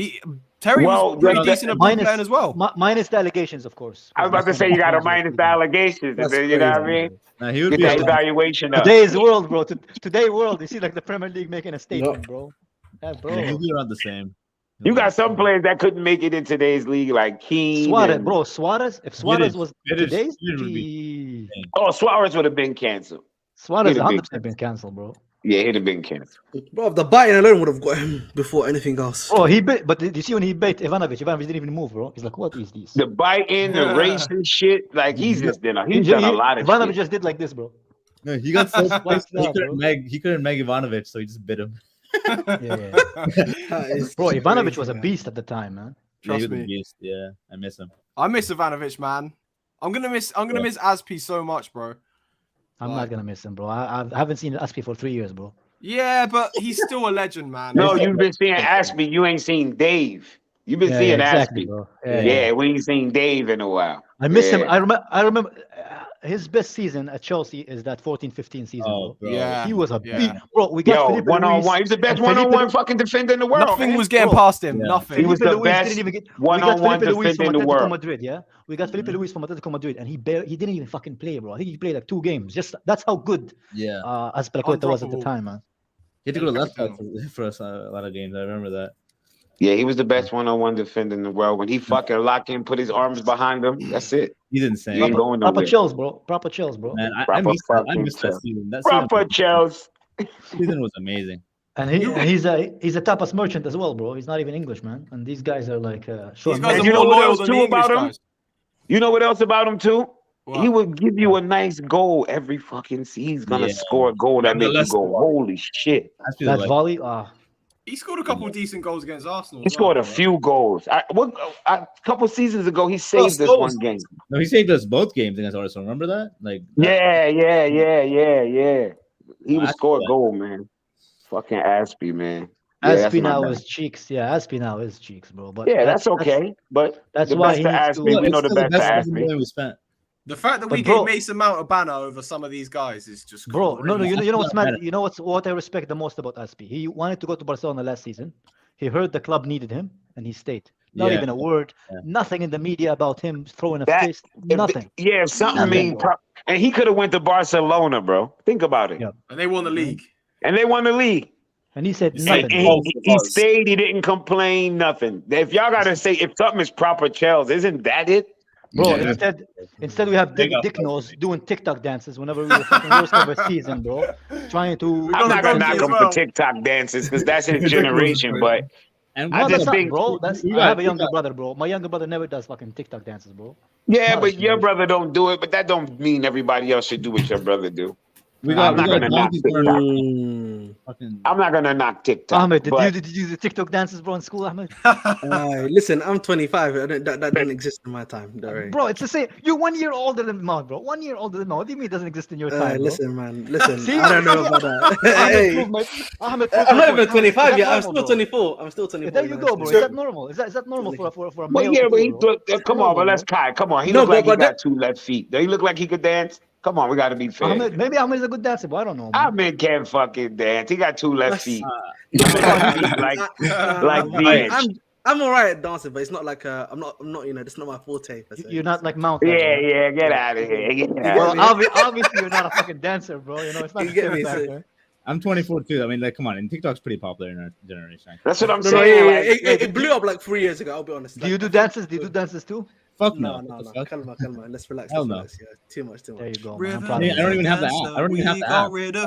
Terry was pretty decent at ball playing as well. Minus the allegations, of course. I was about to say you got to minus the allegations. You know what I mean? Nah, he would get that evaluation up. Today's world, bro. Today's world. You see, like the Premier League making a statement, bro. Yeah, he'll be around the same. You got some players that couldn't make it in today's league, like Keane. Suarez. If Suarez was today's, Suarez would have been canceled. Suarez 100% been canceled, bro. Yeah, he'd have been canceled. Bro, the biting alone would have got him before anything else. Oh, he bit, but did you see when he bait Ivanovic didn't even move, bro. He's like, what is this? The biting, the racing shit, like he's done a lot of Ivanovic shit. just did like this, bro. No, he got so he couldn't meg Ivanovic, so he just bit him. Yeah. Bro, Ivanovic was a beast at the time, man. Trust me. Beast. Yeah, I miss him. I miss Ivanovic, man. I'm gonna miss Azpi so much, bro. I'm not gonna miss him, bro. I haven't seen Azpi for 3 years, bro. Yeah, but he's still a legend, man. No, you've been seeing Azpi. You ain't seen Dave. You've been seeing Azpi. Bro. We ain't seen Dave in a while. I miss him. I remember his best season at Chelsea is that 14-15 season, bro. Yeah, he was a beat, bro. We got Felipe one-on-one. He was the best one-on-one fucking defender in the world. Nothing was getting past him. Nothing. He was the best one-on-one defender in the world. Madrid, we got Felipe Luis from Atletico Madrid, and he didn't even fucking play, bro. I think he played like 2 games. Just that's how good. Azpilicueta was at the time, man. He had to go to left back for a lot of games. I remember that. Yeah, he was the best one-on-one defender in the world. When he fucking locked in, put his arms behind him, that's it. He's insane. He ain't going Proper nowhere. chills, bro. Proper chills, bro. Man, I missed that season. That Proper chills. season was amazing. And he's a tapas merchant as well, bro. He's not even English, man. And these guys are like These guys are you know more what loyal else than too the English about him? guys. You know what else about him too? What? He would give you a nice goal every fucking season. He's gonna score a goal that makes you go, holy shit. That volley, He scored a couple decent goals against Arsenal. He scored a few goals. A couple seasons ago, he saved us one game. No, he saved us both games against Arsenal. Remember that? Like, Yeah. He would score a goal, man. Fucking Aspie, man. Aspie now is cheeks. Yeah, Aspie now is cheeks, bro. But yeah, that's okay. But that's the why best to Aspie, we know the best to Aspie. The fact that we gave Mason Mount a banner over some of these guys is just bro. crazy. No, you know what's mad? You know what I respect the most about Aspie? He wanted to go to Barcelona last season. He heard the club needed him, and he stayed. Not even a word. Nothing in the media about him throwing a fist. Nothing. Yeah, something. I mean, and he could have went to Barcelona, bro. Think about it. Yeah. And they won the league. And they won the league. And he said nothing. He stayed. He didn't complain. Nothing. If y'all gotta say if something is proper, Chels, isn't that it? Bro, instead we have Dick Nose doing TikTok dances whenever we were fucking worst of a season, bro. Trying to. I'm not gonna knock him for TikTok dances because that's his generation, but I just think, bro. I have a younger brother, bro. My younger brother never does fucking TikTok dances, bro. Yeah, but your brother don't do it, but that don't mean everybody else should do what your brother do. I'm not gonna knock TikTok. Ahmed, did you do the TikTok dances, bro, in school, Ahmed? Listen, I'm 25. That didn't exist in my time. Bro, it's the same. You're 1 year older than Mount, bro. 1 year older than Mount. What do you mean it doesn't exist in your time, bro? Listen, man. Listen, I don't know about that. I'm not even 25 yet. I'm still 24. I'm still 24. There you go, bro. Is that normal? Is that normal for a male? Yeah, but come on, but let's Kai. Come on, he look like he got 2 left feet. Does he look like he could dance? Come on, we got to be fair. Maybe Ahmed is a good dancer, but I don't know. Ahmed can't fucking dance. He got 2 left feet. I'm alright at dancing, but it's not like I'm not. You know, it's not my forte. You're not like Mount. Yeah, get out of here. Well, obviously you're not a fucking dancer, bro. You know, it's not. You get me? I'm 24 too. I mean, like, come on, and TikTok's pretty popular in our generation. That's what I'm saying. It blew up like 3 years ago. I'll be honest. Do you do dances? Do you do dances too? Fuck no. Calma. Let's relax. Hell no. Yeah, too much. There you go. I don't even have the app. I don't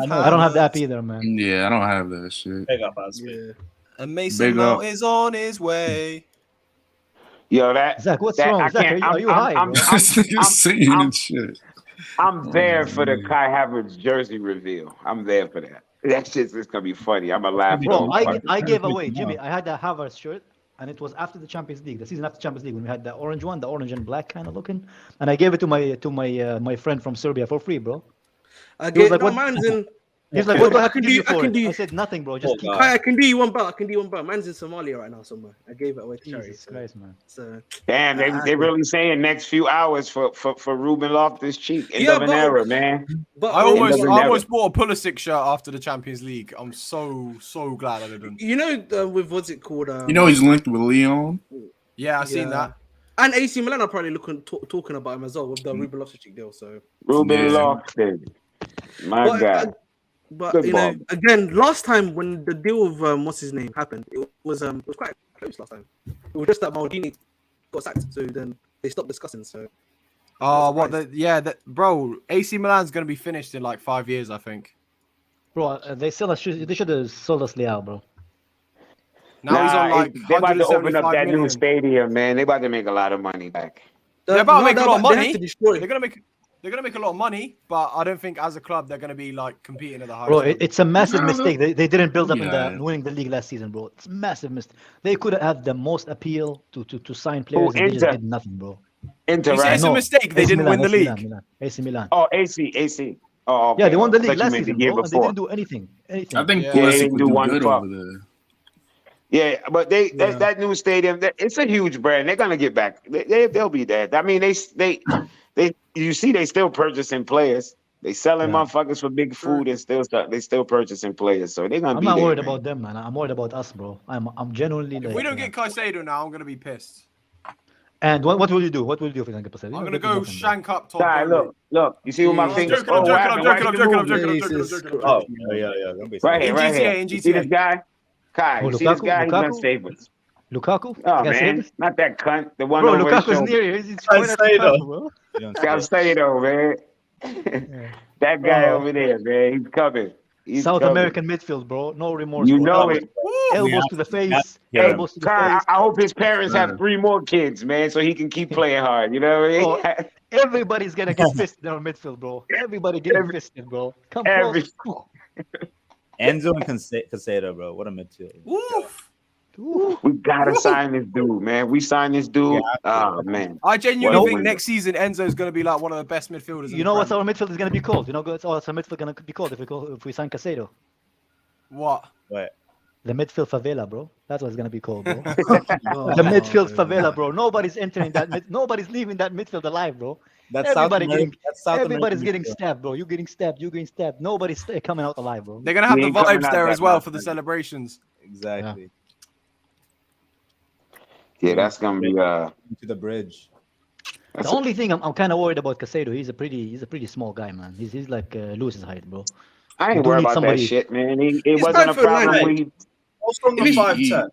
don't have the app either, man. Yeah, I don't have that shit. Big up, Aspie. And Mason Mount is on his way. Yo, Zach, what's wrong? Zach, are you high? I'm singing and shit. I'm there for the Kai Havertz jersey reveal. I'm there for that. That shit's just gonna be funny. I'm gonna laugh. Bro, I gave away, Jimmy. I had a Havertz shirt. And it was after the Champions League, the season after Champions League, when we had the orange one, the orange and black kind of looking, and I gave it to my friend from Serbia for free, bro. He's like, what do I have to give you for it? I said nothing, bro. Just keep it. I can do you one bar. Man's in Somalia right now somewhere. I gave it away to charity. Jesus Christ, man. So damn, they really saying next few hours for Ruben Loftus-Cheek. End of an era, man. But I almost bought a Pulisic shirt after the Champions League. I'm so glad I didn't. You know, with what's it called? He's linked with Leon. Yeah, I've seen that. And AC Milan are probably talking about him as well with the Ruben Loftus-Cheek deal. So Ruben Loftus, my God. But good know, again, last time when the deal with what's his name happened, it was quite close last time. It was just that Maldini got sacked, so then they stopped discussing. So, bro, AC Milan's gonna be finished in like 5 years, I think. Bro, they should have sold us Leao, bro. Now he's on like they about to open up that new stadium, man. They about to make a lot of money back. They're about to make a lot of money. They're gonna make a lot of money, but I don't think as a club they're gonna be like competing at the highest. Bro, it's a massive mistake. They didn't build up in winning the league last season, bro. It's a massive mistake. They could have had the most appeal to sign players, and they just did nothing, bro. It's a mistake. They didn't win the league. AC Milan. Oh, AC. Oh, okay. Yeah, they won the league last season, bro, and they didn't do anything. I think Pulisic would do good over there. Yeah, but that new stadium, it's a huge brand. They're gonna get back. They'll be there. I mean, you see, they still purchasing players. They selling motherfuckers for big food and they still purchasing players. So they're gonna be. I'm not there, worried man. about them, man. I'm worried about us, bro. I'm genuinely. If we don't get Caicedo now, I'm gonna be pissed. And what will you do? What will you do if you don't get Caicedo? I'm gonna go shank up top. Right, look. You see what my fingers? I'm joking. Oh, yeah. Right here. You see this guy? Kai, you see this guy? He's gonna save us. Lukaku? Oh man, not that cunt. The one bro, over Lukaku's his shoulder. near you. He's pointing at Lukaku, bro. Caicedo, man. That guy over there, man. He's coming. He's South coming. American midfield, bro. No remorse. You bro. know it. Elbows to the face. Hey, Elbows to the Kyle, face. I hope his parents have 3 more kids, man, so he can keep playing hard. You know what I mean? Everybody's gonna get fisted in our midfield, bro. Everybody getting fisted, bro. Come close. Enzo and Caicedo, bro. What a midfield. We gotta sign this dude, man. We sign this dude. Oh man. I genuinely think next season Enzo's gonna be like one of the best midfielders. You know what our midfield is gonna be called? You know what's our midfield gonna be called if we sign Caicedo? What? The midfield favela, bro. That's what it's gonna be called, bro. The midfield favela, bro. Nobody's entering that. Nobody's leaving that midfield alive, bro. Everybody's getting stabbed, bro. You're getting stabbed. You're getting stabbed. Nobody's coming out alive, bro. They're gonna have the vibes there as well for the celebrations. Exactly. Yeah, that's gonna be to the bridge. The only thing I'm kind of worried about Caicedo, he's a pretty small guy, man. He's like Lewis's height, bro. I ain't worried about that shit, man. It wasn't a problem. Even 5'10".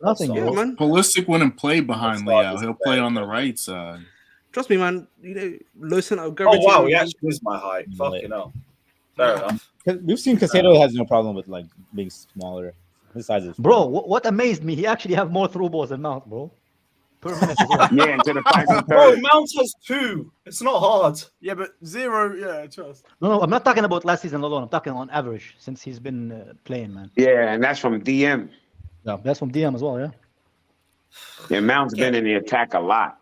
Nothing, bro. man. Pulisic wouldn't play behind Leo. He'll play on the right side. Trust me, man. You know, low center. Oh wow, he actually is my height. Fucking hell. Fair enough. We've seen Caicedo has no problem with like being smaller. His size is. Bro, what amazed me, he actually have more through balls than Mount, bro. Per minute as well. Yeah, into the final Bro, third. Mount has 2. It's not hard. Yeah, but 0. Yeah, trust. No, I'm not talking about last season alone. I'm talking on average since he's been playing, man. Yeah, and that's from DM. Yeah, that's from DM as well, yeah. Yeah, Mount's been in the attack a lot.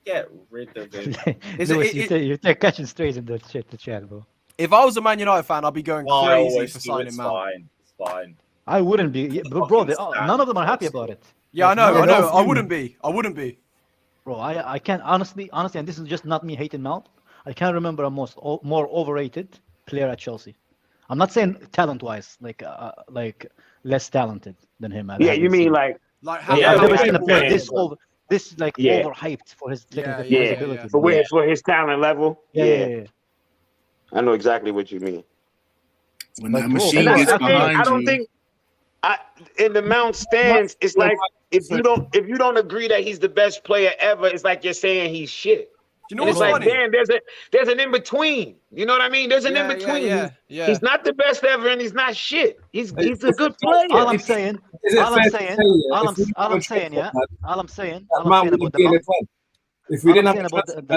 Get rid of it. You're catching strays in the chat, bro. If I was a Man United fan, I'd be going crazy always for do. signing It's Mount. fine. It's fine. I wouldn't be, bro. None of them are happy about it. Yeah, I know. I wouldn't be. Bro, I can't honestly, and this is just not me hating Mount. I can't remember a more overrated player at Chelsea. I'm not saying talent-wise, like less talented than him. Yeah, you mean like I've never seen a player this overhyped for his technical ability. For his talent level. Yeah. I know exactly what you mean. When that machine gets behind I don't think in the Mount stance, it's like if you don't agree that he's the best player ever, it's like you're saying he's shit. You know it's what's like, funny? damn, there's an in between. You know what I mean? There's an in between. Yeah. He's not the best ever, and he's not shit. He's a good player. All I'm saying about the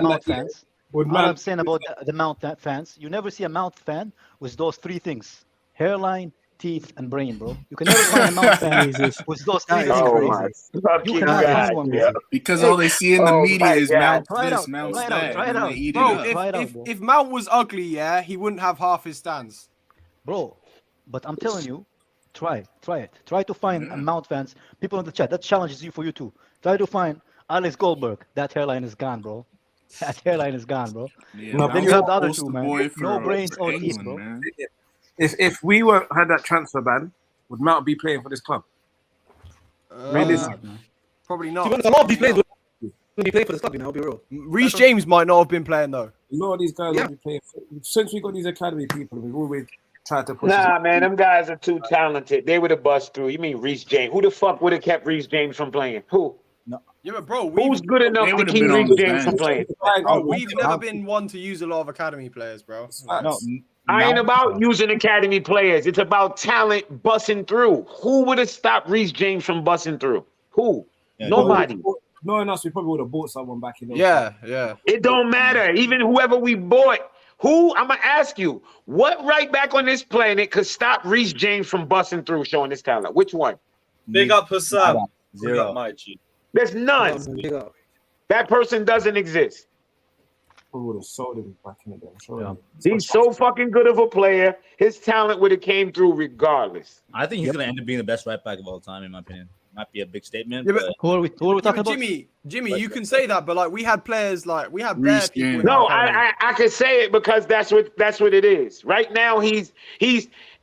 Mount fans. All I'm saying about the Mount fans, you never see a Mount fan with those 3 things: hairline, teeth, and brain, bro. You can never find a Mount fan with those 3 things. Oh my fucking God! Because all they see in the media is Mount this, Mount that, and they eat it up. If Mount was ugly, he wouldn't have half his stands. Bro, but I'm telling you, try it. Try to find a Mount fans. People in the chat, that challenges you for you too. Try to find Alex Goldberg. That hairline is gone, bro. That hairline is gone, bro. Yeah, then you have the other 2, man. No brains or teeth, bro. Man. If we had that transfer ban, would Mount be playing for this club? Probably not. A lot of these players will be playing for this club, I'll be real. Reece James might not have been playing though. A lot of these guys will be playing. Since we got these academy people, we've always tried to push. Nah, man, them guys are too talented. They would have bust through. You mean Reece James? Who the fuck would have kept Reece James from playing? Who? No. Yeah, but bro, who's good enough to keep Reece James from playing? Bro, we've never been one to use a lot of academy players, bro. No, I ain't about using academy players. It's about talent busting through. Who would have stopped Reece James from busting through? Who? Yeah, nobody. Knowing us, we probably would have bought someone back in. Yeah. It don't matter. Even whoever we bought. Who? I'm gonna ask you. What right back on this planet could stop Reece James from busting through, showing his talent? Which one? Big up Hassan. Zero. Big up my G. There's none. That person doesn't exist. We would have sold him back in the day. Sure. He's so fucking good of a player. His talent would have came through regardless. I think he's gonna end up being the best right back of all time, in my opinion. Might be a big statement. Yeah, but who are we talking about? Jimmy, you can say that, but like we had players like we had bare people. No, I can say it because that's what it is. Right now, he's.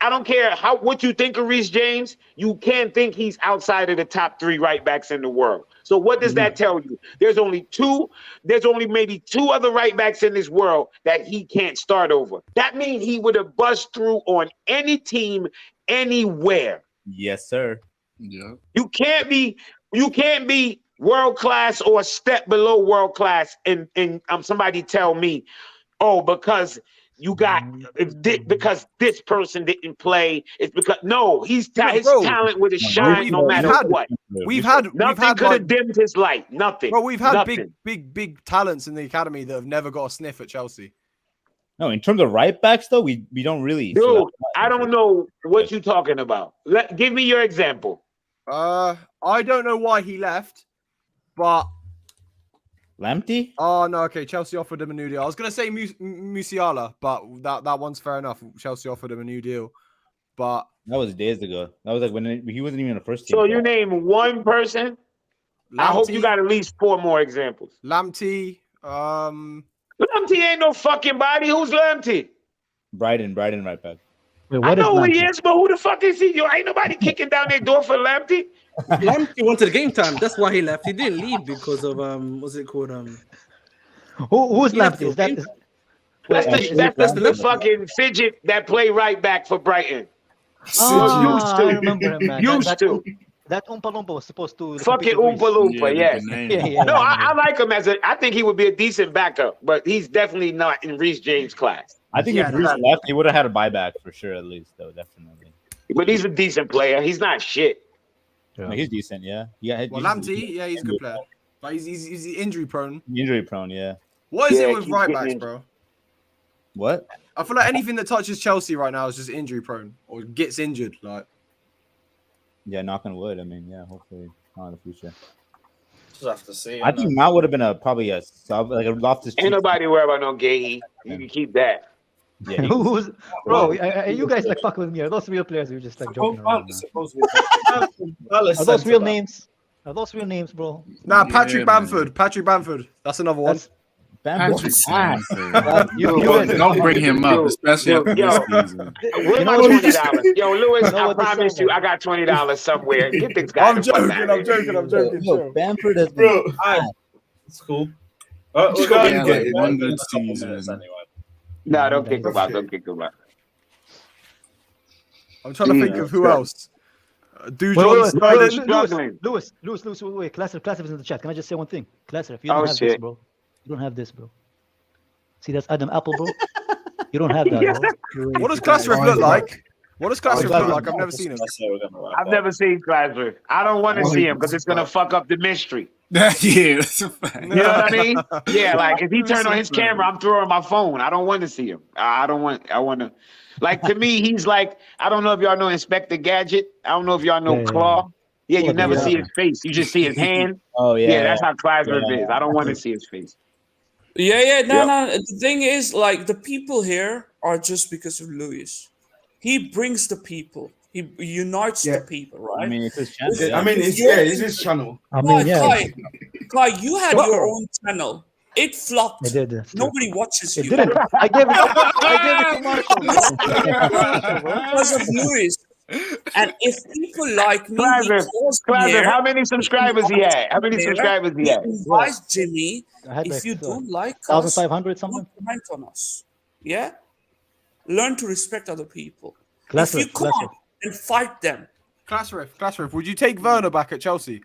I don't care what you think of Reece James. You can't think he's outside of the top 3 right backs in the world. So what does that tell you? There's only maybe 2 other right backs in this world that he can't start over. That means he would have bust through on any team, anywhere. Yes, sir. Yeah. You can't be world class or a step below world class. And somebody tell me, oh, because you got because this person didn't play. It's because his talent would have shined no matter what. Nothing could have dimmed his light. Nothing. Bro, we've had big talents in the academy that have never got a sniff at Chelsea. No, in terms of right backs though, we don't really. Dude, I don't know what you're talking about. Give me your example. I don't know why he left, but Lamptey? Oh no, okay. Chelsea offered him a new deal. I was gonna say Musiala, but that one's fair enough. Chelsea offered him a new deal, but that was days ago. That was like when he wasn't even in the first team. So you name one person. I hope you got at least 4 more examples. Lamptey. Lamptey ain't no fucking body. Who's Lamptey? Brighton right back. Wait, I know who he is, but who the fuck is he? Yo, ain't nobody kicking down their door for Lamptey. Lamptey wanted game time. That's why he left. He didn't leave because of what's it called? Who's Lamptey? That's the fucking fidget that play right back for Brighton. I remember him, man. That Oompa Loompa was supposed to fucking Oompa Loompa, yes. No, I like him I think he would be a decent backup, but he's definitely not in Reece James' class. I think if Reece left, he would have had a buyback for sure, at least, though, definitely. But he's a decent player. He's not shit. Yeah. No, he's decent, yeah. Well, Lamptey, yeah, he's a good player. But he's injury prone. Injury prone, yeah. What is it with right backs, bro? What? I feel like anything that touches Chelsea right now is just injury prone or gets injured. Like, yeah, knock on wood. I mean, yeah, hopefully not in the future. Just have to see. I think Matt would have been probably a sub, like a Loftus-Cheek. Ain't nobody worry about no Gahey. You can keep that. Yeah, bro, are you guys like fucking with me? Are those real players? You're just like joking around. Are those real names? Are those real names, bro? Nah, Patrick Bamford. Man. Patrick Bamford. That's another one. Patrick Bamford. Don't bring him up, especially after this season. Where's my $20? Yo, Lewis, I promise you, I got $20 somewhere. Get this guy. I'm joking. Yo, Bamford is bro. It's cool. One good season. No, don't kick him out. I'm trying to think of who else. Lewis, wait. Classer is in the chat. Can I just say one thing? Classer, if you don't have this, bro. You don't have this, bro. See, that's Adam Apple, bro. You don't have that, bro. What does Classer look like? What does Classer look like? I've never seen him. I've never seen Classer. I don't want to see him because it's going to fuck up the mystery. Yeah, that's a fact. You know what I mean? Yeah, like if he turned on his camera, I'm throwing my phone. I don't want to see him. I want to. Like, to me, he's like, I don't know if y'all know Inspector Gadget. I don't know if y'all know Claw. Yeah, you never see his face. You just see his hand. Oh, yeah. Yeah, that's how Classer is. I don't want to see his face. Yeah. No. The thing is, like, the people here are just because of Luis. He brings the people. He unites the people, right? I mean, it's his channel. It's his channel. I mean, Kai, you had your own channel. It flopped. It did. Nobody watches you. It didn't. I gave it to Marshall. Because of Luis. And if people like me, Classer, how many subscribers he had? Advise Jimmy, if you don't like us, 1,500 something. Don't comment on us. Yeah? Learn to respect other people. If you can't, then fight them. Classer, would you take Werner back at Chelsea?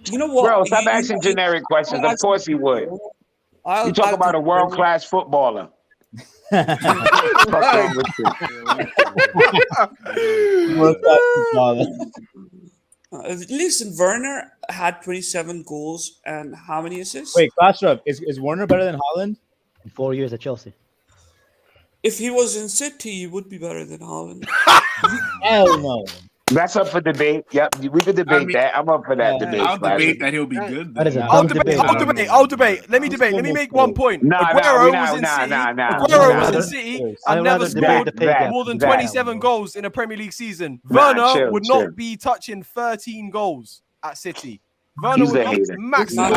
You know what? Bro, stop asking generic questions. Of course he would. You talk about a world-class footballer. Listen, Werner had 27 goals and how many assists? Wait, Classer, is Werner better than Haaland? In 4 years at Chelsea. If he was in City, he would be better than Haaland. Hell no. That's up for debate. Yep, we could debate that. I'm up for that debate. I'll debate that he'll be good. I'll debate. Let me make one point. Aguero was in City and never scored more than 27 goals in a Premier League season. Werner would not be touching 13 goals at City. Werner would not maximum.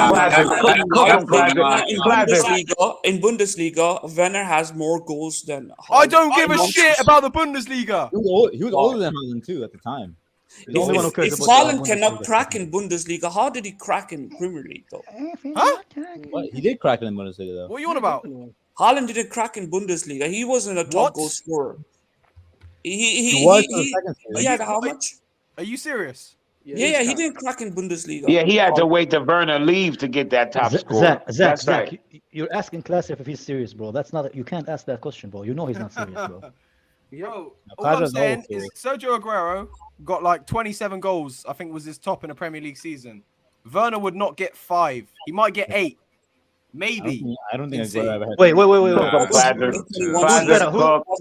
In Bundesliga, Werner has more goals than Haaland. I don't give a shit about the Bundesliga. He was older than Haaland too at the time. If Haaland cannot crack in Bundesliga, how did he crack in Premier League though? Huh? What? He did crack in Bundesliga though. What are you on about? Haaland didn't crack in Bundesliga. He wasn't a top goal scorer. He was the second season. Yeah, how much? Are you serious? Yeah, he didn't crack in Bundesliga. Yeah, he had to wait till Werner leave to get that top score. Zach, you're asking Classic if he's serious, bro. That's not. You can't ask that question, bro. You know he's not serious, bro. Bro, all I'm saying is Sergio Aguero got like 27 goals. I think was his top in a Premier League season. Werner would not get 5. He might get 8. Maybe. I don't think Aguero ever had. Wait.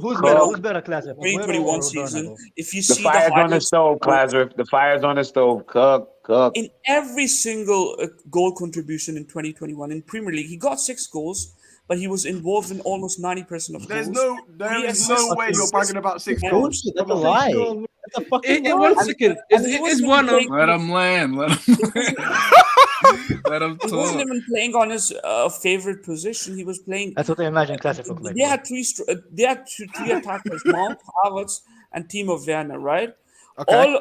Who's better, Classic? 2021 season. If you The see fire's the on the stove, Classic. The fire's on the stove. Cook. in every single goal contribution in 2021 in Premier League, he got 6 goals, but he was involved in almost 90% of There goals. is no way you're bragging about 6 goals. That's a lie. That's a fucking lie. 1 second. Is one of Let him land. Let him He wasn't even playing on his favorite position. He was playing. That's what I imagine Classic look like. They had three attackers: Mount, Havertz, and Timo Werner. Right? Okay. All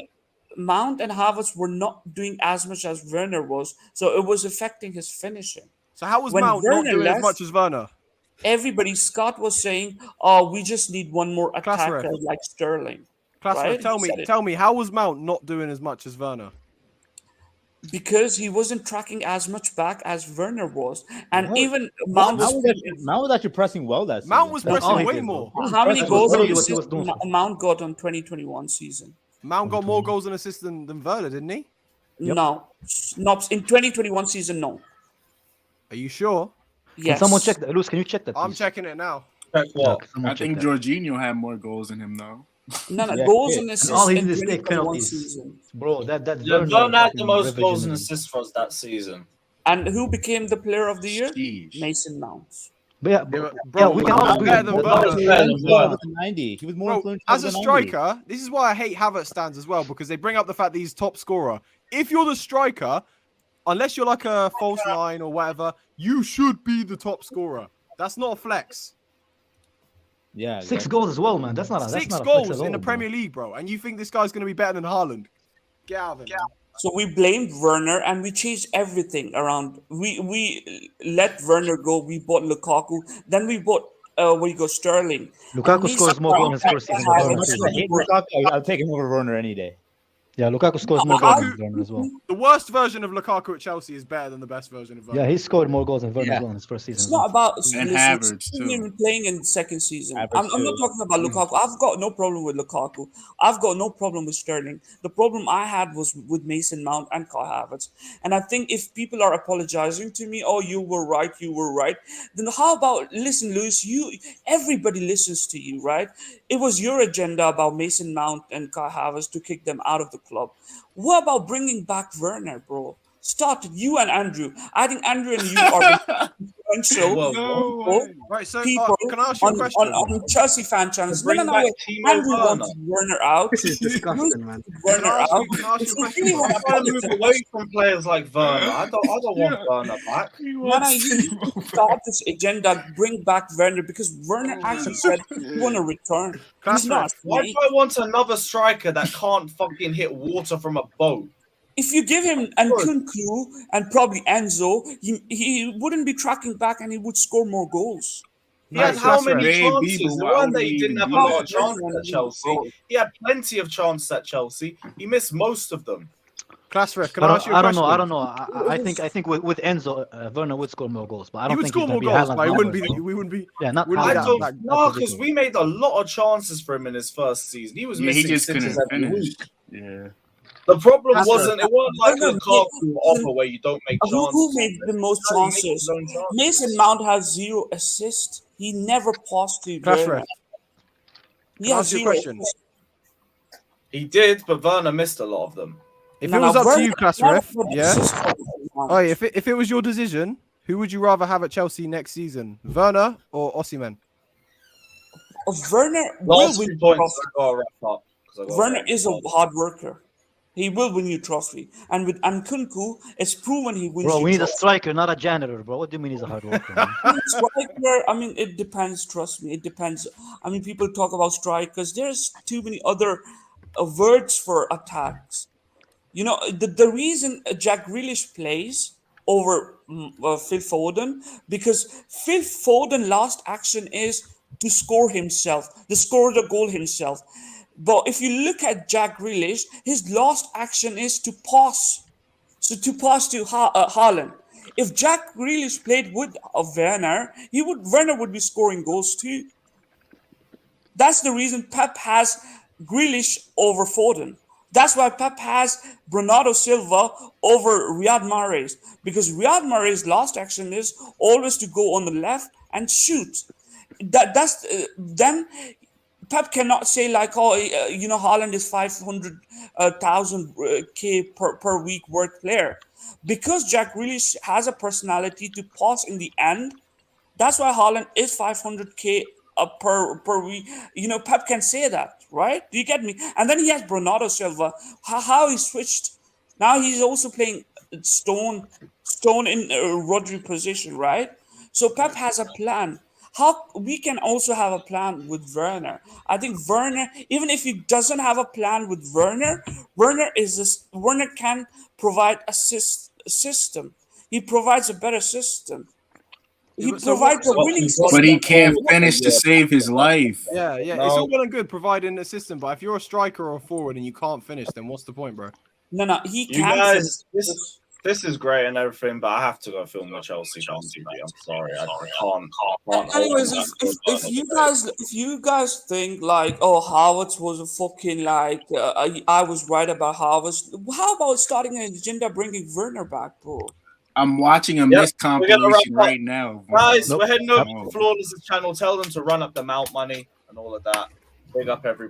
Mount and Havertz were not doing as much as Werner was, so it was affecting his finishing. So how was When Mount not Werner doing as left, much as Werner? Everybody, Scott was saying, "Oh, we just need one more attacker ref. like Sterling." Class ref, Right? He said it. tell me, how was Mount not doing as much as Werner? Because he wasn't tracking as much back as Werner was, and What? even Mount was actually pressing well that season. Mount was pressing way more. How many goals What and he was assists doing. Mount got on 2021 season? Mount got more goals and assists than Werner, didn't he? No, not in 2021 season. No. Are you sure? Yes. Can someone check that? Luz, can you check that? I'm please? checking it now. Check what? Someone I think check that. Jorginho had more goals than him, though. No, Yeah, goals yeah. and assists All he in did is take 2021 penalties. season. Bro, that's Yeah, Werner Werner had the fucking most revision goals and in- assists for us that season. And who became the player of the year? Sheesh. Mason Mount. But yeah, Bro, we can all agree. better than Werner. Werner. 90. He was more Bro, influential as a than 90. striker, this is why I hate Havertz stands as well, because they bring up the fact that he's top scorer. If you're the striker, unless you're like a false nine or whatever, you should be the top scorer. That's not a flex. Yeah, 6 exactly. goals as well, man. That's not a 6 flex goals at all, in the bro. Premier League, bro. And you think this guy's going to be better than Haaland? Get out of it. Man. So we blamed Werner and we changed everything around. We let Werner go. We bought Lukaku. Then we bought Sterling. Lukaku And scores more goals in his first season than Werner. I hate Lukaku. I'll take him over Werner any day. Yeah, Lukaku scores more goals than Werner as well. The worst version of Lukaku at Chelsea is better than the best version of Werner. Yeah, he scored more goals than Werner as well in his first season. It's as well. not about And listen, Havertz, it's too. even playing in the second season. Havertz, I'm not too. talking about Lukaku. I've got no problem with Lukaku. I've got no problem with Sterling. The problem I had was with Mason Mount and Kai Havertz. And I think if people are apologizing to me, oh, you were right, then how about listen, Lewis? Everybody listens to you, right? It was your agenda about Mason Mount and Kai Havertz to kick them out of the club. What about bringing back Werner, bro? Started you and Andrew. I think Andrew and you are influential Right, so people can I ask you a question? on Chelsea fan channels. Bring back Timo Andrew Werner. wanted Werner out. This is disgusting, man. Werner out. Can I ask you a question? Really I'm want trying to move away from players like Werner. I don't want Werner back. you start this agenda, bring back Werner, because Werner actually said he want to return. He's not. Why do I want another striker that can't fucking hit water from a boat? If you give him Nkunku and probably Enzo, he wouldn't be tracking back and he would score more goals. He had how many Maybe, chances? but The why one would that he he didn't have a even do lot of chances at Chelsea. He had plenty of chances at Chelsea. He missed most of them. Class ref, can I ask you a I question? don't know. I think with Enzo, Werner would score more goals, but I He don't would think score he's more gonna be goals, Haaland but he wouldn't numbers, be. bro. We wouldn't be. Yeah, not wouldn't be Haaland. that No, because position. we made a lot of chances for him in his first season. He was Yeah, he missing just sixes couldn't every finish. week. Yeah. The problem That's wasn't, right. it wasn't like No, no, Lukaku offer where you don't make chances. Who made the most No, he makes chances? his own chances. Mason Mount has 0 assists. He never passed to Class Werner. ref. He Can I has ask you a 0 question? assists. He did, but Werner missed a lot of them. If No, it was no, up to Werner you, class never ref, put yeah. assists on Mount. Oh, if it was your decision, who would you rather have at Chelsea next season, Werner or Osimhen? Werner will Last win 2 you points, trophy. I gotta wrap up. 'cause I gotta Werner wrap is a up. hard worker. He will win you trophy. And with Nkunku, it's proven he wins Bro, you we need a trophy. striker, not a janitor, bro. What do you mean he's a hard worker? Man? Striker, I mean, it depends. Trust me, it depends. I mean, people talk about strikers. There's too many other words for attacks. You know, the reason Jack Grealish plays over Phil Foden, because Phil Foden last action is to score himself, to score the goal himself. But if you look at Jack Grealish, his last action is to pass. So to pass to Haaland. If Jack Grealish played with Werner, Werner would be scoring goals too. That's the reason Pep has Grealish over Foden. That's why Pep has Bernardo Silva over Riyad Mahrez, because Riyad Mahrez's last action is always to go on the left and shoot. Then Pep cannot say like, Haaland is 500,000 K per week worth player, because Jack Grealish has a personality to pass in the end. That's why Haaland is 500K per week. Pep can say that, right? Do you get me? And then he has Bernardo Silva. How he switched. Now he's also playing Stone in Rodri position, right? So Pep has a plan. How we can also have a plan with Werner. I think Werner, even if he doesn't have a plan with Werner, Werner can provide a system. He provides a better system. He provides a winning system. But he can't finish to save his life. Yeah. It's all well and good providing a system, but if you're a striker or a forward and you can't finish, then what's the point, bro? No, he You can't. guys, this is great and everything, but I have to go film the Chelsea game. I'm sorry, I can't. Anyways, if you guys think like, oh, Havertz was a fucking like, I was right about Havertz. How about starting an agenda bringing Werner back, bro? I'm watching a missed compilation right now. Guys, we're heading over to Flawless' channel. Tell them to run up the mount money and all of that. Big up everybody.